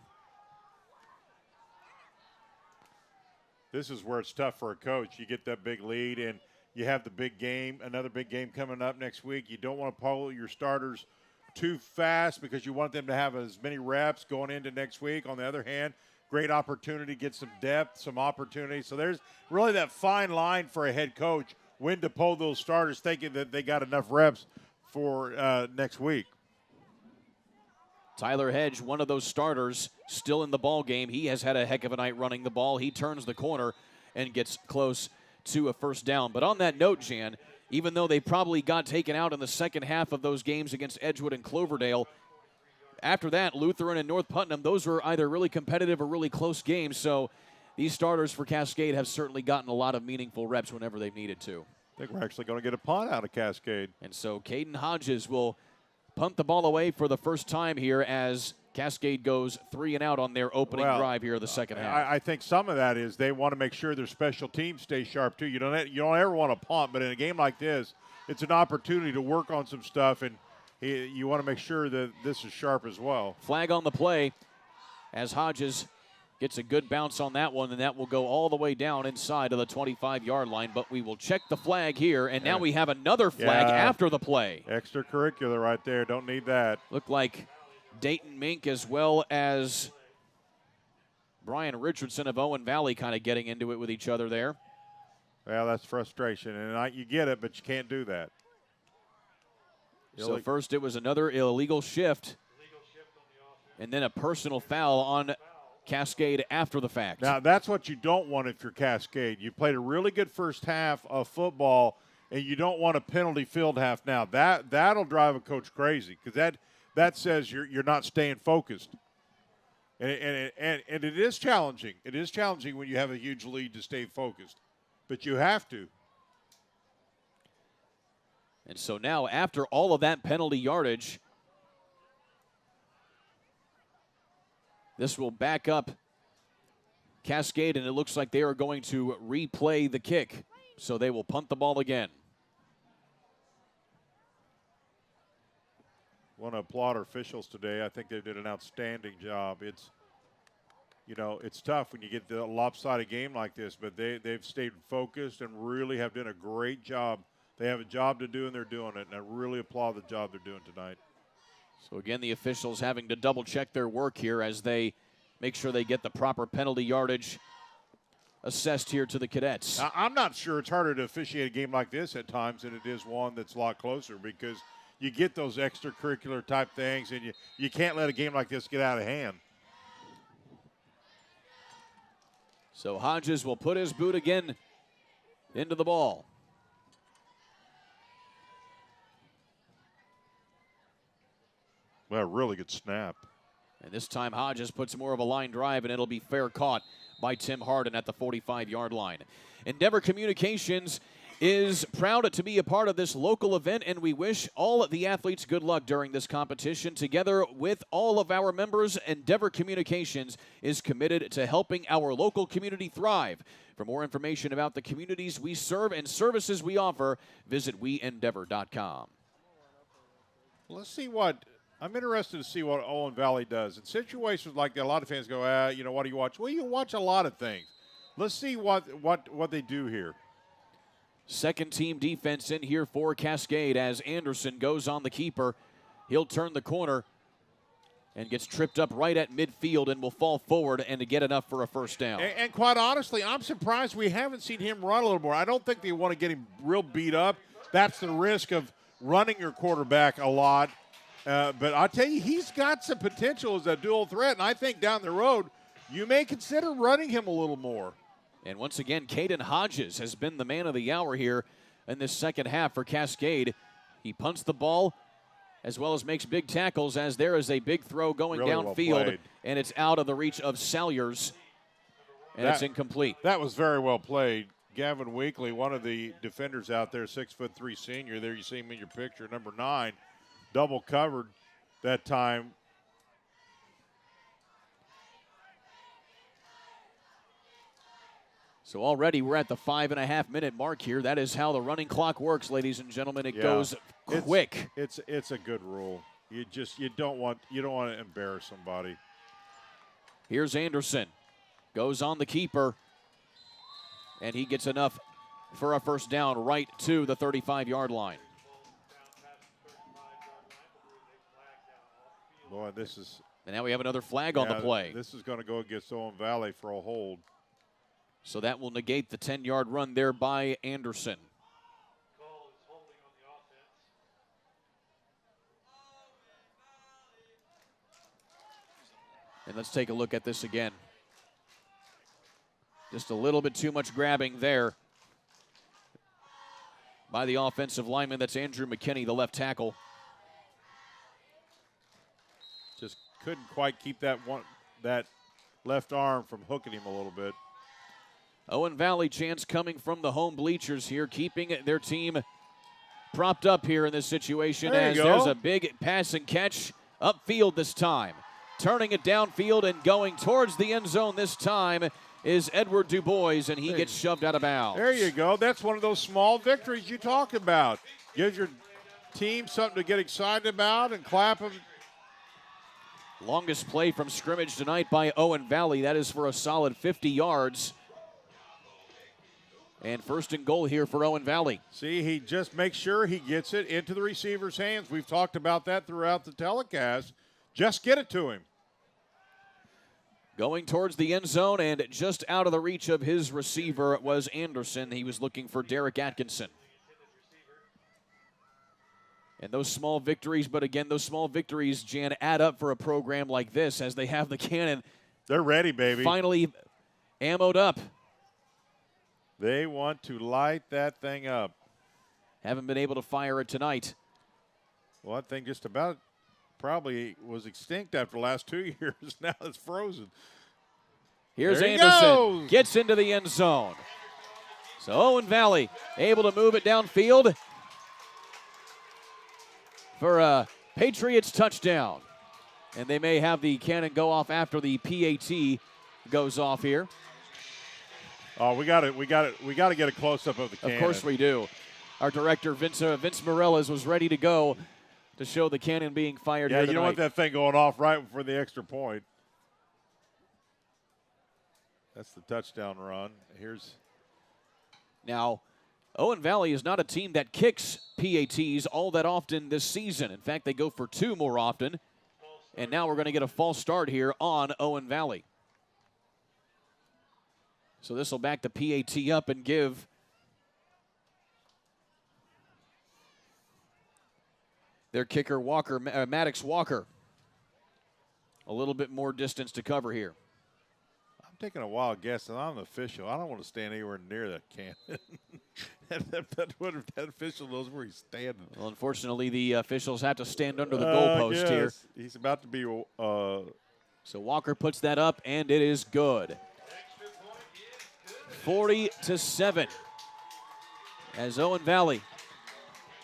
This is where it's tough for a coach. You get that big lead, and you have the big game, another big game coming up next week. You don't want to pull your starters too fast because you want them to have as many reps going into next week. On the other hand, great opportunity to get some depth, some opportunity. So there's really that fine line for a head coach when to pull those starters thinking that they got enough reps for next week. Tyler Hedge, one of those starters, still in the ball game. He has had a heck of a night running the ball. He turns the corner and gets close to a first down. But on that note, Jan, even though they probably got taken out in the second half of those games against Edgewood and Cloverdale, after that, Lutheran and North Putnam, those were either really competitive or really close games. So these starters for Cascade have certainly gotten a lot of meaningful reps whenever they've needed to. I think we're actually going to get a punt out of Cascade. And so Caden Hodges will punt the ball away for the first time here as Cascade goes 3 and out on their opening drive here of the second half. I think some of that is they want to make sure their special teams stay sharp too. You don't ever want to punt, but in a game like this, it's an opportunity to work on some stuff, and you want to make sure that this is sharp as well. Flag on the play as Hodges gets a good bounce on that one, and that will go all the way down inside of the 25-yard line. But we will check the flag here, and now we have another flag after the play. Extracurricular right there. Don't need that. Looked like Dayton Mink as well as Brian Richardson of Owen Valley kind of getting into it with each other there. Well, that's frustration, and you get it, but you can't do that. So first it was another illegal shift, and then a personal foul on Cascade after the fact. Now, that's what you don't want if you're Cascade. You played a really good first half of football, and you don't want a penalty-filled half now. That'll drive a coach crazy because that says you're not staying focused. And it is challenging. It is challenging when you have a huge lead to stay focused. But you have to. And so now, after all of that penalty yardage, this will back up Cascade, and it looks like they are going to replay the kick. So they will punt the ball again. Want to applaud our officials today. I think they did an outstanding job. It's tough when you get the lopsided game like this, but they've stayed focused and really have done a great job. They have a job to do, and they're doing it, and I really applaud the job they're doing tonight. So again, the officials having to double-check their work here as they make sure they get the proper penalty yardage assessed here to the Cadets. Now, I'm not sure it's harder to officiate a game like this at times than it is one that's a lot closer because you get those extracurricular type things, and you can't let a game like this get out of hand. So Hodges will put his boot again into the ball. Well, really good snap. And this time Hodges puts more of a line drive, and it'll be fair caught by Tim Harden at the 45-yard line. Endeavor Communications is proud to be a part of this local event, and we wish all the athletes good luck during this competition. Together with all of our members, Endeavor Communications is committed to helping our local community thrive. For more information about the communities we serve and services we offer, visit weendeavor.com. Let's see I'm interested to see what Owen Valley does. In situations like that, a lot of fans go, what do you watch? Well, you watch a lot of things. Let's see what they do here. Second team defense in here for Cascade as Anderson goes on the keeper. He'll turn the corner and gets tripped up right at midfield and will fall forward and to get enough for a first down. And quite honestly, I'm surprised we haven't seen him run a little more. I don't think they want to get him real beat up. That's the risk of running your quarterback a lot. But I'll tell you, he's got some potential as a dual threat, and I think down the road you may consider running him a little more. And once again, Caden Hodges has been the man of the hour here in this second half for Cascade. He punts the ball as well as makes big tackles as there is a big throw going really downfield, well and it's out of the reach of Salyers, and it's incomplete. That was very well played. Gavin Weekly, one of the defenders out there, 6'3" senior. There you see him in your picture, number 9, double covered that time. So already we're at the 5.5-minute mark here. That is how the running clock works, ladies and gentlemen. It goes quick. It's a good rule. You don't want to embarrass somebody. Here's Anderson. Goes on the keeper. And he gets enough for a first down right to the 35-yard line. Boy, this is... And now we have another flag on the play. This is going to go against Owen Valley for a hold. So that will negate the 10-yard run there by Anderson. And let's take a look at this again. Just a little bit too much grabbing there by the offensive lineman. That's Andrew McKinney, the left tackle. Just couldn't quite keep that left arm from hooking him a little bit. Owen Valley chants coming from the home bleachers here, keeping their team propped up here in this situation as there's a big pass and catch upfield this time. turning it downfield and going towards the end zone this time is Edward Dubois, and he gets shoved out of bounds. There you go. That's one of those small victories you talk about. Gives your team something to get excited about and clap them. Longest play from scrimmage tonight by Owen Valley. That is for a solid 50 yards. And first and goal here for Owen Valley. See, he just makes sure he gets it into the receiver's hands. We've talked about that throughout the telecast. Just get it to him. Going towards the end zone, and just out of the reach of his receiver was Anderson. He was looking for Derek Atkinson. And those small victories, but again, those small victories, Jan, add up for a program like this as they have the cannon. They're ready, baby. Finally ammoed up. They want to light that thing up. Haven't been able to fire it tonight. Well, that thing just about probably was extinct after the last 2 years. Now it's frozen. Here's there he Anderson. goes. Gets into the end zone. So Owen Valley able to move it downfield for a Patriots touchdown. And they may have the cannon go off after the PAT goes off here. Oh, we got to get a close up of the cannon. Of course we do. Our director Vince Morellas was ready to go to show the cannon being fired. Yeah, here you tonight. don't want that thing going off right before the extra point. That's the touchdown run. Here's now. Owen Valley is not a team that kicks PATs all that often this season. In fact, they go for 2 more often. And now we're going to get a false start here on Owen Valley. So this will back the PAT up and give their kicker Maddox Walker a little bit more distance to cover here. I'm taking a wild guess, and I'm an official. I don't want to stand anywhere near that cannon. that official knows where he's standing. Well, unfortunately, the officials have to stand under the goalpost here. He's about to be. So Walker puts that up, and it is good. 40-7 as Owen Valley.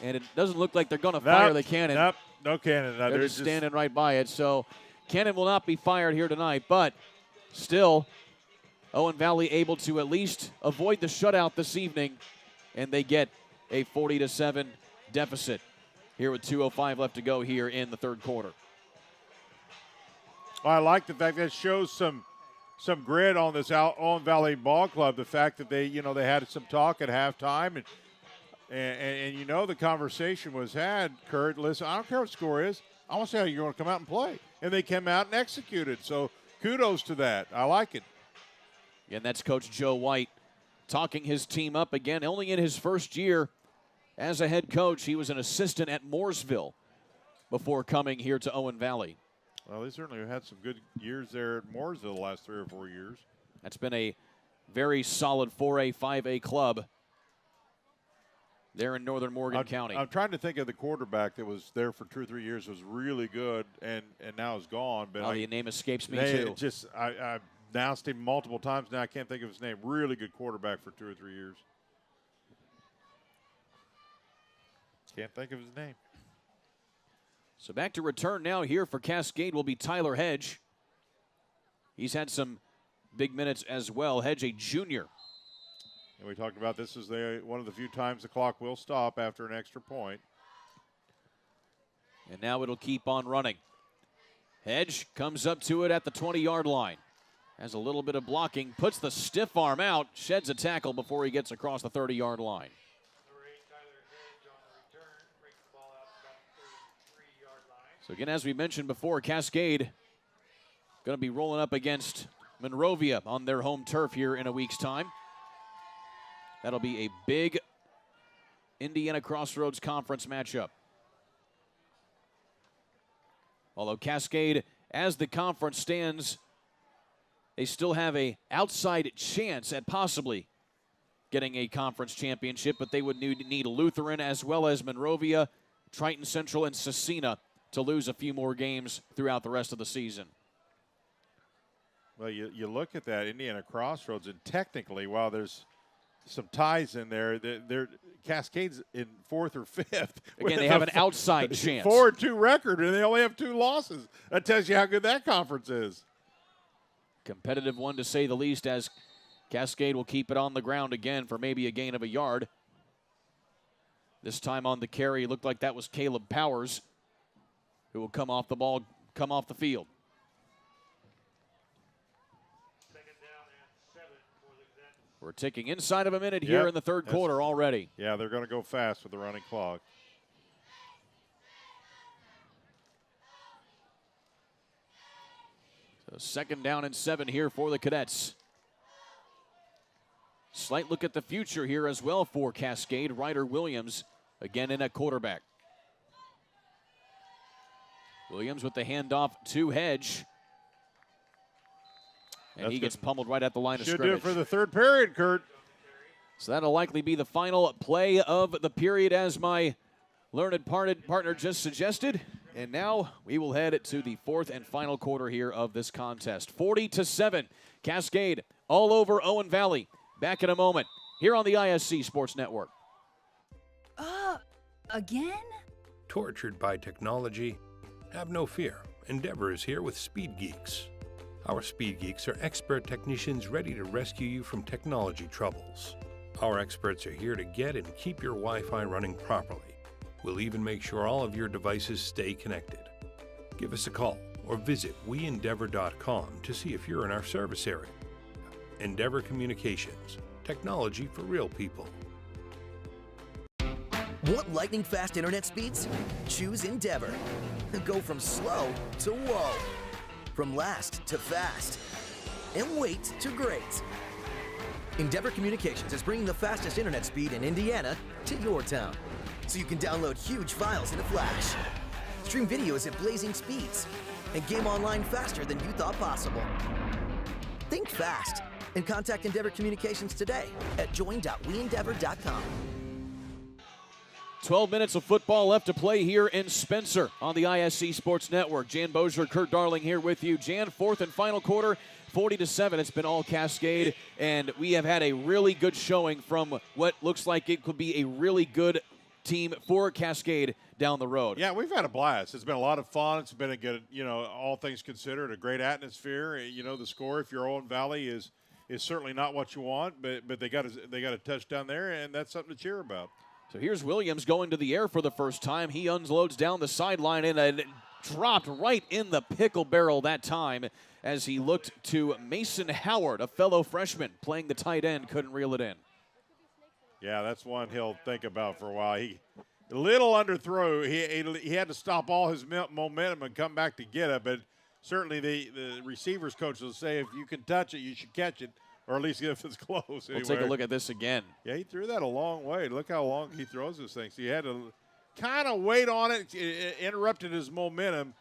And it doesn't look like they're going to fire the cannon. Nope, no cannon. No, they're just standing right by it. So cannon will not be fired here tonight, but still Owen Valley able to at least avoid the shutout this evening, and they get a 40-7 deficit here with 2:05 left to go here in the third quarter. Well, I like the fact that it shows some grit on this Owen Valley Ball Club. The fact that they had some talk at halftime, and the conversation was had. Kurt, listen, I don't care what the score is. I want to see how you're going to come out and play, and they came out and executed. So kudos to that. I like it. And that's Coach Joe White talking his team up again. Only in his first year as a head coach, he was an assistant at Mooresville before coming here to Owen Valley. Well, they certainly have had some good years there at Mooresville the last 3 or 4 years. That's been a very solid 4A, 5A club there in northern Morgan County. I'm trying to think of the quarterback that was there for 2 or 3 years, was really good, and now is gone. But the name escapes me too. I've announced him multiple times now. I can't think of his name. Really good quarterback for 2 or 3 years. Can't think of his name. So back to return now here for Cascade will be Tyler Hedge. He's had some big minutes as well. Hedge, a junior. And we talked about this as one of the few times the clock will stop after an extra point. And now it'll keep on running. Hedge comes up to it at the 20-yard line. Has a little bit of blocking, puts the stiff arm out, sheds a tackle before he gets across the 30-yard line. So again, as we mentioned before, Cascade going to be rolling up against Monrovia on their home turf here in a week's time. That'll be a big Indiana Crossroads Conference matchup. Although Cascade, as the conference stands, they still have an outside chance at possibly getting a conference championship, but they would need Lutheran as well as Monrovia, Triton Central, and Cecina to lose a few more games throughout the rest of the season. Well, you look at that Indiana Crossroads, and technically, while there's some ties in there. They're Cascade's in 4th or 5th. Again, they have an outside chance. 4-2 record, and they only have 2 losses. That tells you how good that conference is. Competitive one, to say the least, as Cascade will keep it on the ground again for maybe a gain of a yard. This time on the carry, looked like that was Caleb Powers, who will come off the field. We're ticking inside of a minute here in the third quarter already. Yeah, they're going to go fast with the running clock. So 2nd down and 7 here for the Cadets. Slight look at the future here as well for Cascade. Ryder Williams again in at quarterback. Williams with the handoff to Hedge. And he gets pummeled right at the line of scrimmage. Should do it for the 3rd period, Kurt. So that'll likely be the final play of the period, as my learned partner just suggested. And now we will head to the 4th and final quarter here of this contest. 40-7, Cascade all over Owen Valley. Back in a moment here on the ISC Sports Network. Again? Tortured by technology? Have no fear. Endeavor is here with Speed Geeks. Our Speed Geeks are expert technicians ready to rescue you from technology troubles. Our experts are here to get and keep your Wi-Fi running properly. We'll even make sure all of your devices stay connected. Give us a call or visit weendeavor.com to see if you're in our service area. Endeavor Communications, technology for real people. Want lightning-fast internet speeds? Choose Endeavor. Go from slow to whoa. From last to fast. And wait to great. Endeavor Communications is bringing the fastest internet speed in Indiana to your town, so you can download huge files in a flash, stream videos at blazing speeds, and game online faster than you thought possible. Think fast and contact Endeavor Communications today at join.weendeavor.com. 12 minutes of football left to play here in Spencer on the ISC Sports Network. Jan Bozier, Kurt Darling here with you. Jan, 4th and final quarter, 40-7. It's been all Cascade, and we have had a really good showing from what looks like it could be a really good team for Cascade down the road. Yeah, we've had a blast. It's been a lot of fun. It's been a good, all things considered, a great atmosphere. The score, if you're Owen Valley, is certainly not what you want, but they got a touchdown there, and that's something to cheer about. So here's Williams going to the air for the first time. He unloads down the sideline and dropped right in the pickle barrel that time as he looked to Mason Howard, a fellow freshman, playing the tight end, couldn't reel it in. Yeah, that's one he'll think about for a while. He a little underthrow. He had to stop all his momentum and come back to get it, but certainly the receivers coach will say if you can touch it, you should catch it. Or at least if it's close. We'll take a look at this again. Yeah, he threw that a long way. Look how long he throws this thing. So he had to kind of wait on it. It interrupted his momentum.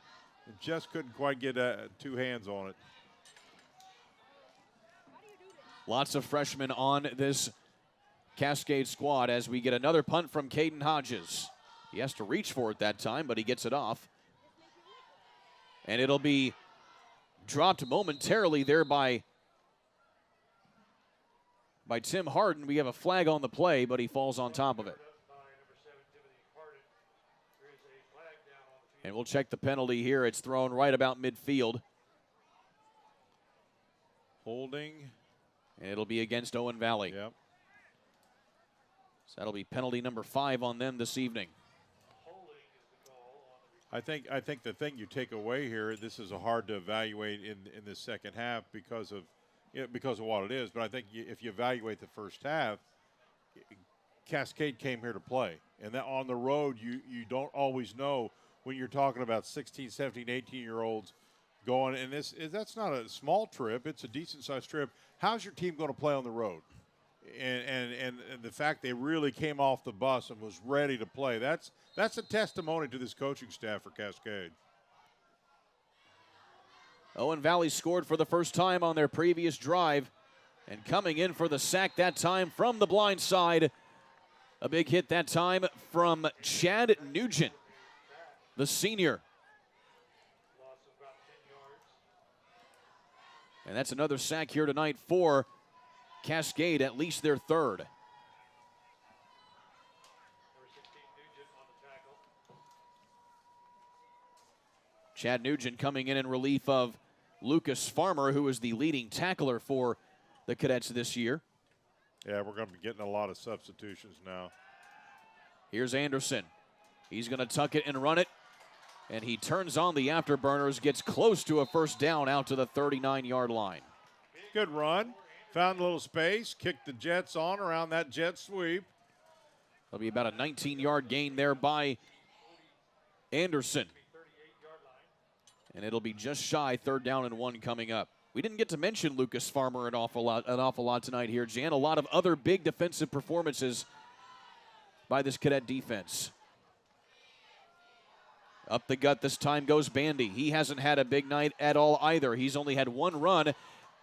And just couldn't quite get 2 hands on it. Lots of freshmen on this Cascade squad as we get another punt from Caden Hodges. He has to reach for it that time, but he gets it off. And it'll be dropped momentarily there by Tim Harden. We have a flag on the play, but he falls on top of it. And we'll check the penalty here. It's thrown right about midfield. Holding. And it'll be against Owen Valley. Yep. So that'll be penalty number 5 on them this evening. I think the thing you take away here, this is hard to evaluate in the second half because of what it is. But I think if you evaluate the first half, Cascade came here to play. And that on the road, you don't always know when you're talking about 16, 17, 18-year-olds going. And that's not a small trip. It's a decent-sized trip. How's your team going to play on the road? And the fact they really came off the bus and was ready to play, that's a testimony to this coaching staff for Cascade. Owen Valley scored for the first time on their previous drive. And coming in for the sack that time from the blind side. A big hit that time from Chad Nugent, the senior. And that's another sack here tonight for Cascade at least their third. Number 16, Nugent on the tackle. Chad Nugent coming in relief of Lucas Farmer, who is the leading tackler for the Cadets this year. Yeah, we're going to be getting a lot of substitutions now. Here's Anderson. He's going to tuck it and run it. And he turns on the afterburners, gets close to a first down out to the 39-yard line. Good run. Found a little space, kicked the Jets on around that jet sweep. It'll be about a 19-yard gain there by Anderson. And it'll be just shy, 3rd down and 1 coming up. We didn't get to mention Lucas Farmer an awful lot tonight here, Jan. A lot of other big defensive performances by this Cadet defense. Up the gut this time goes Bandy. He hasn't had a big night at all either. He's only had one run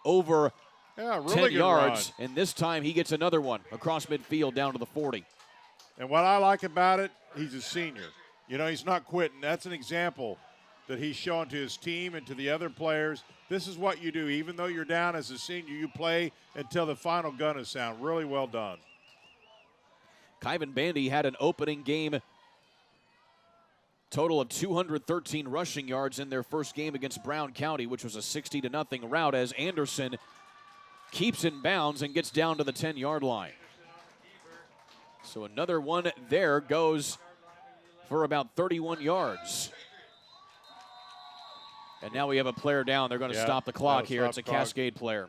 over 10 yards, and this time he gets another one across midfield down to the 40. And what I like about it, he's a senior. You know, he's not quitting. That's an example that he's showing to his team and to the other players. This is what you do. Even though you're down as a senior, you play until the final gun is sound. Really well done. Kyvan Bandy had an opening game total of 213 rushing yards in their first game against Brown County, which was a 60-0 rout, as Anderson keeps in bounds and gets down to the 10-yard line. So another one there goes for about 31 yards. And now we have a player down. They're going to stop the clock here. It's a Cascade player.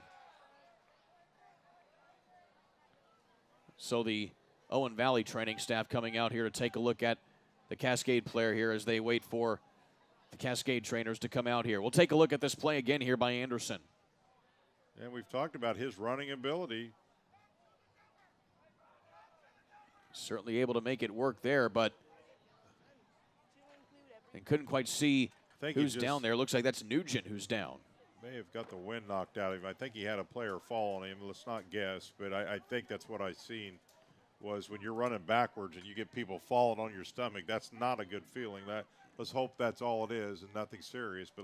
So the Owen Valley training staff coming out here to take a look at the Cascade player here as they wait for the Cascade trainers to come out here. We'll take a look at this play again here by Anderson. And we've talked about his running ability. Certainly able to make it work there, but and couldn't quite see who's down there. Looks like that's Nugent who's down. May have got the wind knocked out of him. I think he had a player fall on him. Let's not guess, but I think that's what I seen. Was when you're running backwards and you get people falling on your stomach, that's not a good feeling. Let's hope that's all it is and nothing serious, but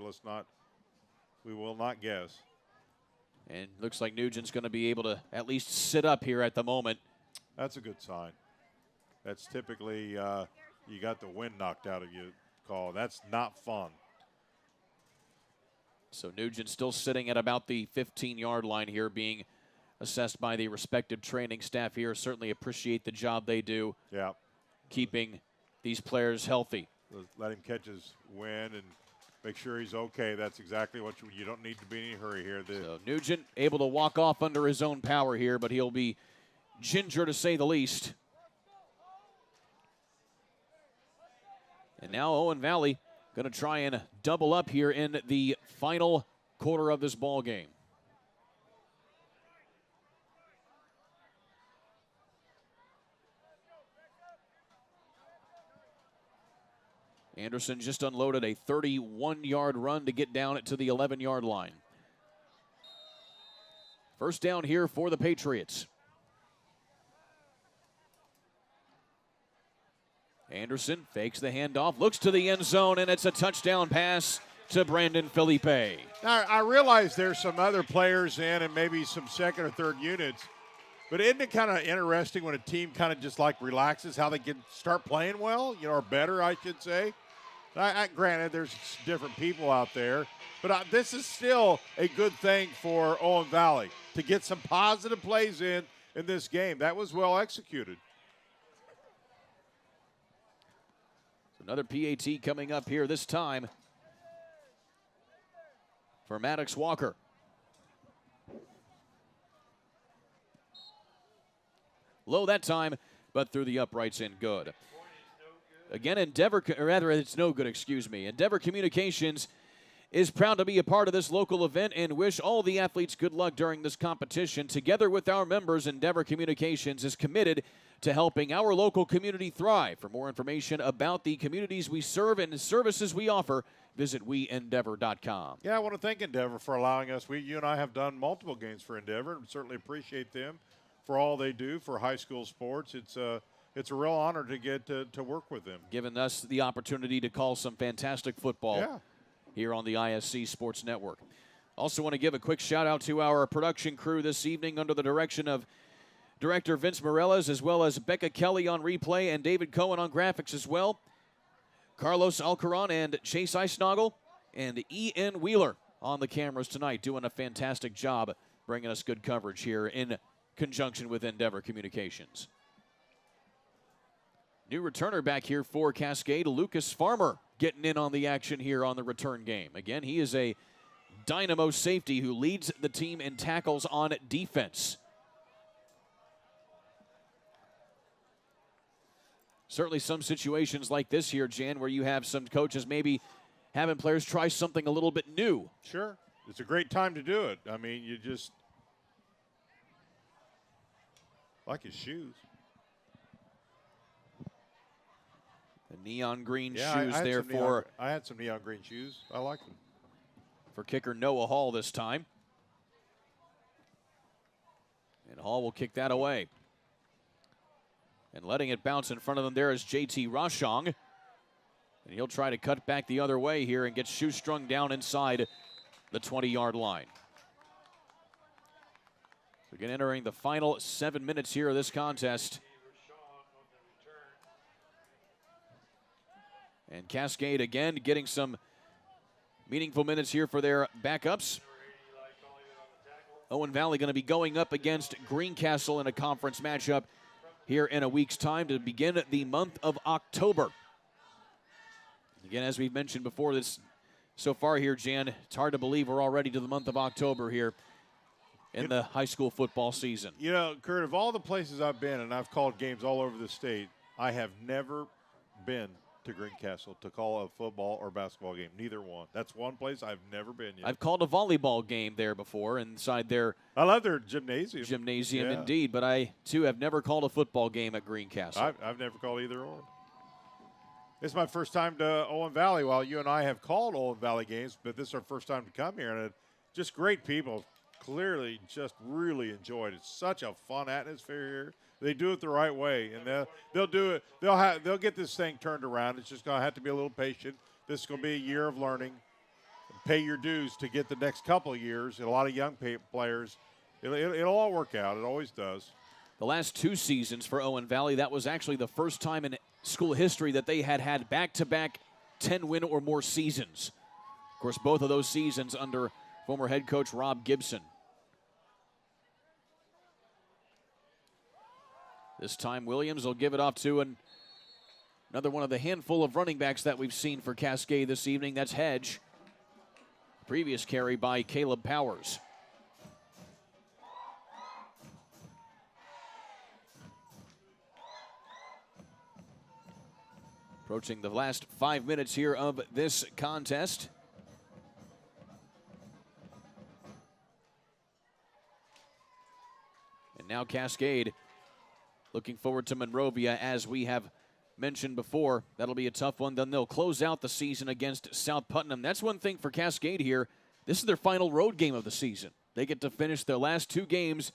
we will not guess. And looks like Nugent's going to be able to at least sit up here at the moment. That's a good sign. That's typically you got the wind knocked out of you call. That's not fun. So Nugent still sitting at about the 15-yard line here, being assessed by the respective training staff here. Certainly appreciate the job they do. Yeah. Keeping these players healthy. Let him catch his wind and make sure he's okay. That's exactly what you don't need to be in any hurry here. So Nugent able to walk off under his own power here, but he'll be ginger to say the least. And now Owen Valley going to try and double up here in the final quarter of this ball game. Anderson just unloaded a 31-yard run to get down it to the 11-yard line. First down here for the Patriots. Anderson fakes the handoff, looks to the end zone, and it's a touchdown pass to Brandon Felipe. Now, I realize there's some other players in and maybe some second or third units, but isn't it kind of interesting when a team kind of just like relaxes how they can start playing well, or better, I should say? Granted, there's different people out there, but this is still a good thing for Owen Valley to get some positive plays in this game. That was well executed. Another PAT coming up here this time for Maddox Walker. Low that time, but through the uprights and good. Again, it's no good, excuse me. Endeavor Communications is proud to be a part of this local event and wish all the athletes good luck during this competition. Together with our members, Endeavor Communications is committed to helping our local community thrive. For more information about the communities we serve and the services we offer, visit weendeavor.com. Yeah, I want to thank Endeavor for allowing us. You and I have done multiple games for Endeavor and certainly appreciate them for all they do for high school sports. It's a real honor to get to work with them. Giving us the opportunity to call some fantastic football here on the ISC Sports Network. Also want to give a quick shout out to our production crew this evening under the direction of Director Vince Morellas, as well as Becca Kelly on replay and David Cohen on graphics as well. Carlos Alcaron and Chase Eisnagel and Ian Wheeler on the cameras tonight, doing a fantastic job bringing us good coverage here in conjunction with Endeavor Communications. New returner back here for Cascade, Lucas Farmer, getting in on the action here on the return game. Again, he is a dynamo safety who leads the team in tackles on defense. Certainly some situations like this here, Jan, where you have some coaches maybe having players try something a little bit new. Sure. It's a great time to do it. I mean, you just like his shoes. The neon green Yeah, shoes there for... I had some neon green shoes. I like them. For kicker Noah Hall this time. And Hall will kick that away. And letting it bounce in front of them there is JT Roshong. And he'll try to cut back the other way here and get shoestrung down inside the 20-yard line. Again, entering the final 7 minutes here of this contest. And Cascade again getting some meaningful minutes here for their backups. Owen Valley going to be going up against Greencastle in a conference matchup here in a week's time to begin the month of October. Again, as we've mentioned before, this so far here, Jan, it's hard to believe we're already to the month of October here in the high school football season. You know, Kurt, of all the places I've been, and I've called games all over the state, I have never been to Greencastle to call a football or basketball game. Neither one. That's one place I've never been yet. I've called a volleyball game there before inside their... I love their gymnasium. Gymnasium, yeah. Indeed, but I, too, have never called a football game at Greencastle. I've never called either or. It's my first time to Owen Valley. While you and I have called Owen Valley games, but this is our first time to come here, and just great people. Clearly just really enjoyed it. It's such a fun atmosphere here. They do it the right way, and they'll do it. They'll get this thing turned around. It's just going to have to be a little patient. This is going to be a year of learning. Pay your dues to get the next couple of years. And a lot of young players. It'll all work out. It always does. The last 2 seasons for Owen Valley, that was actually the first time in school history that they had back-to-back 10-win or more seasons. Of course, both of those seasons under former head coach Rob Gibson. This time Williams will give it off to another one of the handful of running backs that we've seen for Cascade this evening. That's Hedge. Previous carry by Caleb Powers. Approaching the last 5 minutes here of this contest. And now Cascade looking forward to Monrovia, as we have mentioned before. That'll be a tough one. Then they'll close out the season against South Putnam. That's one thing for Cascade here. This is their final road game of the season. They get to finish their last 2 games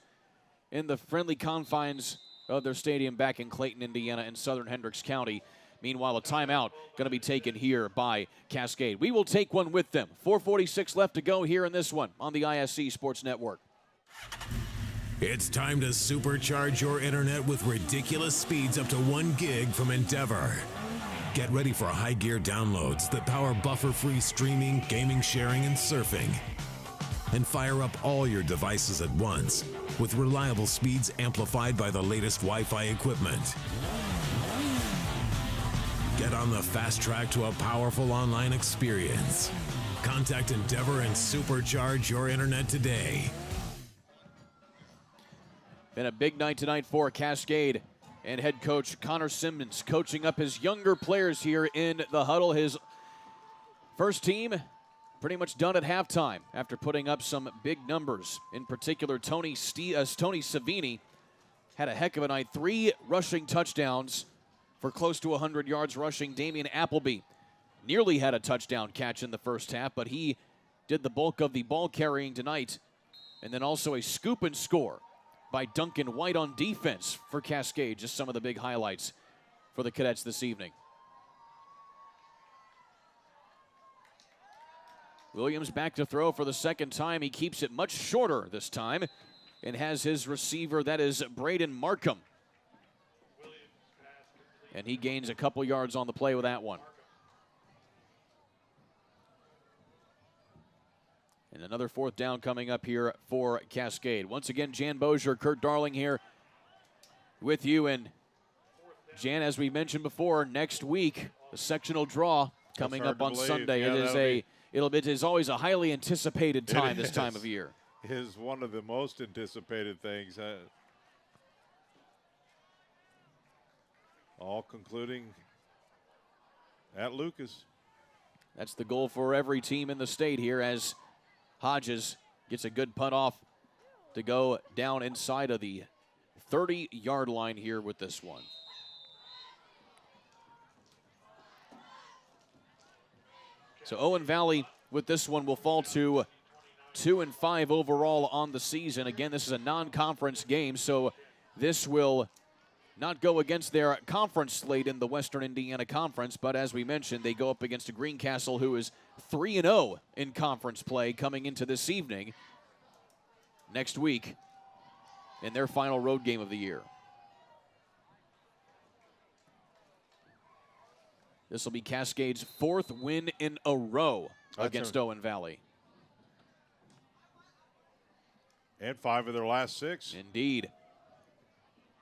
in the friendly confines of their stadium back in Clayton, Indiana, and southern Hendricks County. Meanwhile, a timeout going to be taken here by Cascade. We will take one with them. 4:46 left to go here in this one on the ISC Sports Network. It's time to supercharge your internet with ridiculous speeds up to 1 gig from Endeavor. Get ready for high gear downloads that power buffer-free streaming, gaming, sharing, and surfing. And fire up all your devices at once with reliable speeds amplified by the latest Wi-Fi equipment. Get on the fast track to a powerful online experience. Contact Endeavor and supercharge your internet today. Been a big night tonight for Cascade and head coach Connor Simmons coaching up his younger players here in the huddle. His first team pretty much done at halftime after putting up some big numbers. In particular, Tony Savini had a heck of a night. 3 rushing touchdowns for close to 100 yards rushing. Damian Appleby nearly had a touchdown catch in the first half, but he did the bulk of the ball carrying tonight. And then also a scoop and score by Duncan White on defense for Cascade. Just some of the big highlights for the Cadets this evening. Williams back to throw for the second time. He keeps it much shorter this time and has his receiver, that is Braden Markham. And he gains a couple yards on the play with that one. And another fourth down coming up here for Cascade. Once again, Jan Bozier, Kurt Darling here with you. And Jan, as we mentioned before, next week, the sectional draw coming up on Sunday. Yeah, it is always a highly anticipated time this time of year. It is one of the most anticipated things. All concluding at Lucas. That's the goal for every team in the state here, as Hodges gets a good punt off to go down inside of the 30-yard line here with this one. So Owen Valley with this one will fall to 2-5 overall on the season. Again, this is a non-conference game, so this will not go against their conference slate in the Western Indiana Conference, but as we mentioned, they go up against a Greencastle who is 3-0 in conference play coming into this evening next week in their final road game of the year. This will be Cascade's fourth win in a row against Owen Valley. And 5 of their last 6. Indeed.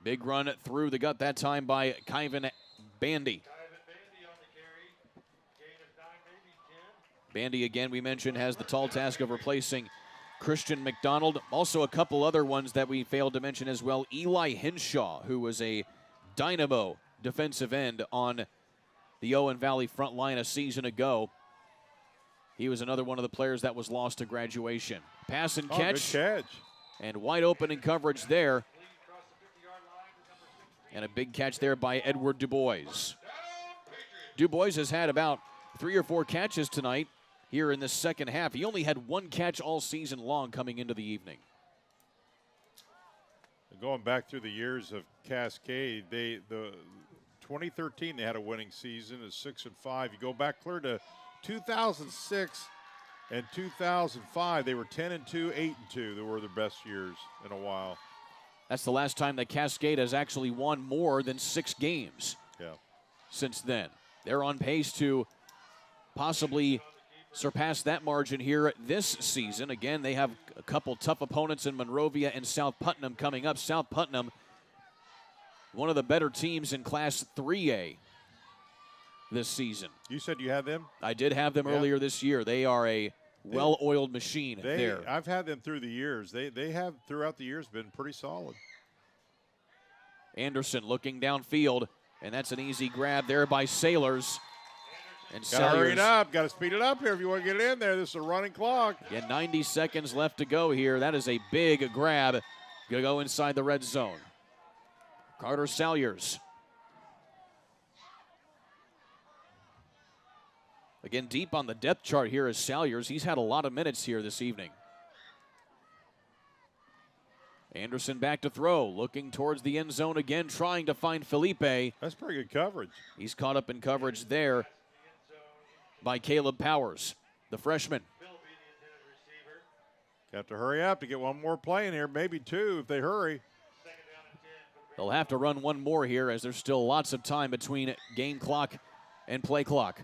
Big run through the gut that time by Kyvan Bandy. Bandy, again, we mentioned, has the tall task of replacing Christian McDonald. Also a couple other ones that we failed to mention as well. Eli Henshaw, who was a dynamo defensive end on the Owen Valley front line a season ago. He was another one of the players that was lost to graduation. Pass and catch. Good catch. And wide open in coverage there. And a big catch there by Edward DuBois. DuBois has had about 3 or 4 catches tonight here in the second half. He only had 1 catch all season long coming into the evening. Going back through the years of Cascade, the 2013 they had a winning season at 6-5. You go back clear to 2006 and 2005, they were 10-2, 8-2. They were their best years in a while. That's the last time that Cascade has actually won more than 6 games since then. They're on pace to possibly surpass that margin here this season. Again, they have a couple tough opponents in Monrovia and South Putnam coming up. South Putnam, one of the better teams in Class 3A this season. You said you had them? I did have them earlier this year. They are a well-oiled machine there. I've had them through the years. They have, throughout the years, been pretty solid. Anderson looking downfield, and that's an easy grab there by Sailors. And Got to hurry it up. Got to speed it up here if you want to get in there. This is a running clock. Yeah, 90 seconds left to go here. That is a big grab. Going to go inside the red zone. Carter Salyers. Again, deep on the depth chart here is Salyers. He's had a lot of minutes here this evening. Anderson back to throw, looking towards the end zone again, trying to find Felipe. That's pretty good coverage. He's caught up in coverage there by Caleb Powers, the freshman. Got to hurry up to get one more play in here, maybe 2 if they hurry. They'll have to run one more here as there's still lots of time between game clock and play clock.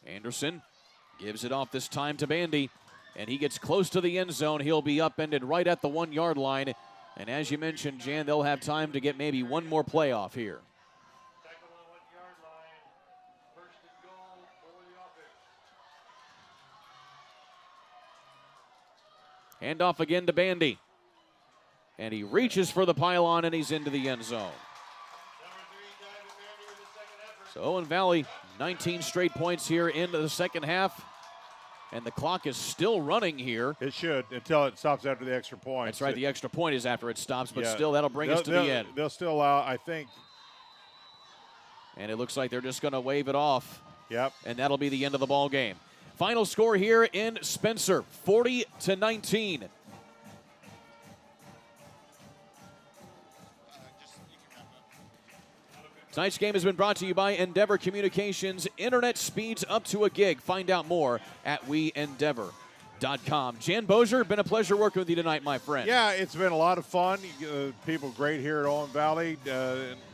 Anderson gives it off this time to Bandy, and he gets close to the end zone. He'll be upended right at the 1-yard line. And as you mentioned, Jan, they'll have time to get maybe one more playoff here. Handoff again to Bandy. And he reaches for the pylon, and he's into the end zone. So Owen Valley, 19 straight points here into the second half. And the clock is still running here. It should, until it stops after the extra point. That's right, the extra point is after it stops, but still that'll bring us to the end. They'll still allow, I think. And it looks like they're just going to wave it off. Yep. And that'll be the end of the ball game. Final score here in Spencer, 40-19. Tonight's game has been brought to you by Endeavor Communications. Internet speeds up to a gig. Find out more at WeEndeavor.com. Jan Bozier, been a pleasure working with you tonight, my friend. Yeah, it's been a lot of fun. People great here at Owen Valley.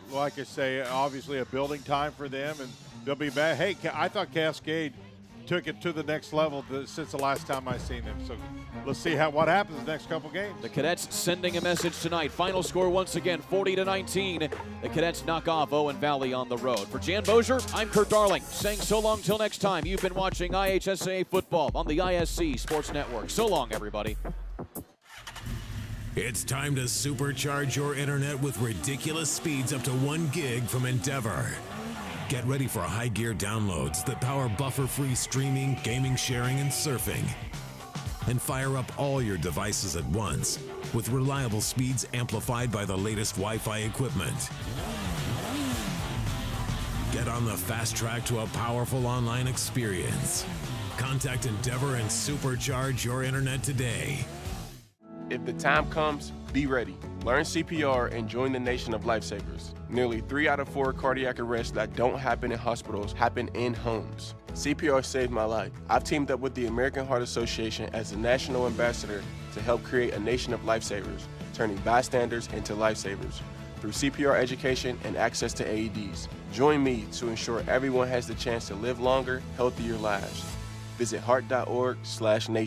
Like I say, obviously a building time for them, and they'll be back. Hey, I thought Cascade took it to the next level since the last time I seen them. So let's see what happens the next couple games. The Cadets sending a message tonight. Final score once again, 40-19. The Cadets knock off Owen Valley on the road. For Jan Bozier, I'm Kurt Darling, saying so long till next time. You've been watching IHSAA football on the ISC Sports Network. So long, everybody. It's time to supercharge your internet with ridiculous speeds up to 1 gig from Endeavor. Get ready for high gear downloads that power buffer-free streaming, gaming, sharing, and surfing. And fire up all your devices at once with reliable speeds amplified by the latest Wi-Fi equipment. Get on the fast track to a powerful online experience. Contact Endeavor and supercharge your internet today. If the time comes, be ready. Learn CPR and join the nation of lifesavers. Nearly 3 out of 4 cardiac arrests that don't happen in hospitals happen in homes. CPR saved my life. I've teamed up with the American Heart Association as the national ambassador to help create a nation of lifesavers, turning bystanders into lifesavers through CPR education and access to AEDs. Join me to ensure everyone has the chance to live longer, healthier lives. Visit heart.org/nation.